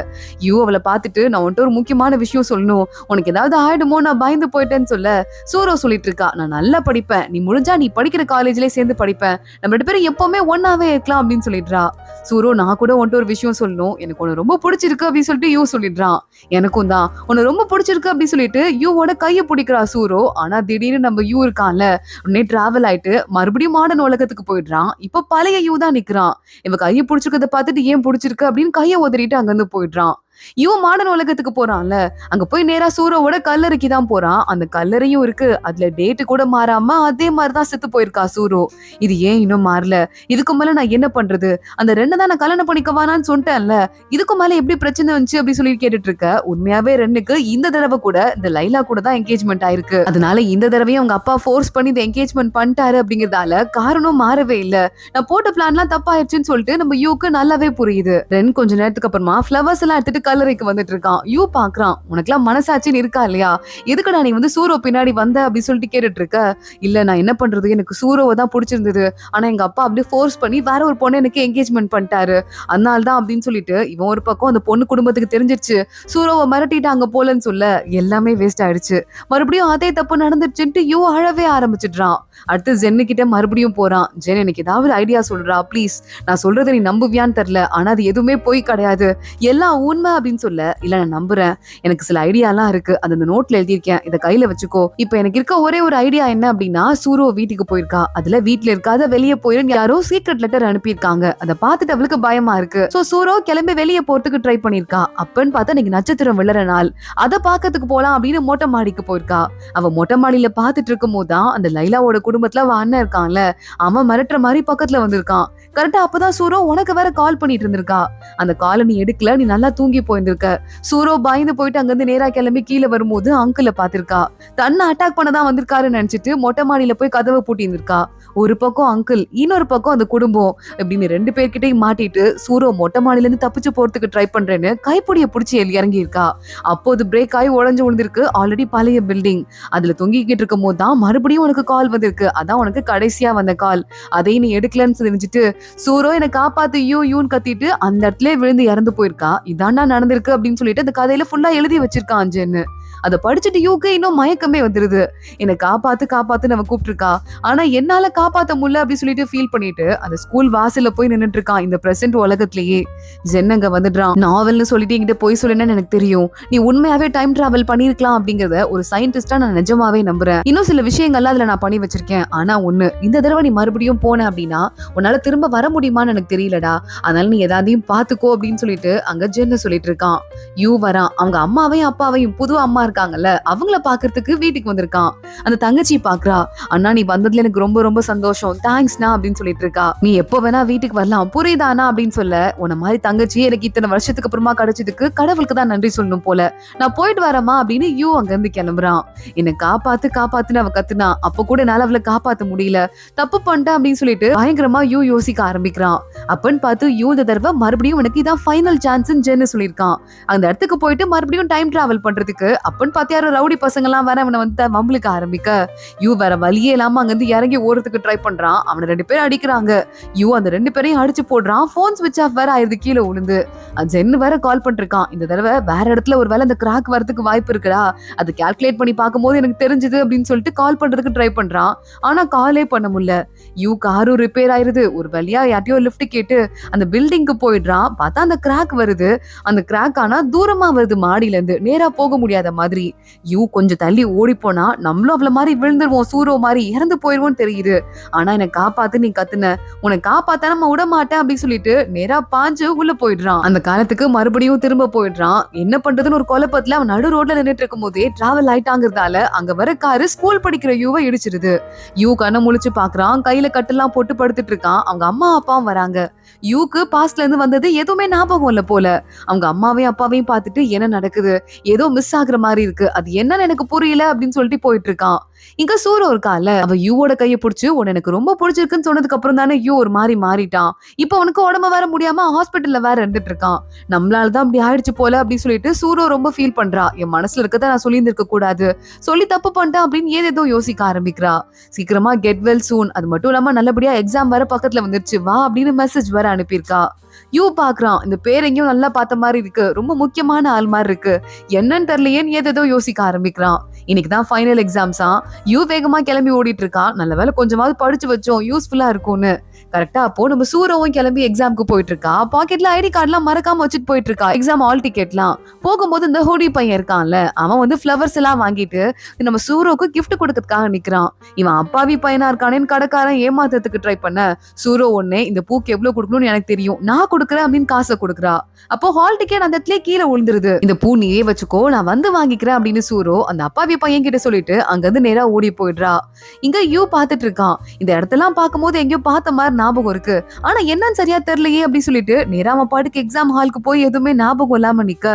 யூ அவளை பாத்துட்டு, நான் உன்ட்டு ஒரு முக்கியமான விஷயம் சொல்லணும், உனக்கு ஏதாவது ஆயிடுமோ நான் பயந்து போயிட்டேன்னு சொல்ல, சூரோ சொல்லிட்டு இருக்கா, நான் நல்லா படிப்பேன், நீ முடிஞ்சா நீ படிக்கிற காலேஜ்லயே சேர்ந்து படிப்பேன், நம்ம ரெண்டு பேரும் எப்பவுமே ஒன்னாவே இருக்கலாம் அப்படின்னு சொல்லிடுறா. சூரோ நான் கூட உன்ட்டு ஒரு விஷயம் சொல்லணும், எனக்கு உன்னை ரொம்ப பிடிச்சிருக்கு அப்படின்னு சொல்லிட்டு யூ சொல்லிடுறான். எனக்கும் தான் உன்னை ரொம்ப பிடிச்சிருக்கு அப்படின்னு சொல்லிட்டு யூவோட கையை பிடிக்கிறா சூரோ. ஆனா திடீர்னு நம்ம யூ இருக்கான்ல, உடனே டிராவல் ஆயிட்டு மறுபடியும் மாடர்ன் உலகத்துக்கு போயிடுறான். இப்ப பழைய யூ தான் நிக்கிறான். இவ கையை பிடிச்சிருக்கத பார்த்துட்டு ஏன் பிடிச்சிருக்கு அப்படின்னு கையை உதறிட்டு அங்கிருந்து போயிடுறான். இவன் மாடர்ன் உலகத்துக்கு போறான்ல, அங்க போய் நேரா சூரோவோட கல்லறைக்கு தான் போறான். அந்த கல்லறையும் இருக்கு, அதுல டேட்டு கூட மாறாம அதே மாதிரிதான் செத்து போயிருக்கா சூரோ. இது ஏன் இன்னும் மாறல, இதுக்கு மேல நான் என்ன பண்றது, அந்த ரெண்டு தான் நான் கல்யாணம் பண்ணிக்கவானான்னு சொல்லிட்டேன்ல, இதுக்கு மேல எப்படி பிரச்சனை வந்துச்சு அப்படின்னு சொல்லி கேட்டுட்டு இருக்க. உண்மையாவே ரெண்டுக்கு இந்த தடவை கூட இந்த லைலா கூட தான் என்கேஜ்மெண்ட் ஆயிருக்கு. அதனால இந்த தடவையும் அவங்க அப்பா ஃபோர்ஸ் பண்ணி இந்த என்கேஜ்மெண்ட் பண்ணிட்டாரு அப்படிங்கறதால காரணம் மாறவே இல்ல. நான் போட்ட பிளான் எல்லாம் தப்பாயிருச்சுன்னு சொல்லிட்டு நம்ம யூக்கு நல்லாவே புரியுது. ரெண்டு கொஞ்ச நேரத்துக்கு அப்புறமா ஃபிளவர்ஸ் எல்லாம் எடுத்துட்டு கல்லறைக்கு வந்துட்டு இருக்கான். யூ பாக்குறான், உனக்குலாம் மனசாட்சின்னு இருக்கா இல்லையா, எதுக்குடா நீ வந்து சூரோ பின்னாடி வந்த அப்படின்னு சொல்லிட்டு கேட்டுட்டு இருக்க. இல்ல நான் என்ன பண்றது, எனக்கு சூரோவை தான் பிடிச்சிருந்தது, ஆனா எங்க அப்பா அப்படியே ஃபோர்ஸ் பண்ணி வேற ஒரு பொண்ணு எனக்கு என்கேஜ்மெண்ட் பண்ணிட்டாரு, அதனால தான் அப்படின்னு சொல்லிட்டு இவன் ஒரு பக்கம் அந்த பொண்ணு குடும்பத்துக்கு தெரிஞ்சிருச்சு, சூரோவை மிரட்டிட்டாங்க போலன்னு சொல்ல எல்லாமே வேஸ்ட் ஆயிடுச்சு. மறுபடியும் அதே தப்பு நடந்துருச்சுன்ட்டு யூ அழவே ஆரம்பிச்சிடுறான். அடுத்து ஜென்னு கிட்ட மறுபடியும் போறான். ஜென் எனக்கு ஏதாவது ஐடியா சொல்றா ப்ளீஸ், நான் சொல்றதை நீ நம்புவியான்னு தெரியல, ஆனா அது எதுவுமே போய் கிடையாது, எல்லாம் உண்மை அப்படின்னு சொல்ல, இல்ல நான் நம்புறேன், எனக்கு சில ஐடியா எல்லாம் இருக்கு, அது அந்த நோட்ல எழுதியிருக்கேன், இதை கையில வச்சுக்கோ. இப்ப எனக்கு இருக்க ஒரே ஒரு ஐடியா என்ன அப்படின்னா, சூரோ வீட்டுக்கு போயிருக்கா, அதுல வீட்டுல இருக்காத வெளியே போயிரு யாரோ சீக்ரெட் லெட்டர் அனுப்பியிருக்காங்க, அதை பார்த்துட்டு அவளுக்கு பயமா இருக்கு. சோ சூரோ கிளம்பி வெளியே போறதுக்கு ட்ரை பண்ணிருக்கா. அப்பன்னு பார்த்தா இன்னைக்கு நட்சத்திரம் விழுற நாள், அதை பாக்கிறதுக்கு போலாம் அப்படின்னு மொட்டை மாடிக்கு போயிருக்கா. அவ மொட்டை மாடியில பாத்துட்டு இருக்கும் போதுதான் அந்த லைலாவோட குடும்பத்துல அவ அண்ணன் இருக்கான்ல, அவன் மிரட்டுற மாதிரி பக்கத்துல வந்திருக்கான். கரெக்டா அப்பதான் சூரோ உனக்கு வேற கால் பண்ணிட்டு இருந்திருக்கா. அந்த காலை நீ எடுக்கல, நீ நல்லா தூங்கி தூங்கி போயிருந்திருக்க. சூரோ பயந்து போயிட்டு அங்கிருந்து நேரா கிளம்பி கீழே வரும்போது அங்கிள பாத்திருக்கா. தன்னை அட்டாக் பண்ணதான் வந்திருக்காருன்னு நினைச்சிட்டு மொட்டை மாடியில போய் கதவை பூட்டி இருந்திருக்கா. ஒரு பக்கம் அங்கிள், இன்னொரு பக்கம் அந்த குடும்பம் இப்படின்னு 2 பேர்கிட்டையும் மாட்டிட்டு சூரோ மொட்டை மாடியில இருந்து தப்பிச்சு போறதுக்கு ட்ரை பண்றேன்னு கைப்பிடிய புடிச்சு இறங்கி இருக்கா. அப்போது பிரேக் ஆகி உடஞ்சு விழுந்திருக்கு. ஆல்ரெடி பழைய பில்டிங். அதுல தொங்கிக்கிட்டு இருக்கும் போது தான் மறுபடியும் உனக்கு கால் வந்திருக்கு. அதான் உனக்கு கடைசியா வந்த கால். அதை நீ எடுக்கலன்னு தெரிஞ்சுட்டு சூரோ என்னை காப்பாத்து யூன்னு கத்திட்டு அந்த இடத்துல விழுந்து இறந்து போயிருக்கா. இதாண்டா நடந்திருக்கு அப்படின்னு சொல்லிட்டு அந்த கதையில ஃபுல்லா எழுதி வச்சிருக்கான் அஞ்சன்னு. அதை படிச்சுட்டு யூக்கு இன்னும் மயக்கமே வந்துருது. என்னை காப்பாத்துன்னு அவன் கூப்பிட்டுருக்கா. ஆனா என்னால காப்பாத்த முடியல அப்படின்னு சொல்லிட்டு ஃபீல் பண்ணிட்டு அந்த ஸ்கூல் வாசல்ல போய் நின்னுட்டு இருக்கான் இந்த பிரசன்ட் உலகத்திலேயே. ஜென்னங்க வந்துடுறான். நாவல்னு சொல்லிட்டு என்கிட்ட போய் சொல்லுன்னு எனக்கு தெரியும். நீ உண்மையாவே டைம் டிராவல் பண்ணிருக்கலாம் அப்படிங்கறத ஒரு சயின்டிஸ்டா நான் நிஜமாவே நம்புறேன். இன்னும் சில விஷயங்கள்லாம் அதுல நான் பண்ணி வச்சிருக்கேன். ஆனா ஒண்ணு, இந்த தடவை நீ மறுபடியும் போன அப்படின்னா உன்னால திரும்ப வர முடியுமான்னு எனக்கு தெரியலடா. அதனால நீ ஏதாதையும் பாத்துக்கோ அப்படின்னு சொல்லிட்டு அங்க ஜென்னு சொல்லிட்டு இருக்கான். யூ வரான். அவங்க அம்மாவையும் அப்பாவையும் புது அம்மா இருக்காங்கல்ல அவங்கள பாக்குறதுக்கு வீட்டுக்கு வந்திருக்கான். அந்த தங்கச்சி பாக்குறா. அண்ணா நீ வந்ததுல எனக்கு ரொம்ப ரொம்ப சந்தோஷம், தேங்க்ஸ்னா அப்படின்னு சொல்லிட்டு இருக்கா. நீ எப்போ வேணா வீட்டுக்கு வரலாம் புரியுதானா அப்படின்னு சொல்ல, உன்ன மாதிரி தங்கச்சி எனக்கு இத்தனை வருஷத்துக்கு அப்புறமா கிடைச்சதுக்கு கடவுளுக்கு தான் நன்றி சொல்லணும் போல, நான் போயிட்டு வரமா அப்படின்னு யூ அங்க இருந்து கிளம்புறான். என்னை காப்பாத்துன்னு அவ கத்துனா. அப்ப கூட என்னால அவளை காப்பாத்த முடியல, தப்பு பண்ணிட்டேன் அப்படின்னு சொல்லிட்டு பயங்கரமா யூ யோசிக்க ஆரம்பிக்கிறான். அப்பன்னு பார்த்து யூ இந்த தடவை மறுபடியும் உனக்கு இதான் ஃபைனல் சான்ஸ்ன்னு ஜென்னு சொல்லியிருக்கான். அந்த இடத்துக்கு போயிட்டு மறுபடியும் டைம் டிராவல் பண்றதுக்கு அப்பன்னு பார்த்து யாரும் ரவுடி பசங்க எல்லாம் வேற அவனை வந்து மம்பளுக்கு ஆரம்பிக்க, யூ வேற வழியே இல்லாம அங்கிருந்து இறங்கி ஓடுறதுக்கு ட்ரை பண்றான். அவனை 2 பேரும் அடிக்கிறாங்க. யூ அந்த 2 பேரையும் அடிச்சு போடுறான். போன் ஸ்விட்ச் ஆஃப் வேற ஆயிருது கீழே விழுந்து. ஜென்னு வேற கால் பண்ணிருக்கான். இந்த தடவை வேற இடத்துல ஒரு வேலை அந்த கிராக் வரதுக்கு வாய்ப்பு இருக்குடா, அது கால்குலேட் பண்ணி பார்க்கும்போது எனக்கு தெரிஞ்சது அப்படின்னு சொல்லிட்டு கால் பண்றதுக்கு ட்ரை பண்றான். ஆனா காலே பண்ண முடியல. யூ காரும் ரிப்பேர் ஆயிருது. ஒரு வழியா யார்ட்டையோ லிஃப்ட் கேட்டு அந்த பில்டிங்க்கு போயிடுறான். பார்த்தா அந்த கிராக் வருது. அந்த கிராக் ஆனா தூரமா வருது, மாடியில இருந்து நேரா போக முடியாத மாதிரி. யூ கொஞ்சம் தள்ளி ஓடி போனா நம்மளும் அவள மாதிரி விழுந்துருவோம், சூரோ மாதிரி இறந்து போயிருவோம் தெரியுது. ஆனா என்னை காப்பாத்து நீ கத்துன, உன்னை காப்பாத்த நம்ம விட மாட்டேன் அப்படின்னு சொல்லிட்டு நேரா பாஞ்சு உள்ள போயிடுறான். அந்த காலத்துக்கு மறுபடியும் திரும்ப போயிடுறான். என்ன பண்றதுன்னு ஒரு குழப்பத்துல அவன் நடு ரோட்ல நின்னுட்டு இருக்கும் போதே டிராவல் ஆயிட்டாங்கிறதால அங்க வர காரு ஸ்கூல் படிக்கிற யூவை இடிச்சிருது. யூ கண்ணை முழிச்சு பாக்குறான். கையில கட்டெல்லாம் போட்டு படுத்துட்டு இருக்கான். அவங்க அம்மா அப்பாவும் வராங்க. யூக்கு பாஸ்ட்ல இருந்து வந்தது எதுவுமே ஞாபகம் இல்ல போல. அவங்க அம்மாவையும் அப்பாவையும் பார்த்துட்டு என்ன நடக்குது, ஏதோ மிஸ் ஆகுற மாதிரி இருக்கு, அது என்னன்னு எனக்கு புரியல அப்படின்னு சொல்லிட்டு போயிட்டு இருக்கான். இங்க சூரோ இருக்கால, அவ யூவோட கையை பிடிச்சு உன்னை எனக்கு ரொம்ப பிடிச்சிருக்குன்னு சொன்னதுக்கு அப்புறம் தானே யூ ஒரு மாதிரி மாறிட்டான். இப்ப அவனுக்கு உடம்பு வேற முடியாம ஹாஸ்பிட்டல்ல வேற இருந்துட்டு இருக்கான். நம்மளாலதான் அப்படி ஆயிடுச்சு போல அப்படின்னு சொல்லிட்டு சூரோ ரொம்ப ஃபீல் பண்றா. என் மனசுல இருக்கதான் நான் சொல்லியிருந்திருக்க கூடாது, சொல்லி தப்பு பண்ணிட்டேன் அப்படின்னு ஏதேதோ யோசிக்க ஆரம்பிக்கிறா. சீக்கிரமா கெட் வெல் சூன், அது மட்டும் இல்லாம நல்லபடியா எக்ஸாம் வேற பக்கத்துல வந்துருச்சு வா அப்படின்னு மெசேஜ் வேற அனுப்பியிருக்கா. யூ பாக்குறான். இந்த பேர் எங்கேயும் நல்லா பார்த்த மாதிரி இருக்கு, ரொம்ப முக்கியமான ஆள் மாதிரி இருக்கு, என்னன்னு தெரியலையேன்னு ஏதேதோ யோசிக்க ஆரம்பிக்கிறான். இன்னைக்குதான் ஃபைனல் எக்ஸாம்ஸா. யூ வேகமா கிளம்பி ஓடிட்டு இருக்கான். நல்ல வேலை கொஞ்சமாவது படிச்சு வச்சோம், யூஸ்ஃபுல்லா இருக்கும்னு. கரெக்டா அப்போ நம்ம சூரோவும் கிளம்பி எக்ஸாம்க்கு போயிட்டு இருக்கா. பாக்கெட்ல ஐடி கார்டுலாம் மறக்காம வச்சுட்டு போயிட்டு இருக்கா. எக்ஸாம் ஹால் டிக்கெட்லாம். போகும்போது இந்த ஹூடி பையன் இருக்கான்ல, அவன் வந்து ஃபிளவர்ஸ் எல்லாம் வாங்கிட்டு நம்ம சூரோக்கு கிஃப்ட் கொடுக்கறதுக்காக நிக்கிறான். இவன் அப்பாவி பையனா இருக்கானேன்னு கடைக்காரன் ஏமாத்துறதுக்கு ட்ரை பண்ண, சூரோ ஒண்ணே இந்த பூக்கு எவ்வளவு கொடுக்கணும்னு எனக்கு தெரியும், நான் கொடுக்குறேன் அப்படின்னு காசை கொடுக்குறா. அப்போ ஹால் டிக்கெட் அந்த இடத்துல கீழே விழுந்துருது. இந்த பூ நீயே வச்சுக்கோ, நான் வந்து வாங்கிக்கிறேன் அப்படின்னு சூரோ அந்த அப்பாவி பையன் கிட்ட சொல்லிட்டு அங்க இருந்து நேரா ஓடி போயிடுறா. இங்க யூ பாத்துட்டு இருக்கான். இந்த இடத்தெல்லாம் பார்க்கும்போது எங்கேயோ பார்த்த மாதிரி ஞாபகம் இருக்கு, ஆனா என்னன்னு சரியா தெரியலையே அப்படின்னு சொல்லிட்டு நேரா அவன் பாட்டுக்கு எக்ஸாம் ஹாலுக்கு போய் எதுவுமே ஞாபகம் இல்லாம நிக்க,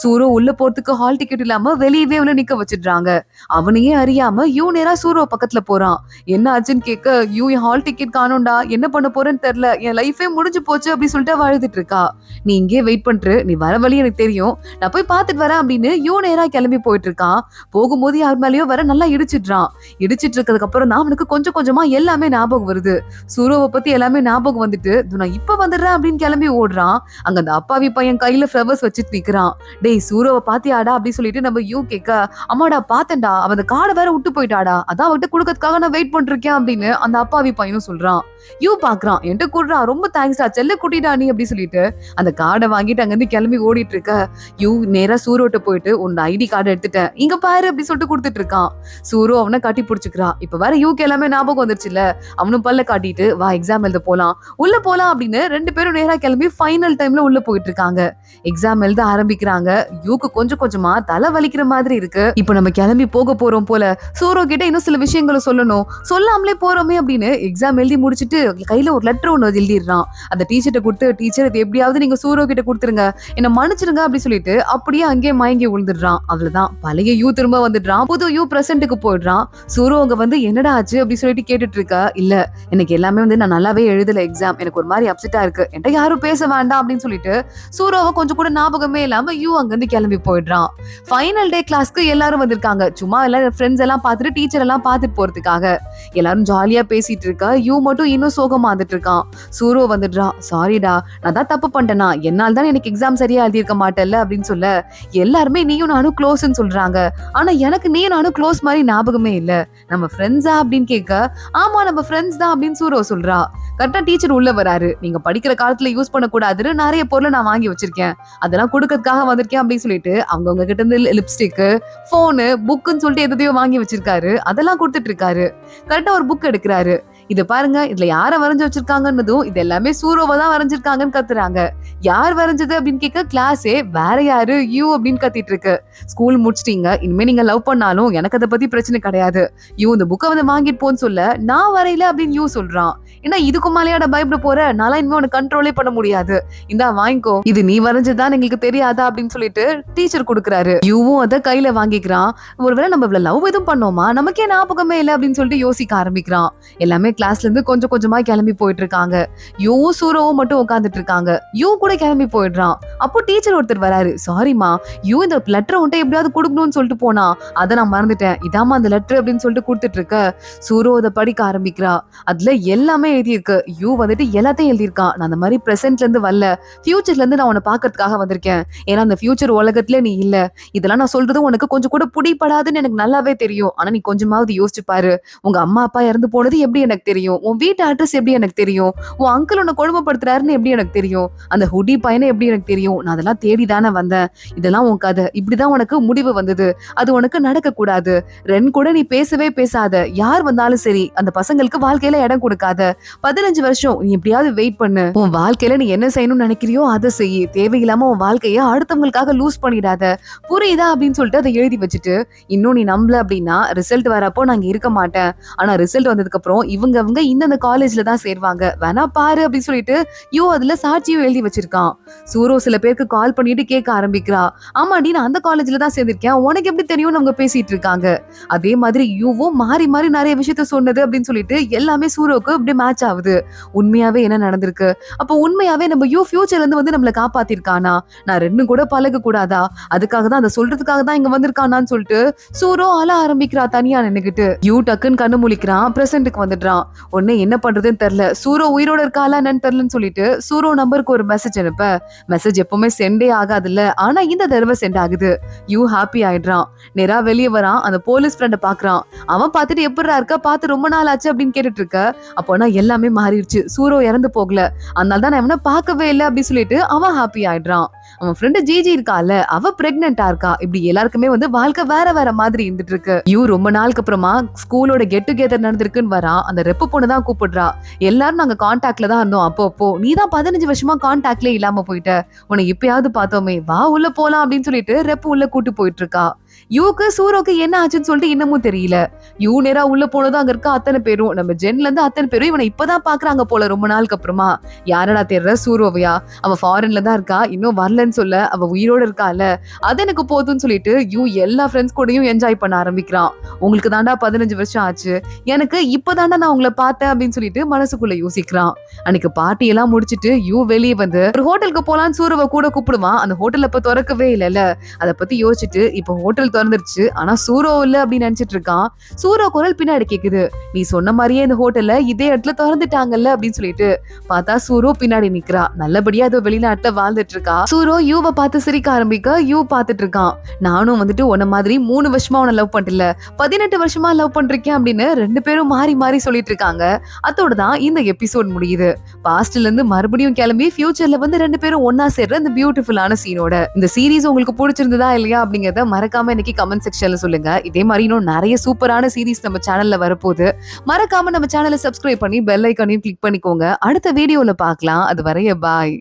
சூரோ உள்ள போறதுக்கு ஹால் டிக்கெட் இல்லாம வெளியவே உள்ள நிக்க வச்சிடுறாங்க. அவனையே அறியாம யூ நேரா சூரோ பக்கத்துல போறான். என்ன ஆச்சுன்னு கேட்க, யூ என் ஹால் டிக்கெட் காணோம்டா, என்ன பண்ண போறேன்னு தெரியல, என் லைஃபே முடிஞ்சு போச்சு அப்படின்னு சொல்லிட்டு அழுதுட்டு இருக்கா. நீ இங்கே வெயிட் பண்ற, நீ வர வழி எனக்கு தெரியும், நான் போய் பாத்துட்டு வரேன் அப்படின்னு யூ நேரா கிளம்பி போயிட்டு இருக்கான். போகும்போது யார் மேலயோ வர நல்லா இடிச்சிடுறான். இடிச்சிட்டு இருக்கிறதுக்கு அப்புறம் தான் அவனுக்கு கொஞ்சம் கொஞ்சமா எல்லாமே ஞாபகம் வருது. சூரோவை பத்தி எல்லாமே ஞாபகம் வந்துட்டு நான் இப்ப வந்துடுறேன் அப்படின்னு கிளம்பி ஓடுறான். அங்க அந்த அப்பாவி பையன் கையில ஃபிளவர்ஸ் வச்சுட்டு நிக்கிறான். டேய் சூரோவை பாத்தியாடா அப்படின்னு சொல்லிட்டு நம்ம யூ கேட்க, அம்மாடா பாத்தேன்டா, அவன் அந்த காடை வேற விட்டு போயிட்டாடா, அதான் அவட்ட குடுக்கறதுக்காக நான் வெயிட் பண்ணிருக்கேன் அப்படின்னு அந்த அப்பாவி பையனும் சொல்றான். யூ பாக்குறான். என்கிட்ட கூடுறா, ரொம்ப தேங்க்ஸ்டா, செல்ல குட்டிடா நீ அப்படின்னு சொல்லிட்டு அந்த கார்டை வாங்கிட்டு அங்க இருந்து கிளம்பி ஓடிட்டு இருக்க. யூ நேரா சூரோட்ட போயிட்டு உன் ஐடி கார்டு எடுத்துட்டேன், இங்க பாரு அப்படி சொல்லிட்டு கொடுத்துட்டு இருக்கான். சூரோ அவனை கட்டி பிடிச்சுக்கிறா. இப்ப வேற யூக்கு எல்லாமே ஞாபகம் வந்துருச்சுல்ல, அவனும் பல்ல காட்டிட்டு வா எக்ஸாம் எழுத போலாம், உள்ள போலாம் அப்படின்னு 2 பேரும் நேரா கிளம்பி ஃபைனல் டைம்ல உள்ள போயிட்டு இருக்காங்க. எக்ஸாம் எழுத ஆரம்பிக்கிறாங்க. யூக்கு கொஞ்சம் கொஞ்சமா தலை வலிக்கிற மாதிரி இருக்கு. இப்ப நம்ம கிளம்பி போக போறோம் போல, சூரோ கிட்ட இன்னும் சில விஷயங்களை சொல்லணும், சொல்லாமலே போறோமே அப்படின்னு எக்ஸாம் எழுதி முடிச்சுட்டு கையில ஒரு லெட்டர் ஒண்ணு எழுதிடுறான். அந்த டீச்சர்ட்ட கொடுத்து, டீச்சர் டீச்சர் இது எப்படியாவது நீங்க சூரோ கிட்ட கொடுத்துருங்க, என்ன மன்னிச்சிருங்க அப்படி சொல்லிட்டு அப்படியே அங்கேயே மயங்கி விழுந்துடுறான். அவ்வளவுதான், பழைய யூ திரும்ப வந்துடுறான். புது யூ பிரசன்ட்டுக்கு போயிடுறான். சூரோ அங்க வந்து என்னடா ஆச்சு அப்படி சொல்லிட்டு கேட்டுட்டு இருக்கா. இல்ல, எனக்கு எல்லாமே வந்து நான் நல்லாவே எழுதல, எக்ஸாம் எனக்கு ஒரு மாதிரி அப்செட்டா இருக்கு, என்கிட்ட யாரும் பேச வேண்டாம் அப்படின்னு சொல்லிட்டு சூரோவை கொஞ்சம் கூட ஞாபகமே இல்லாம யூ அங்க இருந்து கிளம்பி போயிடுறான். ஃபைனல் டே கிளாஸ்க்கு எல்லாரும் வந்திருக்காங்க. சும்மா எல்லாரும் ஃப்ரெண்ட்ஸ் எல்லாம் பார்த்துட்டு டீச்சர் எல்லாம் பார்த்துட்டு போறதுக்காக எல்லாரும் ஜாலியா பேசிட்டு இருக்கா. யூ மட்டும் இன்னும் சோகமா வந்துட்டு இருக்கான். சூரோ வந்துடுறா. சாரிடா, நான் தான் தப்பு பண்ணிட்டேனா, என்னால் தான் எனக்கு எக்ஸாம் சரியா எழுதியிருக்க மாட்டேல்ல அப்படின்னு சொல்ல எல்லாருமே நீயும் நானும் க்ளோஸ்ன்னு சொல்றாங்க. ஆனா எனக்கு நீயும் நானும் க்ளோஸ் மாதிரி ஞாபகமே இல்ல, நம்ம ஃப்ரெண்ட்ஸா அப்படின்னு கேட்க ஆமா நம்ம ஃப்ரெண்ட்ஸ் தான் அப்படின்னு சூரோ சொல்றா. கரெக்டா டீச்சர் உள்ள வராரு. நீங்க படிக்கிற காலத்துல யூஸ் பண்ண கூடாதுன்னு நிறைய பொருளை நான் வாங்கி வச்சிருக்கேன், அதெல்லாம் கொடுக்கறதுக்காக வந்திருக்கேன் அப்படின்னு சொல்லிட்டு அவங்க கிட்ட இருந்து லிப்ஸ்டிக், போனு, புக்குன்னு சொல்லிட்டு எதையோ வாங்கி வச்சிருக்காரு. அதெல்லாம் கொடுத்துட்டு இருக்காரு. கரெக்டா ஒரு புக் எடுக்கிறாரு. இது பாருங்க, இதுல யார வரைஞ்சு வச்சிருக்காங்கன்னதும் இது எல்லாமே சூரோவை தான் வரைஞ்சிருக்காங்கன்னு கத்துறாங்க. யார் வரைஞ்சது அப்படின்னு கேட்க கிளாஸே வேற யாரு யூ அப்படின்னு கத்திட்டு இருக்கு. ஸ்கூல் முடிச்சிட்டீங்க, இனிமே நீங்க லவ் பண்ணாலும் எனக்கு அதை பத்தி பிரச்சனை கிடையாது, யூ இந்த புக்கை வந்து வாங்கிட்டு போன்னு சொல்ல நான் வரையில அப்படின்னு யூ சொல்றான். ஏன்னா இதுக்கு மேலேயாட பயப்பட போற, நாளா இனிமே உனக்கு கண்ட்ரோலே பண்ண முடியாது, இந்தா வாங்கிக்கோ, இது நீ வரைஞ்சதுதான் எங்களுக்கு தெரியாதா அப்படின்னு சொல்லிட்டு டீச்சர் கொடுக்குறாரு. யூவும் அதை கையில வாங்கிக்கிறான். ஒருவேளை நம்ம இவ்வளவு லவ் எதுவும் பண்ணோமா, நமக்கே ஞாபகமே இல்லை அப்படின்னு சொல்லிட்டு யோசிக்க ஆரம்பிக்கிறான். எல்லாமே கிளாஸ்ல இருந்து கொஞ்சம் கொஞ்சமா கிளம்பி போயிட்டு இருக்காங்க. யூவும் சூரோவும் மட்டும் உட்காந்துட்டு இருக்காங்க. யூ கூட கிளம்பி போயிடுறான். அப்போ டீச்சர் ஒருத்தர் வராரு. சாரிமா, யூ இந்த லெட்டர் உன்ட்ட எப்படியாவது கொடுக்கணும்னு சொல்லிட்டு போனா, அதை நான் மறந்துட்டேன், இதாமா அந்த லெட்டர் அப்படின்னு சொல்லிட்டு கொடுத்துட்டு இருக்க. சூரோ அதை படிக்க ஆரம்பிக்கிறா. அதுல எல்லாமே எழுதியிருக்கு. யூ வந்துட்டு எல்லாத்தையும் எழுதியிருக்கான். நான் அந்த மாதிரி பிரசன்ட்ல இருந்து வரல, ஃபியூச்சர்ல இருந்து நான் உன்னை பாக்குறதுக்காக வந்திருக்கேன். ஏன்னா அந்த ஃபியூச்சர் உலகத்துல நீ இல்ல. இதெல்லாம் நான் சொல்றது உனக்கு கொஞ்சம் கூட பிடிப்படாதுன்னு எனக்கு நல்லாவே தெரியும். ஆனா நீ கொஞ்சமாவது யோசிச்சு பாரு, உங்க அம்மா அப்பா இறந்து போனது எப்படி எனக்கு தெரியும், உன் வீட்டு அட்ரஸ் எப்படி எனக்கு தெரியும், உன் அங்கிள் உன்னை கொடுமைப்படுத்துறாருன்னு எப்படி எனக்கு தெரியும், அந்த ஹுடி பையனை எப்படி எனக்கு தெரியும், நான் அதெல்லாம் தேடி தானே வந்தேன். இதெல்லாம் உன் கதை, இப்படிதான் உனக்கு முடிவு வந்தது, அது உனக்கு நடக்க கூடாது. ரென் கூட நீ பேசவே பேசாத, யார் வந்தாலும் சரி அந்த பசங்களுக்கு வாழ்க்கையில இடம் கொடுக்காத. 15 வருஷம் நீ எப்படியாவது வெயிட் பண்ணு, உன் வாழ்க்கையில நீ என்ன செய்யணும்னு நினைக்கிறியோ அதை செய்யி, தேவையில்லாம உன் வாழ்க்கைய அடுத்தவங்களுக்காக லூஸ் பண்ணிடாத, புரியுதா அப்படின்னு சொல்லிட்டு அதை எழுதி வச்சுட்டு, இன்னும் நீ நம்பல அப்படின்னா ரிசல்ட் வரப்போ நாங்க இருக்க மாட்டேன், ஆனா ரிசல்ட் வந்ததுக்கு அப்புறம் இவங்க இந்த காலேஜ்ல தான் சேர்வாங்க, வேணா பாரு அப்படின்னு சொல்லிட்டு யூ அதுல சாட்சியும் எழுதி வச்சிருக்கான். சூரோ சில பேருக்கு கால் பண்ணிட்டு கேட்க ஆரம்பிக்கிறா. ஆமாடி, நான் அந்த காலேஜ்ல தான் சேர்ந்திருக்கேன், உனக்கு எப்படி தெரியும்னு அவங்க பேசிட்டு இருக்காங்க. அதே மாதிரி யூவும் மாறி மாறி நிறைய விஷயத்த சொன்னது அப்படின்னு சொல்லிட்டு எல்லாமே சூரோக்கு அப்படியே மேட்ச் ஆகுது. உண்மையாவே என்ன நடந்திருக்கு, அப்போ உண்மையாவே நம்ம யூ ஃபியூச்சர்ல இருந்து வந்து நம்மள காப்பாத்திருக்கானா, நான் ரெண்டும் கூட பழக கூடாதா, அதுக்காக தான் அதை சொல்றதுக்காக தான் இங்க வந்திருக்கானான்னு சொல்லிட்டு சூரோ அழ ஆரம்பிக்கிறா தனியா நின்னுகிட்டு. யூ டக்குன்னு கண்ணு முழிக்கிறான். பிரசன்ட்டுக்கு வந்துடுறான். உடனே என்ன பண்றதுன்னு தெரியல, சூரோ உயிரோட இருக்காளா என்னன்னு தெரியலன்னு சொல்லிட்டு சூரோ நம்பருக்கு ஒரு மெசேஜ் அனுப்ப, மெசேஜ் எப்பவுமே சென்டே ஆகாதுல்ல, ஆனா இந்த தடவை சென்ட் ஆகுது. யூ ஹாப்பி ஆயிடுறான். நேரா வெளியே வரான். அந்த போலீஸ் ஃப்ரெண்ட பாக்குறான். அவன் பார்த்துட்டு எப்படிரா இருக்க, பார்த்து ரொம்ப நாள் ஆச்சு அப்படின்னு கேட்டுட்டு இருக்க. அப்போனா எல்லாமே மாறிடுச்சு, சூரோ இறந்து போகல, அதனால தான் நான் அவனை பார்க்கவே இல்லை அப்படின்னு சொல்லிட்டு அவன் ஹாப்பி ஆயிடுறான். அவன் ஃப்ரெண்டு ஜிஜி இருக்கால, அவ பிரெக்னெண்டா இருக்கா. இப்படி எல்லாருக்குமே வந்து வாழ்க்கை வேற வேற மாதிரி இருந்துட்டு இருக்கு. யூ ரொம்ப நாளுக்கு அப்புறமா ஸ்கூலோட கெட் டுகெதர் நடந்திருக்குன்னு வரா. அந்த ரெப்பு பொண்ணு தான் கூப்பிடுறா. எல்லாரும் நாங்க கான்டாக்ட்ல தான் இருந்தோம், அப்போ நீ தான் 15 வருஷமா கான்டாக்ட்ல இல்லாம போயிட்ட, உன்னை இப்பயாவது பார்த்தோமே, வா உள்ள போலாம் அப்படின்னு சொல்லிட்டு ரெப்பு உள்ள கூட்டு போயிட்டு இருக்கா. யூக்கு சூரோக்கு என்ன ஆச்சுன்னு சொல்லிட்டு இன்னமும் தெரியல. யூ நேரா உள்ள போனதும் அங்க இருக்க அத்தனை பேரும், நம்ம ஜென்ல இருந்து அத்தனை பேரும் இவனை இப்பதான் பாக்குறாங்க போல ரொம்ப நாளுக்கு அப்புறமா. யாரடா தேடுற, சூரோவையா, அவ ஃபாரின்ல தான் இருக்கா, இன்னும் வரலன்னு சொல்ல, அவ உயிரோட இருக்கால, அது எனக்கு போதும்னு சொல்லிட்டு யூ எல்லா ஃப்ரெண்ட்ஸ் கூடயும் என்ஜாய் பண்ண ஆரம்பிக்கிறான். உங்களுக்கு தாண்டா 15 வருஷம் ஆச்சு, எனக்கு இப்பதாண்டா நான் உங்களை பார்த்தேன் அப்படின்னு சொல்லிட்டு மனசுக்குள்ள யோசிக்கிறான். அன்னைக்கு பார்ட்டி எல்லாம் முடிச்சிட்டு யூ வெளியே வந்து ஒரு ஹோட்டலுக்கு போலான்னு சூரோவை கூட கூப்பிடுவான். அந்த ஹோட்டல் இப்ப திறக்கவே இல்லைல்ல, அதை பத்தி யோசிச்சுட்டு இப்ப ஹோட்டல் திறந்துருச்சு, ஆனா சூரோ இல்ல அப்படின்னு நினைச்சிட்டு இருக்கான். சூரோ குரல் பின்னாடி கேக்குது, நீ சொன்ன மாதிரியே இந்த ஹோட்டல்ல இதே இடத்துல திறந்துட்டாங்கல்ல அப்படின்னு சொல்லிட்டு. பார்த்தா சூரோ பின்னாடி நிக்கிறா. நல்லபடியா அதோ வெளிநாட்டுல வாழ்ந்துட்டு இருக்கா. சூரோ யூவை பார்த்து சிரிக்க ஆரம்பிக்க யூ பார்த்துட்டு இருக்கான். நானும் வந்துட்டு உன்ன மாதிரி 3 வருஷமா உன்னை லவ் பண்ணல, 18 வருஷமா லவ் பண்றேன் அப்படின்னு 2 பேரும் மாறி மாறி சொல்லிட்டு இருக்காங்க. அதோட தான் இந்த எபிசோட் முடியுது. பாஸ்ட்ல இருந்து மறுபடியும் கிளம்பி ஃபியூச்சர்ல வந்து 2 பேரும் ஒன்னா சேர்ற இந்த பியூட்டிஃபுல்லான சீனோட. இந்த சீரீஸ் உங்களுக்கு பிடிச்சிருந்ததா இல்லையா அப்படிங்கறத மறக்காம இன்னைக்கு கமெண்ட் செக்ஷன்ல சொல்லுங்க. இதே மாதிரி இன்னும் நிறைய சூப்பரான சீரீஸ் நம்ம சேனல்ல வரப்போகுது. மறக்காம நம்ம சேனலை சப்ஸ்கிரைப் பண்ணி பெல் ஐகானையும் கிளிக் பண்ணிக்கோங்க. அடுத்த வீடியோல பார்க்கலாம். அது வரைய பாய்.